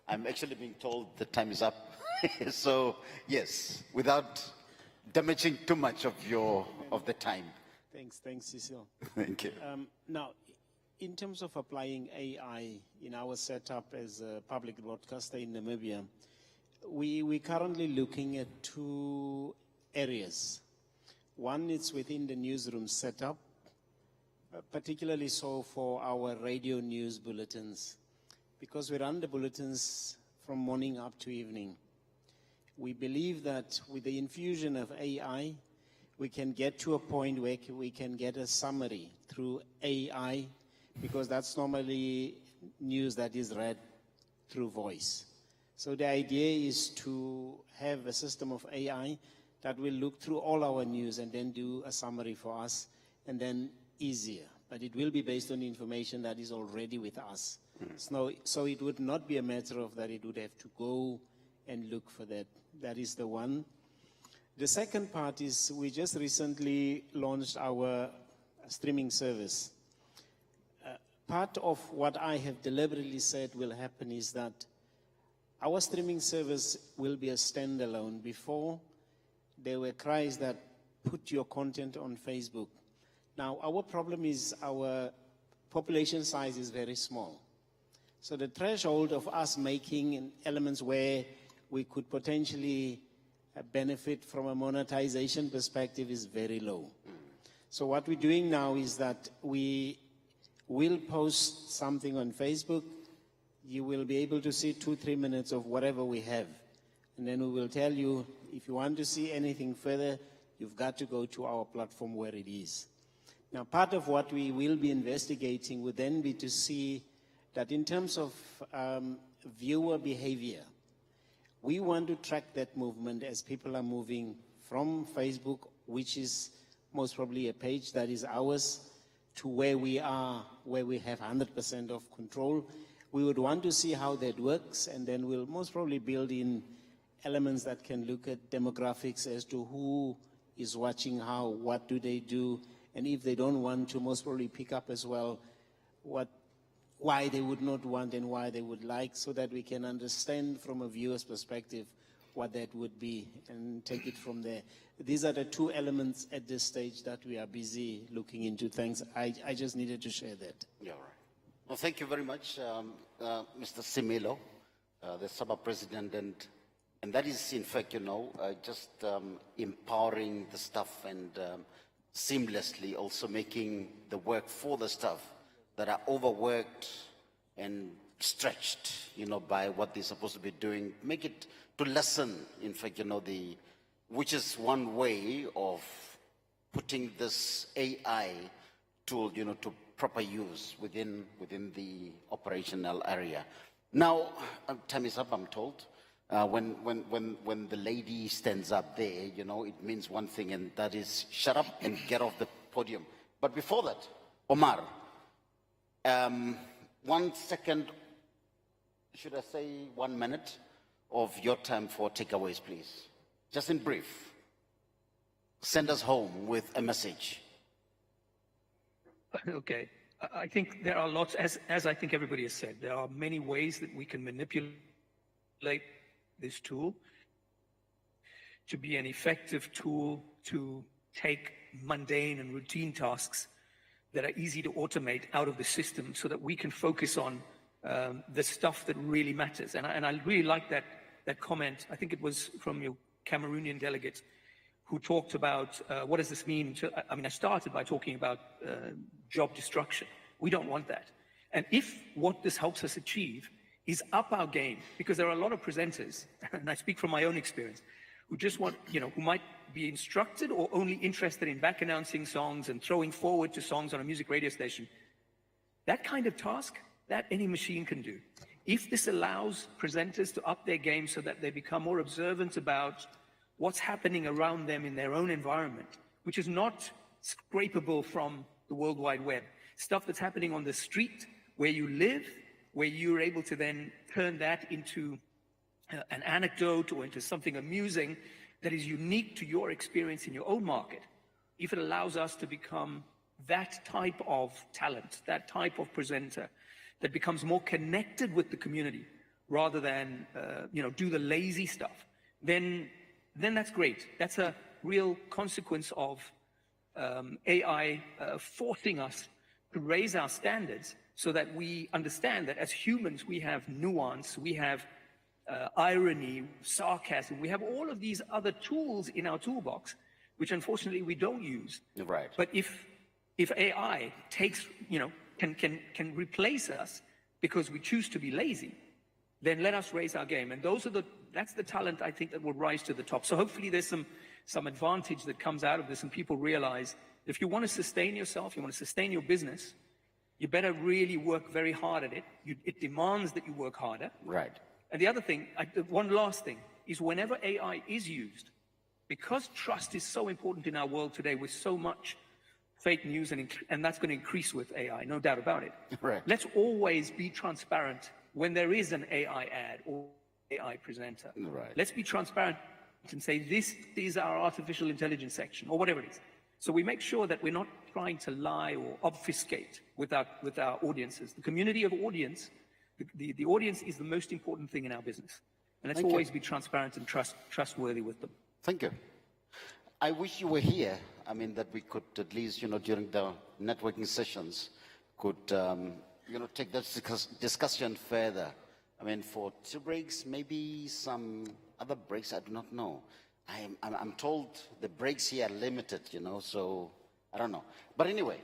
actually being told the time is up. So yes, without damaging too much of the time. Thanks, Cecil. Thank you. Now, in terms of applying AI in our setup as a public broadcaster in Namibia, we're currently looking at two areas. One is within the newsroom setup, particularly so for our radio news bulletins, because we run the bulletins from morning up to evening. We believe that with the infusion of AI, we can get to a point where we can get a summary through AI, because that's normally news that is read through voice. So the idea is to have a system of AI that will look through all our news and then do a summary for us, and then easier. But it will be based on information that is already with us. So it would not be a matter of that it would have to go and look for that. That is the one. The second part is we just recently launched our streaming service. Part of what I have deliberately said will happen is that our streaming service will be a standalone. Before, there were cries that put your content on Facebook. Now, our problem is our population size is very small. So the threshold of us making elements where we could potentially benefit from a monetization perspective is very low. So what we're doing now is that we will post something on Facebook. You will be able to see 2-3 minutes of whatever we have. And then we will tell you, if you want to see anything further, you've got to go to our platform where it is. Now, part of what we will be investigating would then be to see that in terms of viewer behavior, we want to track that movement as people are moving from Facebook, which is most probably a page that is ours, to where we are, where we have 100% of control. We would want to see how that works, and then we'll most probably build in elements that can look at demographics as to who is watching how, what do they do, and if they don't want to, most probably pick up as well why they would not want and why they would like, so that we can understand from a viewer's perspective what that would be and take it from there. These are the two elements at this stage that we are busy looking into. Thanks. I just needed to share that. Yeah, all right. Well, thank you very much, Mr. Similo, the Saba president, and that is, in fact, just empowering the staff and seamlessly also making the work for the staff that are overworked and stretched, by what they're supposed to be doing, make it to lessen, in fact, which is one way of putting this AI tool, to proper use within the operational area. Now, time is up, I'm told. When the lady stands up there, it means one thing, and that is shut up and get off the podium. But before that, Omar, 1 second, should I say 1 minute of your time for takeaways, please? Just in brief. Send us home with a message. Okay. I think there are lots, as I think everybody has said, there are many ways that we can manipulate this tool to be an effective tool to take mundane and routine tasks that are easy to automate out of the system so that we can focus on the stuff that really matters. And I really like that comment. I think it was from your Cameroonian delegate who talked about what does this mean? I started by talking about job destruction. We don't want that. And if what this helps us achieve is up our game, because there are a lot of presenters, and I speak from my own experience, who just want, who might be instructed or only interested in back announcing songs and throwing forward to songs on a music radio station. That kind of task, that any machine can do. If this allows presenters to up their game so that they become more observant about what's happening around them in their own environment, which is not scrapable from the World Wide Web, stuff that's happening on the street where you live, where you're able to then turn that into an anecdote or into something amusing that is unique to your experience in your own market. If it allows us to become that type of talent, that type of presenter that becomes more connected with the community rather than, do the lazy stuff, then that's great. That's a real consequence of AI forcing us to raise our standards so that we understand that as humans we have nuance, we have irony, sarcasm, we have all of these other tools in our toolbox, which unfortunately we don't use. Right. But if AI takes, can replace us because we choose to be lazy, then let us raise our game. And that's the talent I think that will rise to the top. So hopefully there's some advantage that comes out of this, and people realize if you want to sustain yourself, you want to sustain your business, you better really work very hard at it. It demands that you work harder. Right. And the other thing, one last thing, is whenever AI is used, because trust is so important in our world today with so much fake news, and that's going to increase with AI, no doubt about it. Right. Let's always be transparent when there is an AI ad or AI presenter. Right. Let's be transparent and say, this is our artificial intelligence section, or whatever it is. So we make sure that we're not trying to lie or obfuscate with our audiences. The community of audience, the audience is the most important thing in our business. And let's always be transparent and trustworthy with them. Thank you. I wish you were here. That we could at least, during the networking sessions, could, take that discussion further. For 2 breaks, maybe some other breaks, I do not know. I'm told the breaks here are limited, so I don't know. But anyway,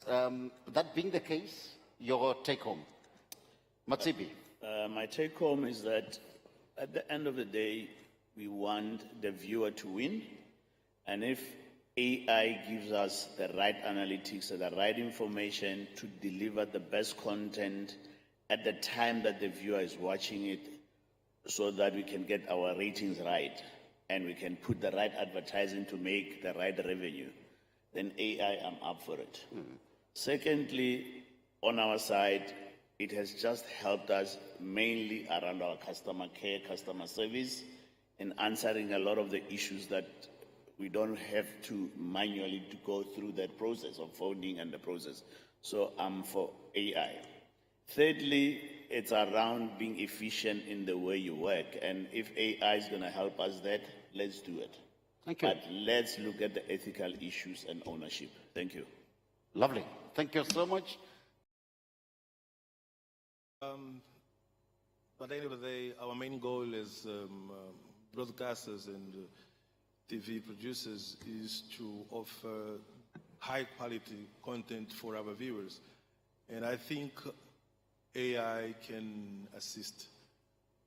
that being the case, your take home. Matsibi. My take home is that at the end of the day, we want the viewer to win. And if AI gives us the right analytics and the right information to deliver the best content at the time that the viewer is watching it, so that we can get our ratings right and we can put the right advertising to make the right revenue, then AI, I'm up for it. Secondly, on our side, it has just helped us mainly around our customer care, customer service, and answering a lot of the issues that we don't have to manually to go through that process of phoning and the process. So I'm for AI. Thirdly, it's around being efficient in the way you work. And if AI is going to help us that, let's do it. Thank you. But let's look at the ethical issues and ownership. Thank you. Lovely. Thank you so much. At the end of the day, our main goal as broadcasters and TV producers is to offer high quality content for our viewers. And I think AI can assist.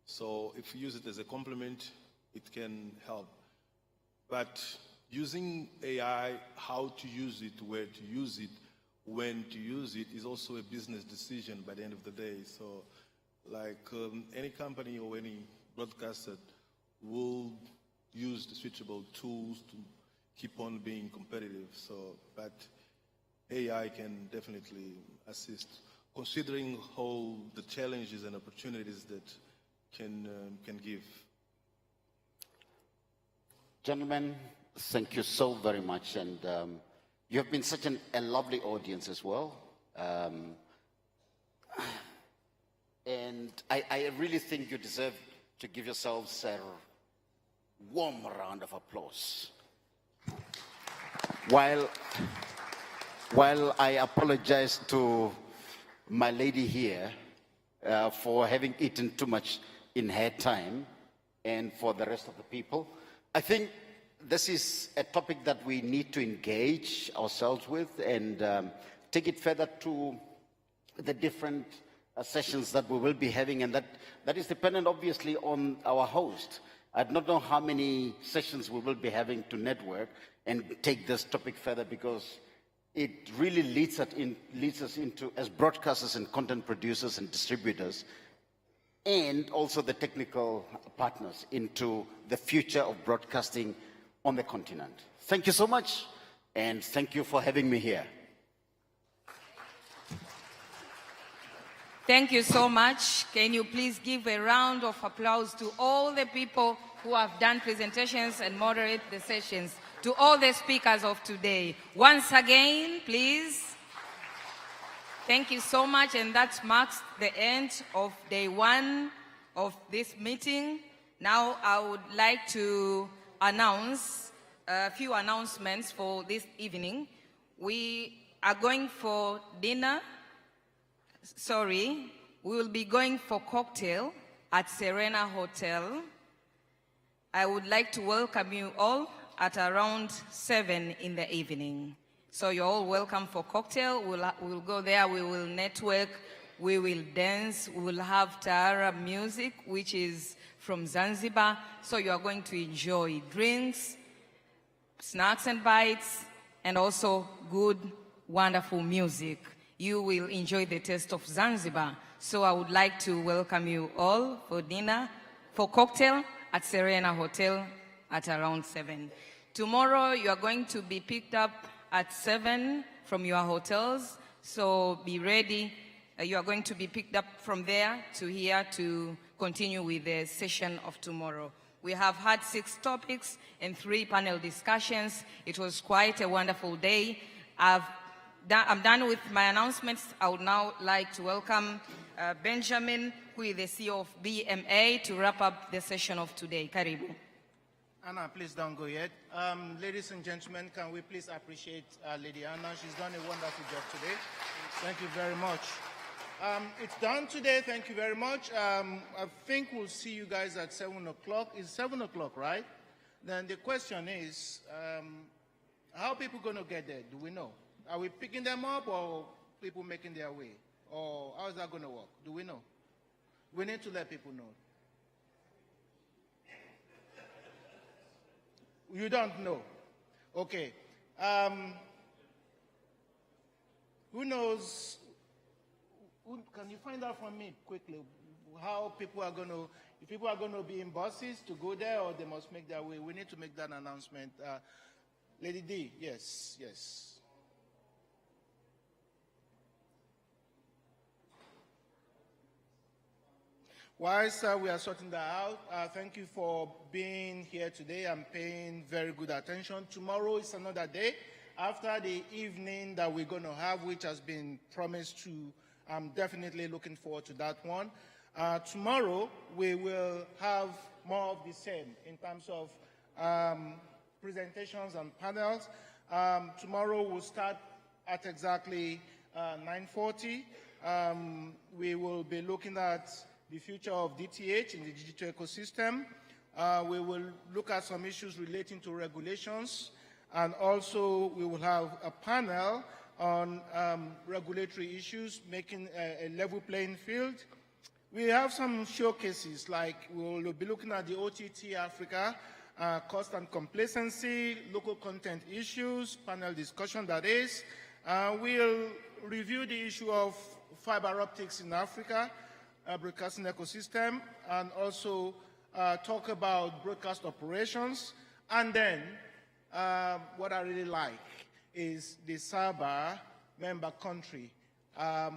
So if you use it as a complement, it can help. But using AI, how to use it, where to use it, when to use it is also a business decision by the end of the day. So like any company or any broadcaster will use the switchable tools to keep on being competitive. So, but AI can definitely assist. considering all the challenges and opportunities that can give. Gentlemen, thank you so very much. And you have been such a lovely audience as well. And I really think you deserve to give yourselves a warm round of applause. While I apologize to my lady here for having eaten too much in her time, and for the rest of the people, I think this is a topic that we need to engage ourselves with and take it further to the different sessions that we will be having, and that is dependent obviously on our host. I do not know how many sessions we will be having to network and take this topic further, because it really leads us into, as broadcasters and content producers and distributors, and also the technical partners, into the future of broadcasting on the continent. Thank you so much, and thank you for having me here. Thank you so much. Can you please give a round of applause to all the people who have done presentations and moderate the sessions, to all the speakers of today. Once again, please. Thank you so much, and that marks the end of day one of this meeting. Now I would like to announce a few announcements for this evening. We are going for dinner. We will be going for cocktail at Serena Hotel. I would like to welcome you all at around 7 in the evening. So you're all welcome for cocktail. We'll go there, we will network, we will dance, we will have Taarab music, which is from Zanzibar. So you are going to enjoy drinks, snacks and bites, and also good, wonderful music. You will enjoy the taste of Zanzibar. So I would like to welcome you all for dinner, for cocktail at Serena Hotel at around 7. Tomorrow you are going to be picked up at 7 from your hotels. So be ready. You are going to be picked up from there to here to continue with the session of tomorrow. We have had 6 topics and 3 panel discussions. It was quite a wonderful day. I'm done with my announcements. I would now like to welcome Benjamin, who is the CEO of BMA, to wrap up the session of today. Karibu. Anna, please don't go yet. Ladies and gentlemen, can we please appreciate Lady Anna? She's done a wonderful job today. Thank you very much. It's done today. Thank you very much. I think we'll see you guys at 7 o'clock. It's 7 o'clock, right? Then the question is, how are people going to get there? Do we know? Are we picking them up, or people making their way? Or how is that going to work? Do we know? We need to let people know. You don't know. Okay. Who knows? Can you find out from me quickly how people are going to, if people are going to be in buses to go there, or they must make their way? We need to make that announcement. Lady D, yes. Whilst we are sorting that out, thank you for being here today and paying very good attention. Tomorrow is another day. After the evening that we're going to have, which has been promised to, I'm definitely looking forward to that one. Tomorrow, we will have more of the same in terms of presentations and panels. Tomorrow, we'll start at exactly 9:40. We will be looking at the future of DTH in the digital ecosystem. We will look at some issues relating to regulations, and also we will have a panel on regulatory issues, making a level playing field. We have some showcases, like we'll be looking at the OTT Africa, cost and complacency, local content issues, panel discussion that is. We'll review the issue of fiber optics in Africa, broadcasting ecosystem, and also talk about broadcast operations. And then what I really like is the Saba member country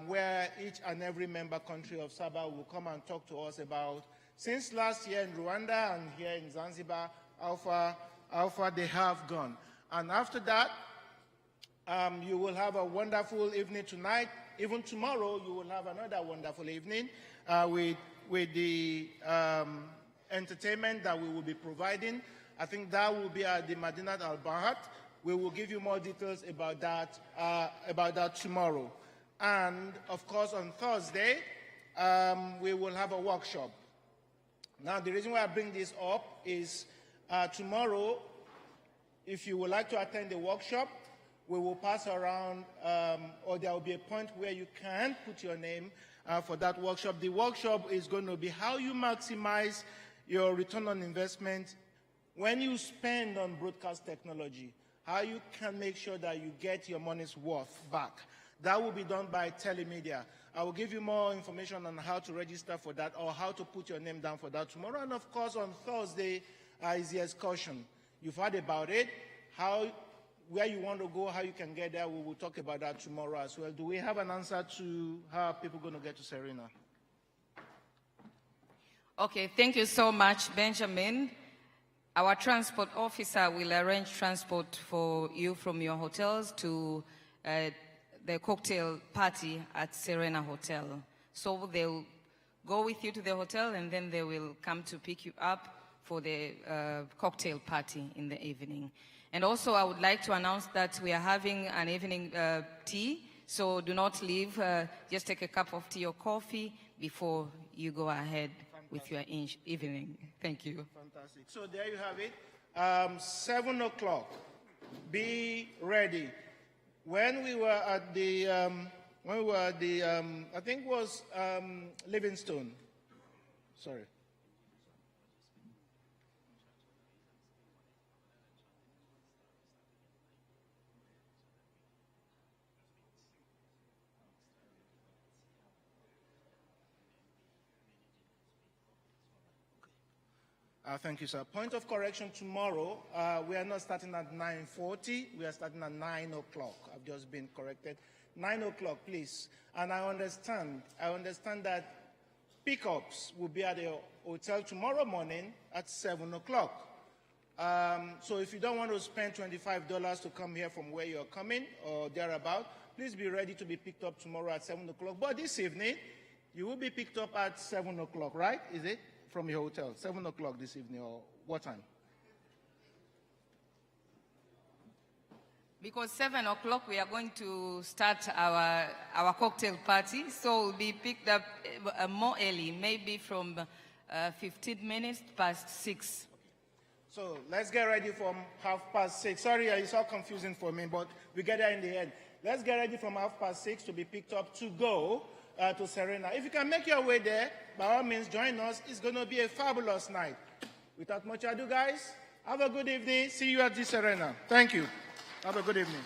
where each and every member country of Saba will come and talk to us about, since last year in Rwanda and here in Zanzibar, how far they have gone. And after that, you will have a wonderful evening tonight. Even tomorrow, you will have another wonderful evening with the entertainment that we will be providing. I think that will be at the Madinat Al-Bahat. We will give you more details about that tomorrow. And of course, on Thursday, we will have a workshop. Now, the reason why I bring this up is tomorrow, if you would like to attend the workshop, we will pass around, or there will be a point where you can put your name for that workshop. The workshop is going to be how you maximize your return on investment when you spend on broadcast technology, how you can make sure that you get your money's worth back. That will be done by Telemedia. I will give you more information on how to register for that or how to put your name down for that tomorrow. And of course, on Thursday is the excursion. You've heard about it, where you want to go, how you can get there. We will talk about that tomorrow as well. Do we have an answer to how people are going to get to Serena? Okay, thank you so much, Benjamin. Our transport officer will arrange transport for you from your hotels to the cocktail party at Serena Hotel. So they'll go with you to the hotel and then they will come to pick you up for the cocktail party in the evening. And also I would like to announce that we are having an evening tea, so do not leave, just take a cup of tea or coffee before you go ahead with your evening. Thank you. Fantastic. So there you have it. 7 o'clock. Be ready. When we were at the, I think it was Livingstone. Sorry. Thank you, sir. Point of correction, tomorrow, we are not starting at 9:40. We are starting at 9 o'clock. I've just been corrected. 9 o'clock, please. And I understand that pickups will be at the hotel tomorrow morning at 7 o'clock. So if you don't want to spend $25 to come here from where you're coming or thereabout, please be ready to be picked up tomorrow at 7 o'clock. But this evening, you will be picked up at 7 o'clock, right? Is it? From your hotel, 7 o'clock this evening, or what time? Because 7 o'clock we are going to start our cocktail party, so we'll be picked up more early, maybe from 15 minutes past 6. So let's get ready from 6:30. Sorry, it's all confusing for me, but we get there in the end. Let's get ready from 6:30 to be picked up to go to Serena. If you can make your way there, by all means, join us. It's going to be a fabulous night. Without much ado, guys, have a good evening. See you at the Serena. Thank you. Have a good evening.